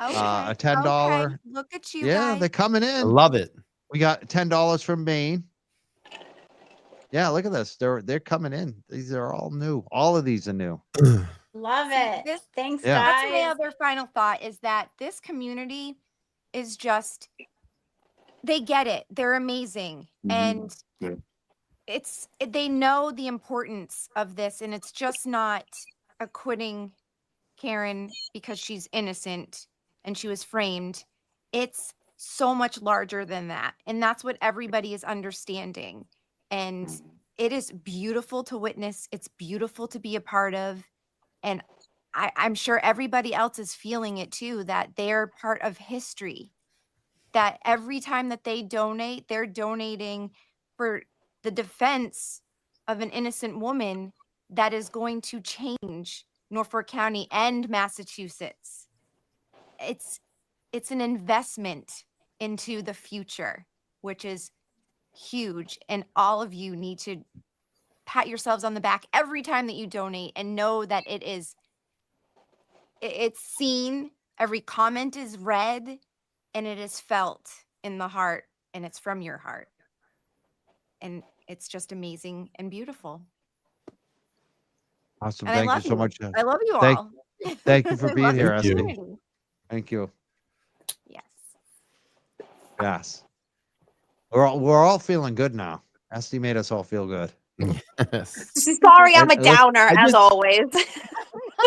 Okay. a $10. Okay. Look at you Yeah, guys. they're coming I in. love it. We got $10 from Maine. Yeah, look at this. They're coming in. These are all new. All of these are new. Love See, it. this- Thanks, Yeah. That's my guys. other final thought is that this community is just, they get it. They're amazing. Mhm. And Yeah. they know the importance of this, and it's just not acquitting Karen because she's innocent and she was framed. It's so much larger than that. And that's what everybody is understanding. And it is beautiful to witness. It's beautiful to be a part of. And I'm sure everybody else is feeling it too, that they're part of history. That every time that they donate, they're donating for the defense of an innocent woman that is going to change Norfolk County and Massachusetts. It's an investment into the future, which is huge. And all of you need to pat yourselves on the back every time that you donate and know that it's seen, every comment is read, and it is felt in the heart, and it's from your heart. And it's just amazing and beautiful. Awesome. And I Thank you love so much. I love you Thank- all. thank you for I being love here, the Esty. community. Thank you. Yes. Yes. We're all feeling good now. Esty made us all feel good. Yes. Sorry, I'm a And look, downer I as just- always.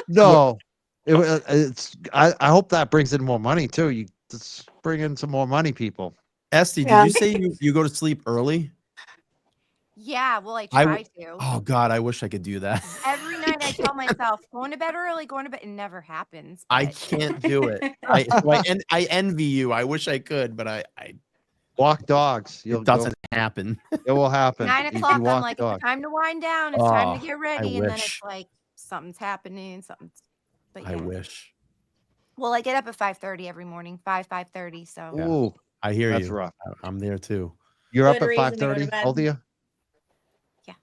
No, it's. I hope that brings in more money too. You just bring in some more money, people. Esty, did Yeah. you say you go to sleep early? Yeah, well, I I try w- to. Oh God, I wish I could do that. Every night I tell myself, going to bed early, going to bed. It never happens. I But can't do it. I envy you. I wish I could, but I Walk dogs. it doesn't happen. It will happen. 9 If you o'clock, I'm walk like, dog. it's time to wind down. It's time to Oh, get I ready. And then it's wish. like something's happening. But I yeah. wish. Well, I get up at 5:30 every morning, 5:30. So Yeah. Ooh, I hear that's you. rough. I'm there too. You're up Good at reason to go to 5:30, bed. both of you? Yeah.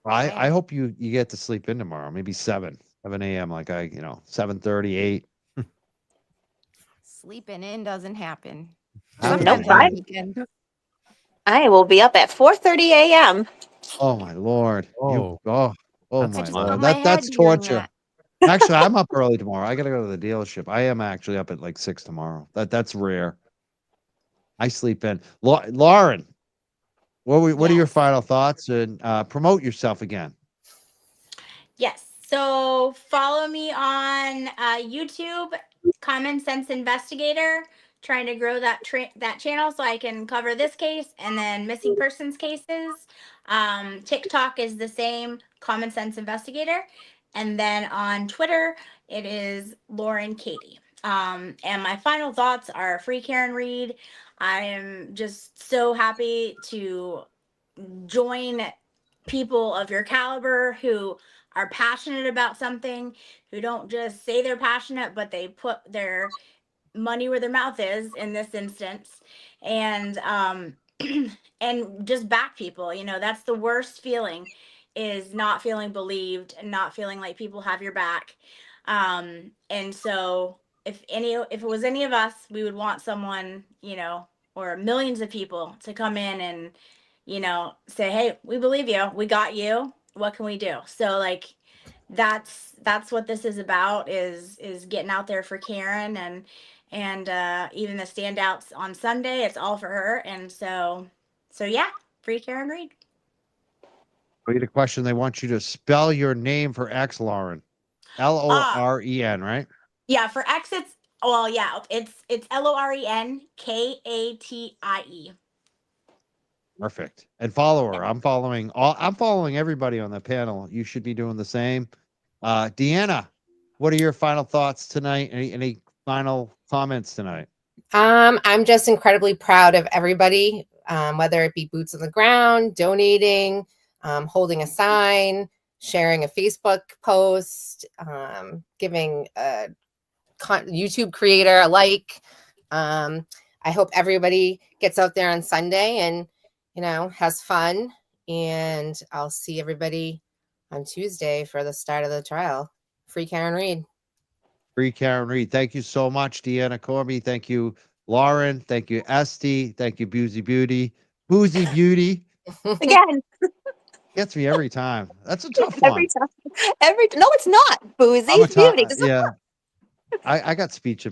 I Yeah. hope you get to sleep in tomorrow. Maybe 7 a.m. Like 7:30, 8. sleeping in doesn't happen. Happens Nope, Sometimes on the again. weekend. I will be up at 4:30 a.m. Oh my Lord. Oh, Oh that's my I just Lord. put my head That's hearing torture. that. Actually, I'm up early tomorrow. I gotta go to the dealership. I am actually up at like 6 tomorrow. That's rare. I sleep in. Lauren, what are your Yes. final thoughts? And promote yourself again. Yes. So follow me on YouTube, Common Sense Investigator. Trying to grow that channel so I can cover this case and then missing persons cases. TikTok is the same, Common Sense Investigator, and then on Twitter it is Lauren Katie. And my final thoughts are free Karen Reed. I am just so happy to join people of your caliber who are passionate about something, who don't just say they're passionate, but they put their money where their mouth is in this instance, and and just back people. That's the worst feeling, is not feeling believed and not feeling like people have your back. And so if it was any of us, we would want someone, or millions of people to come in and say, hey, we believe you, we got you, what can we do? So like that's what this is about, is getting out there for Karen, and even the standouts on Sunday, it's all for her. And so yeah, free Karen Reed. We get a question. They want you to spell your name for X, Lauren. Loren, right? Yeah, for X it's, well, yeah, it's LORENKATIE. Perfect. And follow her. I'm following everybody on the panel. You should be doing the same. Deanna, what are your final thoughts tonight? Any final comments tonight? I'm just incredibly proud of everybody, whether it be boots on the ground, donating, holding a sign, sharing a Facebook post, giving a YouTube creator a like. I hope everybody gets out there on Sunday and, has fun. And I'll see everybody on Tuesday for the start of the trial. Free Karen Reed. Free Karen Reed. Thank you so much, Deanna Corby. Thank you, Lauren. Thank you, Esty. Thank you, Boozy Beauty. Boozy Beauty Again, gets me every time. That's a tough every one. time. No, it's not. Boozy, I'm a it's beauty. yeah. I got speech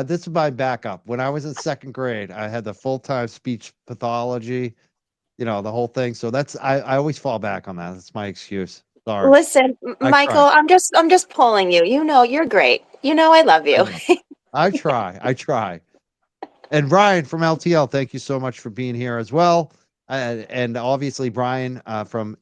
this is my backup. When I was in 2nd grade, I had the full-time speech pathology, the whole thing. So I always fall back on that. That's my excuse. Sorry. Listen, I Michael, try. I'm just pulling you. You're great. I love you. I try. And Brian from LTL, thank you so much for being here as well. And obviously Brian from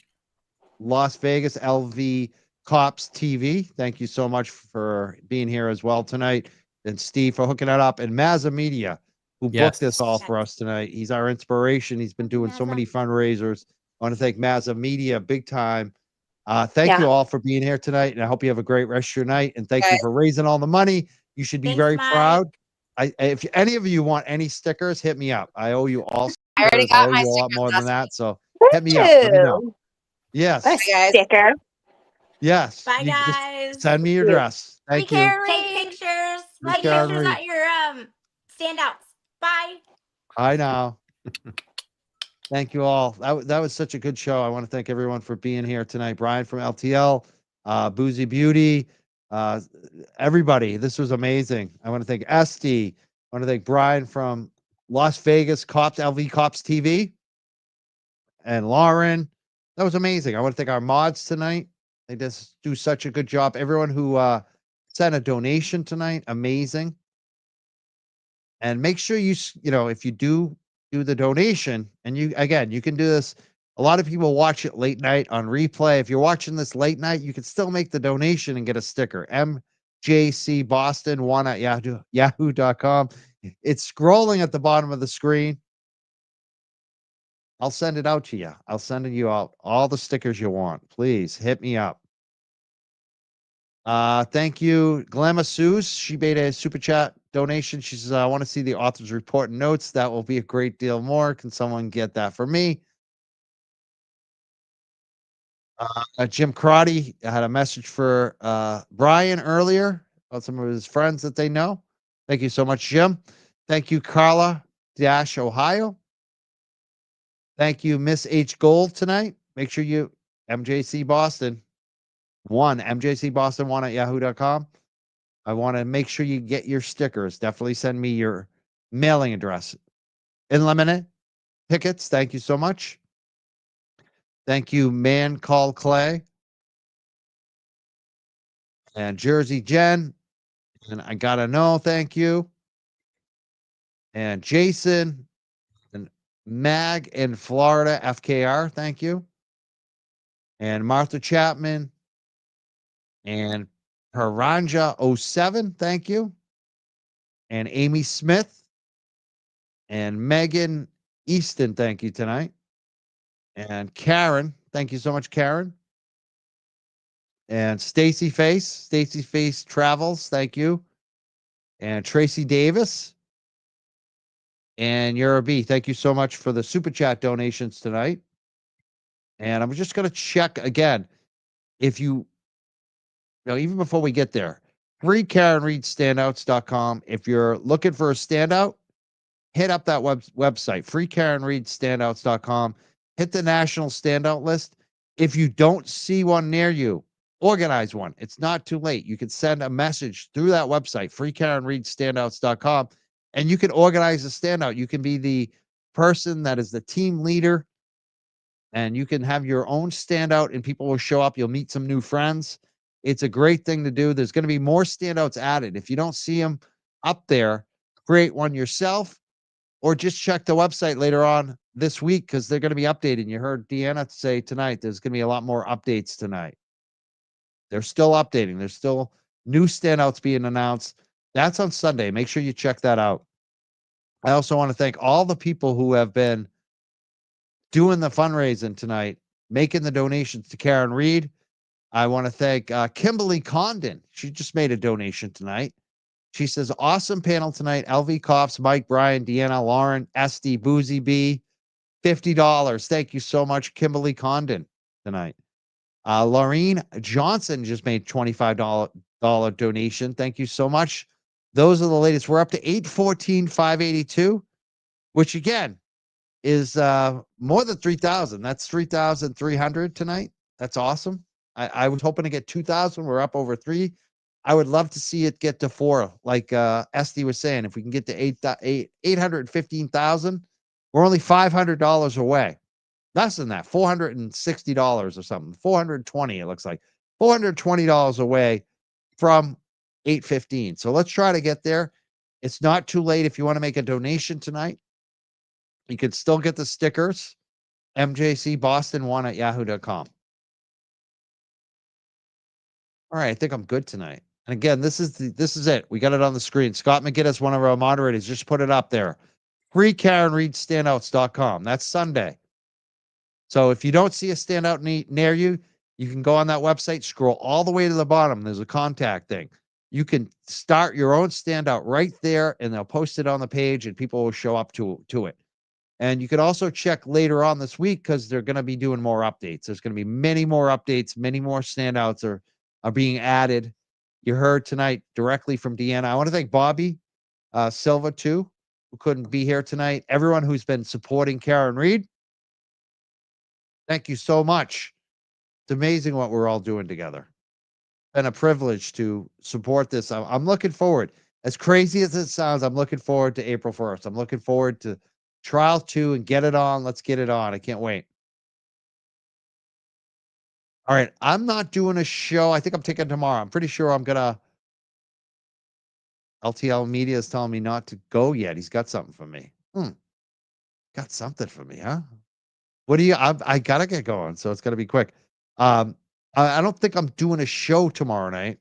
Las Vegas LV Cops TV. Thank you so much for being here as well tonight. And Steve for hooking it up. And Mazza Media, who booked this all for us tonight. He's our inspiration. He's been doing so many fundraisers. I want to thank Mazza Media big time. Thank you all for being here tonight. And I hope you have a great rest of your night. And thank you for raising all the money. You should be very proud. If any of you want any stickers, hit me up. I owe you all stickers. I already got my you a lot stickers more than that. So Thank hit me up. Let me know. you. Yes. A guys. sticker. Yes. Bye, You just guys. send me your address. Free Thank you. Karen Take Reed. pictures. Free Take Karen pictures Reed. at your standouts. Bye. I know. Thank you all. That was such a good show. I want to thank everyone for being here tonight. Brian from LTL, Boozy Beauty, everybody. This was amazing. I want to thank Esty. I want to thank Brian from Las Vegas Cops, LV Cops TV, and Lauren. That was amazing. I want to thank our mods tonight. They just do such a good job. Everyone who sent a donation tonight, amazing. And make sure if you do do the donation, and you can do this. A lot of people watch it late night on replay. If you're watching this late night, you can still make the donation and get a sticker. MJC Boston 1 at yahoo.com. It's scrolling at the bottom of the screen. I'll send it out to you. I'll send you out all the stickers you want. Please hit me up. Thank you, Glamma Seuss. She made a super chat donation. She says, I want to see the author's report and notes. That will be a great deal more. Can someone get that for me? Jim Crotty had a message for Brian earlier about some of his friends that they know. Thank you so much, Jim. Thank you, Carla Dash Ohio. Thank you, Miss H Gold tonight. Make sure you MJC Boston 1 MJC Boston 1 at yahoo.com. I want to make sure you get your stickers. Definitely send me your mailing address. Unlimited tickets. Thank you so much. Thank you, Man Called Clay. And Jersey Jen. And I gotta know, thank you. And Jason and Mag in Florida, FKR, thank you. And Martha Chapman and Paranja 07, thank you. And Amy Smith and Megan Easton, thank you tonight. And Karen, thank you so much, Karen. And Stacy Face Travels, thank you. And Tracy Davis. And Yura B, thank you so much for the super chat donations tonight. And I'm just going to check again. If you know, even before we get there, freekarenreadstandouts.com. If you're looking for a standout, hit up that website, freekarenreadstandouts.com. Hit the national standout list. If you don't see one near you, organize one. It's not too late. You can send a message through that website, freekarenreadstandouts.com, and you can organize a standout. You can be the person that is the team leader, and you can have your own standout, and people will show up. You'll meet some new friends. It's a great thing to do. There's going to be more standouts added. If you don't see them up there, create one yourself, or just check the website later on this week because they're going to be updating. You heard Deanna say tonight there's going to be a lot more updates tonight. They're still updating. There's still new standouts being announced. That's on Sunday. Make sure you check that out. I also want to thank all the people who have been doing the fundraising tonight, making the donations to Karen Reed. I want to thank Kimberly Condon. She just made a donation tonight. She says, awesome panel tonight. LV Cops, Mike, Brian, Deanna, Lauren, Esty, Boozy B, $50. Thank you so much, Kimberly Condon, tonight. Laureen Johnson just made $25 donation. Thank you so much. Those are the latest. We're up to 814,582, which again is more than 3,000. That's 3,300 tonight. That's awesome. I was hoping to get 2,000. We're up over 3. I would love to see it get to 4, like Esty was saying. If we can get to 815,000, we're only $500 away. Less than that, $460 or something. 420, it looks like. $420 away from 815. So let's try to get there. It's not too late if you want to make a donation tonight. You can still get the stickers. MJC Boston 1 at yahoo.com. All right, I think I'm good tonight. And again, this is it. We got it on the screen. Scott McGinnis, one of our moderators, just put it up there. FreeKarenReadStandouts.com. That's Sunday. So if you don't see a standout near you, you can go on that website, scroll all the way to the bottom. There's a contact thing. You can start your own standout right there, and they'll post it on the page, and people will show up to it. And you can also check later on this week because they're going to be doing more updates. There's going to be many more updates. Many more standouts are being added. You heard tonight directly from Deanna. I want to thank Bobby Silva, too, who couldn't be here tonight. Everyone who's been supporting Karen Reed. Thank you so much. It's amazing what we're all doing together. It's been a privilege to support this. I'm looking forward. As crazy as it sounds, I'm looking forward to April 1st. I'm looking forward to Trial 2 and get it on. Let's get it on. I can't wait. All right. I'm not doing a show. I think I'm taking tomorrow. I'm pretty sure I'm going to. LTL Media is telling me not to go yet. He's got something for me. Got something for me, huh? What do you? I gotta get going, so it's gonna be quick. I don't think I'm doing a show tomorrow night.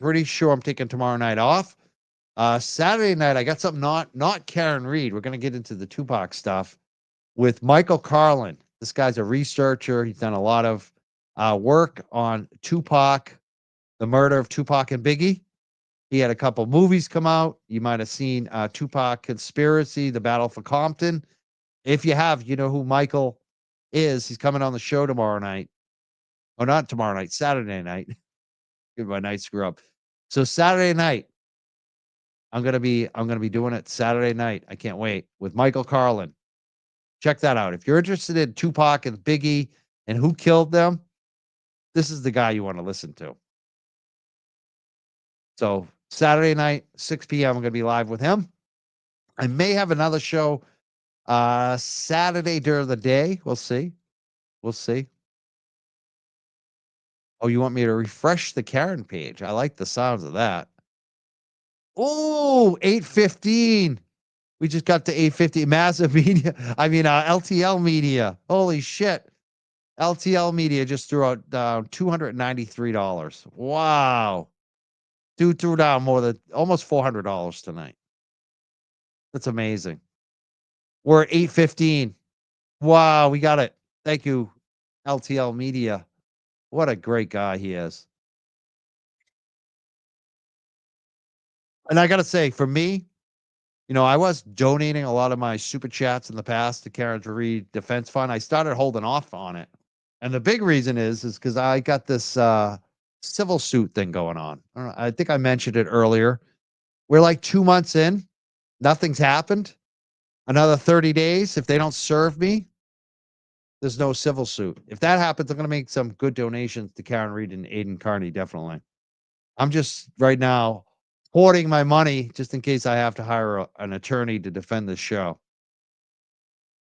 Pretty sure I'm taking tomorrow night off. Saturday night, I got something not Karen Reed. We're gonna get into the Tupac stuff with Michael Carlin. This guy's a researcher. He's done a lot of work on Tupac, the murder of Tupac and Biggie. He had a couple movies come out. You might have seen Tupac Conspiracy, The Battle for Compton. If you have, you know who Michael is. He's coming on the show tomorrow night. Oh, not tomorrow night, Saturday night. Get my night screw up. So Saturday night, I'm gonna be doing it Saturday night. I can't wait with Michael Carlin. Check that out. If you're interested in Tupac and Biggie and who killed them, this is the guy you want to listen to. So Saturday night, 6 p.m. I'm gonna be live with him. I may have another show Saturday during the day. We'll see. We'll see. Oh, you want me to refresh the Karen page? I like the sounds of that. Oh, 8:15. We just got to 8:50. Massive media. I mean, LTL media. Holy shit. LTL media just threw out $293. Wow. Dude threw down more than almost $400 tonight. That's amazing. We're at 8:15. Wow, we got it. Thank you, LTL media. What a great guy he is. And I got to say, for me, you know, I was donating a lot of my super chats in the past to Karen Reed Defense Fund. I started holding off on it. And the big reason is because I got this civil suit thing going on. I think I mentioned it earlier. We're like 2 months in, nothing's happened. Another 30 days, if they don't serve me, there's no civil suit. If that happens, I'm going to make some good donations to Karen Reed and Aiden Carney, definitely. I'm just right now hoarding my money just in case I have to hire an attorney to defend this show,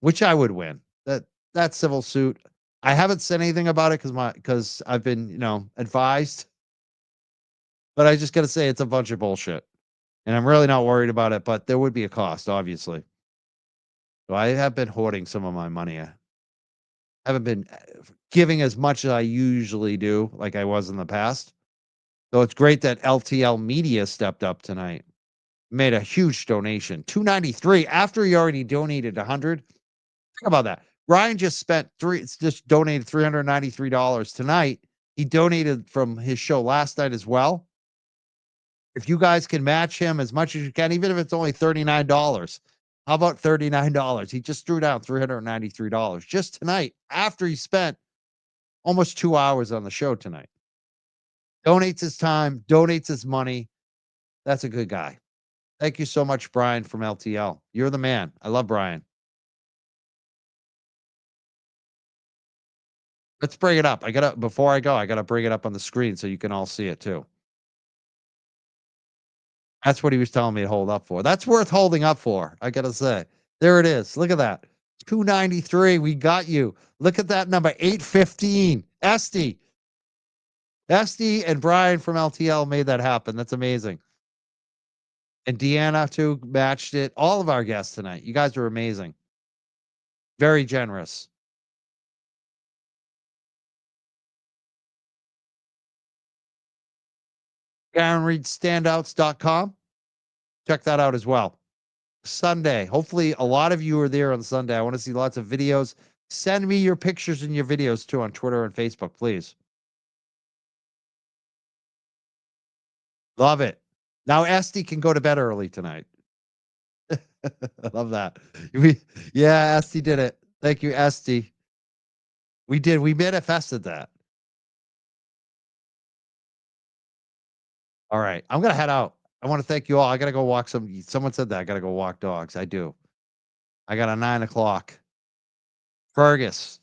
which I would win. That civil suit, I haven't said anything about it because I've been, you know, advised, but I just got to say it's a bunch of bullshit. And I'm really not worried about it, but there would be a cost, obviously. So I have been hoarding some of my money. I haven't been giving as much as I usually do, like I was in the past. So it's great that LTL Media stepped up tonight. Made a huge donation, $293 after he already donated 100. Think about that. Ryan just donated $393 tonight. He donated from his show last night as well. If you guys can match him as much as you can, even if it's only $39, how about $39? He just threw down $393 just tonight after he spent almost 2 hours on the show tonight. Donates his time, donates his money. That's a good guy. Thank you so much, Brian from LTL. You're the man. I love Brian. Let's bring it up. Before I go, I gotta bring it up on the screen so you can all see it too. That's what he was telling me to hold up for. That's worth holding up for. I gotta say. There it is. Look at that. 293. We got you. Look at that number. 815. Esty. Esty and Brian from LTL made that happen. That's amazing. And Deanna too matched it. All of our guests tonight. You guys were amazing. Very generous. KarenReedStandouts.com. Check that out as well. Sunday. Hopefully, a lot of you are there on Sunday. I want to see lots of videos. Send me your pictures and your videos too on Twitter and Facebook, please. Love it. Now, Esty can go to bed early tonight. I love that. Yeah, Esty did it. Thank you, Esty. We did. We manifested that. All right. I'm going to head out. I want to thank you all. I got to go walk someone said that. I got to go walk dogs. I do. I got a 9 o'clock. Fergus.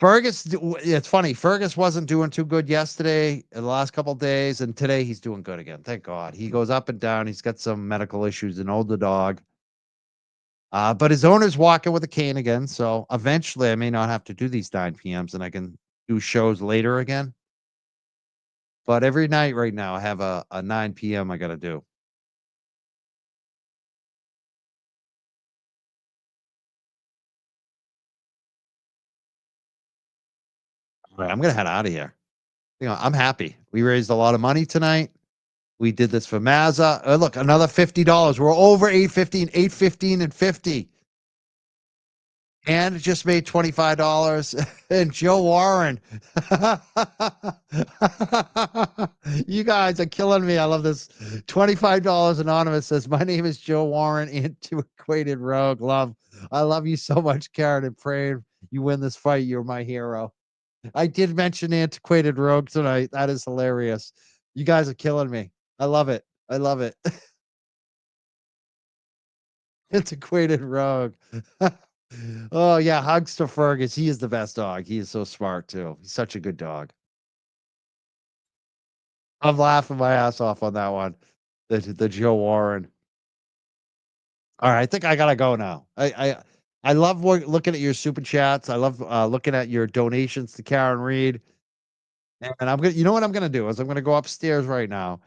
It's funny. Fergus wasn't doing too good yesterday, the last couple of days, and today he's doing good again. Thank God. He goes up and down. He's got some medical issues, an older dog. But his owner's walking with a cane again. So eventually I may not have to do these 9 p.m.s and I can do shows later again. But every night right now, I have a 9 p.m. I got to do. All right, I'm gonna head out of here. I'm happy. We raised a lot of money tonight. We did this for Mazza. Look, another $50. We're over 815 and 50. And just made $25. And Joe Warren. You guys are killing me. I love this. $25 anonymous says, my name is Joe Warren, antiquated rogue. Love. I love you so much, Karen, and praying you win this fight. You're my hero. I did mention antiquated rogue tonight. That is hilarious. You guys are killing me. I love it. I love it. Antiquated rogue. Oh yeah, hugs to Fergus. He is the best dog. He is so smart too. He's such a good dog. I'm laughing my ass off on that one. The Joe Warren. All right, I think I gotta go now. I love looking at your super chats. I love looking at your donations to Karen Reed. And I'm gonna, you know what I'm gonna do is I'm gonna go upstairs right now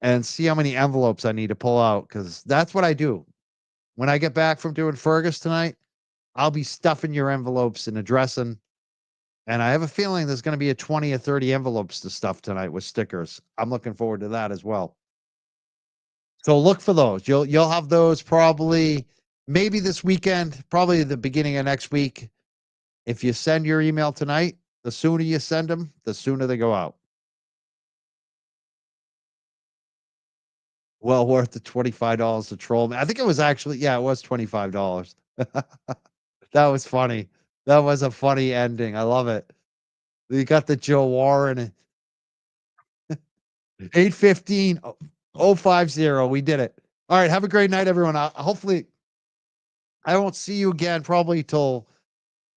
and see how many envelopes I need to pull out because that's what I do. When I get back from doing Fergus tonight, I'll be stuffing your envelopes and addressing. And I have a feeling there's going to be a 20 or 30 envelopes to stuff tonight with stickers. I'm looking forward to that as well. So look for those. You'll have those probably maybe this weekend, probably the beginning of next week. If you send your email tonight, the sooner you send them, the sooner they go out. Well worth the $25 to troll me. I think it was actually, yeah, it was $25. That was funny. That was a funny ending. I love it. You got the Joe Warren 815 050. We did it. All right. Have a great night, everyone. Hopefully, I won't see you again probably till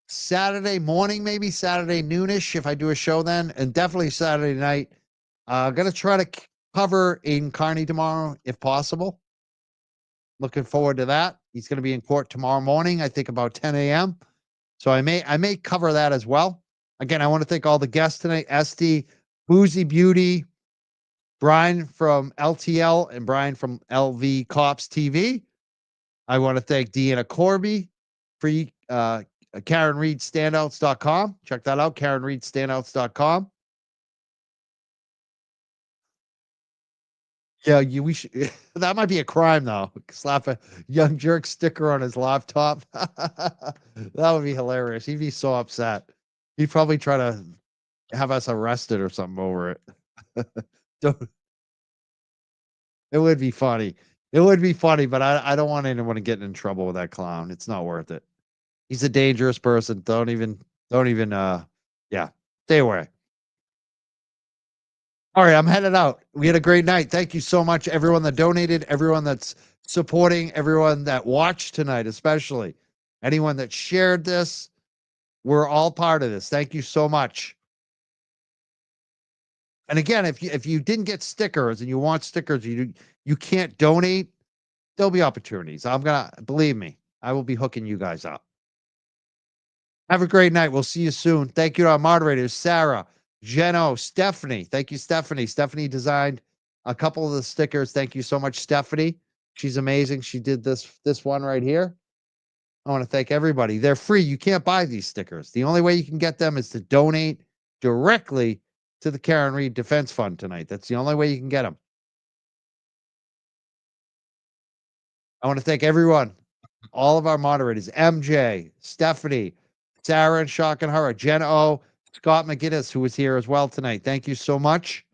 Saturday morning, maybe Saturday noonish if I do a show then, and definitely Saturday night. Gonna try to cover Aiden Carney tomorrow if possible. Looking forward to that. He's gonna be in court tomorrow morning, I think about 10 a.m. So I may cover that as well. Again, I want to thank all the guests tonight: Esty, Boozy Beauty, Brian from LTL, and Brian from LV Cops TV. I want to thank Deanna Corby, free Karen Reed Standouts.com. Check that out, Karen Reed Standouts.com. Yeah, we should. That might be a crime though. Slap a young jerk sticker on his laptop. That would be hilarious. He'd be so upset. He'd probably try to have us arrested or something over it. It would be funny. It would be funny, but I don't want anyone to get in trouble with that clown. It's not worth it. He's a dangerous person. Don't even yeah, stay away. All right, I'm headed out. We had a great night. Thank you so much, everyone that donated, everyone that's supporting, everyone that watched tonight, especially anyone that shared this. We're all part of this. Thank you so much. And again, if you didn't get stickers and you want stickers, you can't donate, there'll be opportunities. I'm gonna believe me, I will be hooking you guys up. Have a great night. We'll see you soon. Thank you to our moderators, Sarah, Jeno, Stephanie. Thank you, Stephanie. Stephanie designed a couple of the stickers. Thank you so much, Stephanie. She's amazing. She did this one right here. I want to thank everybody. They're free. You can't buy these stickers. The only way you can get them is to donate directly to the Karen Reed Defense Fund tonight. That's the only way you can get them. I want to thank everyone, all of our moderators, MJ, Stephanie, Sarah and Shockenhara, Jen O, Scott McGinnis, who was here as well tonight. Thank you so much.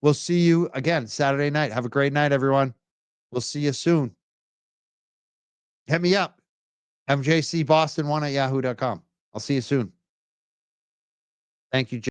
We'll see you again Saturday night. Have a great night, everyone. We'll see you soon. Hit me up. MJCBoston1 at yahoo.com. I'll see you soon. Thank you,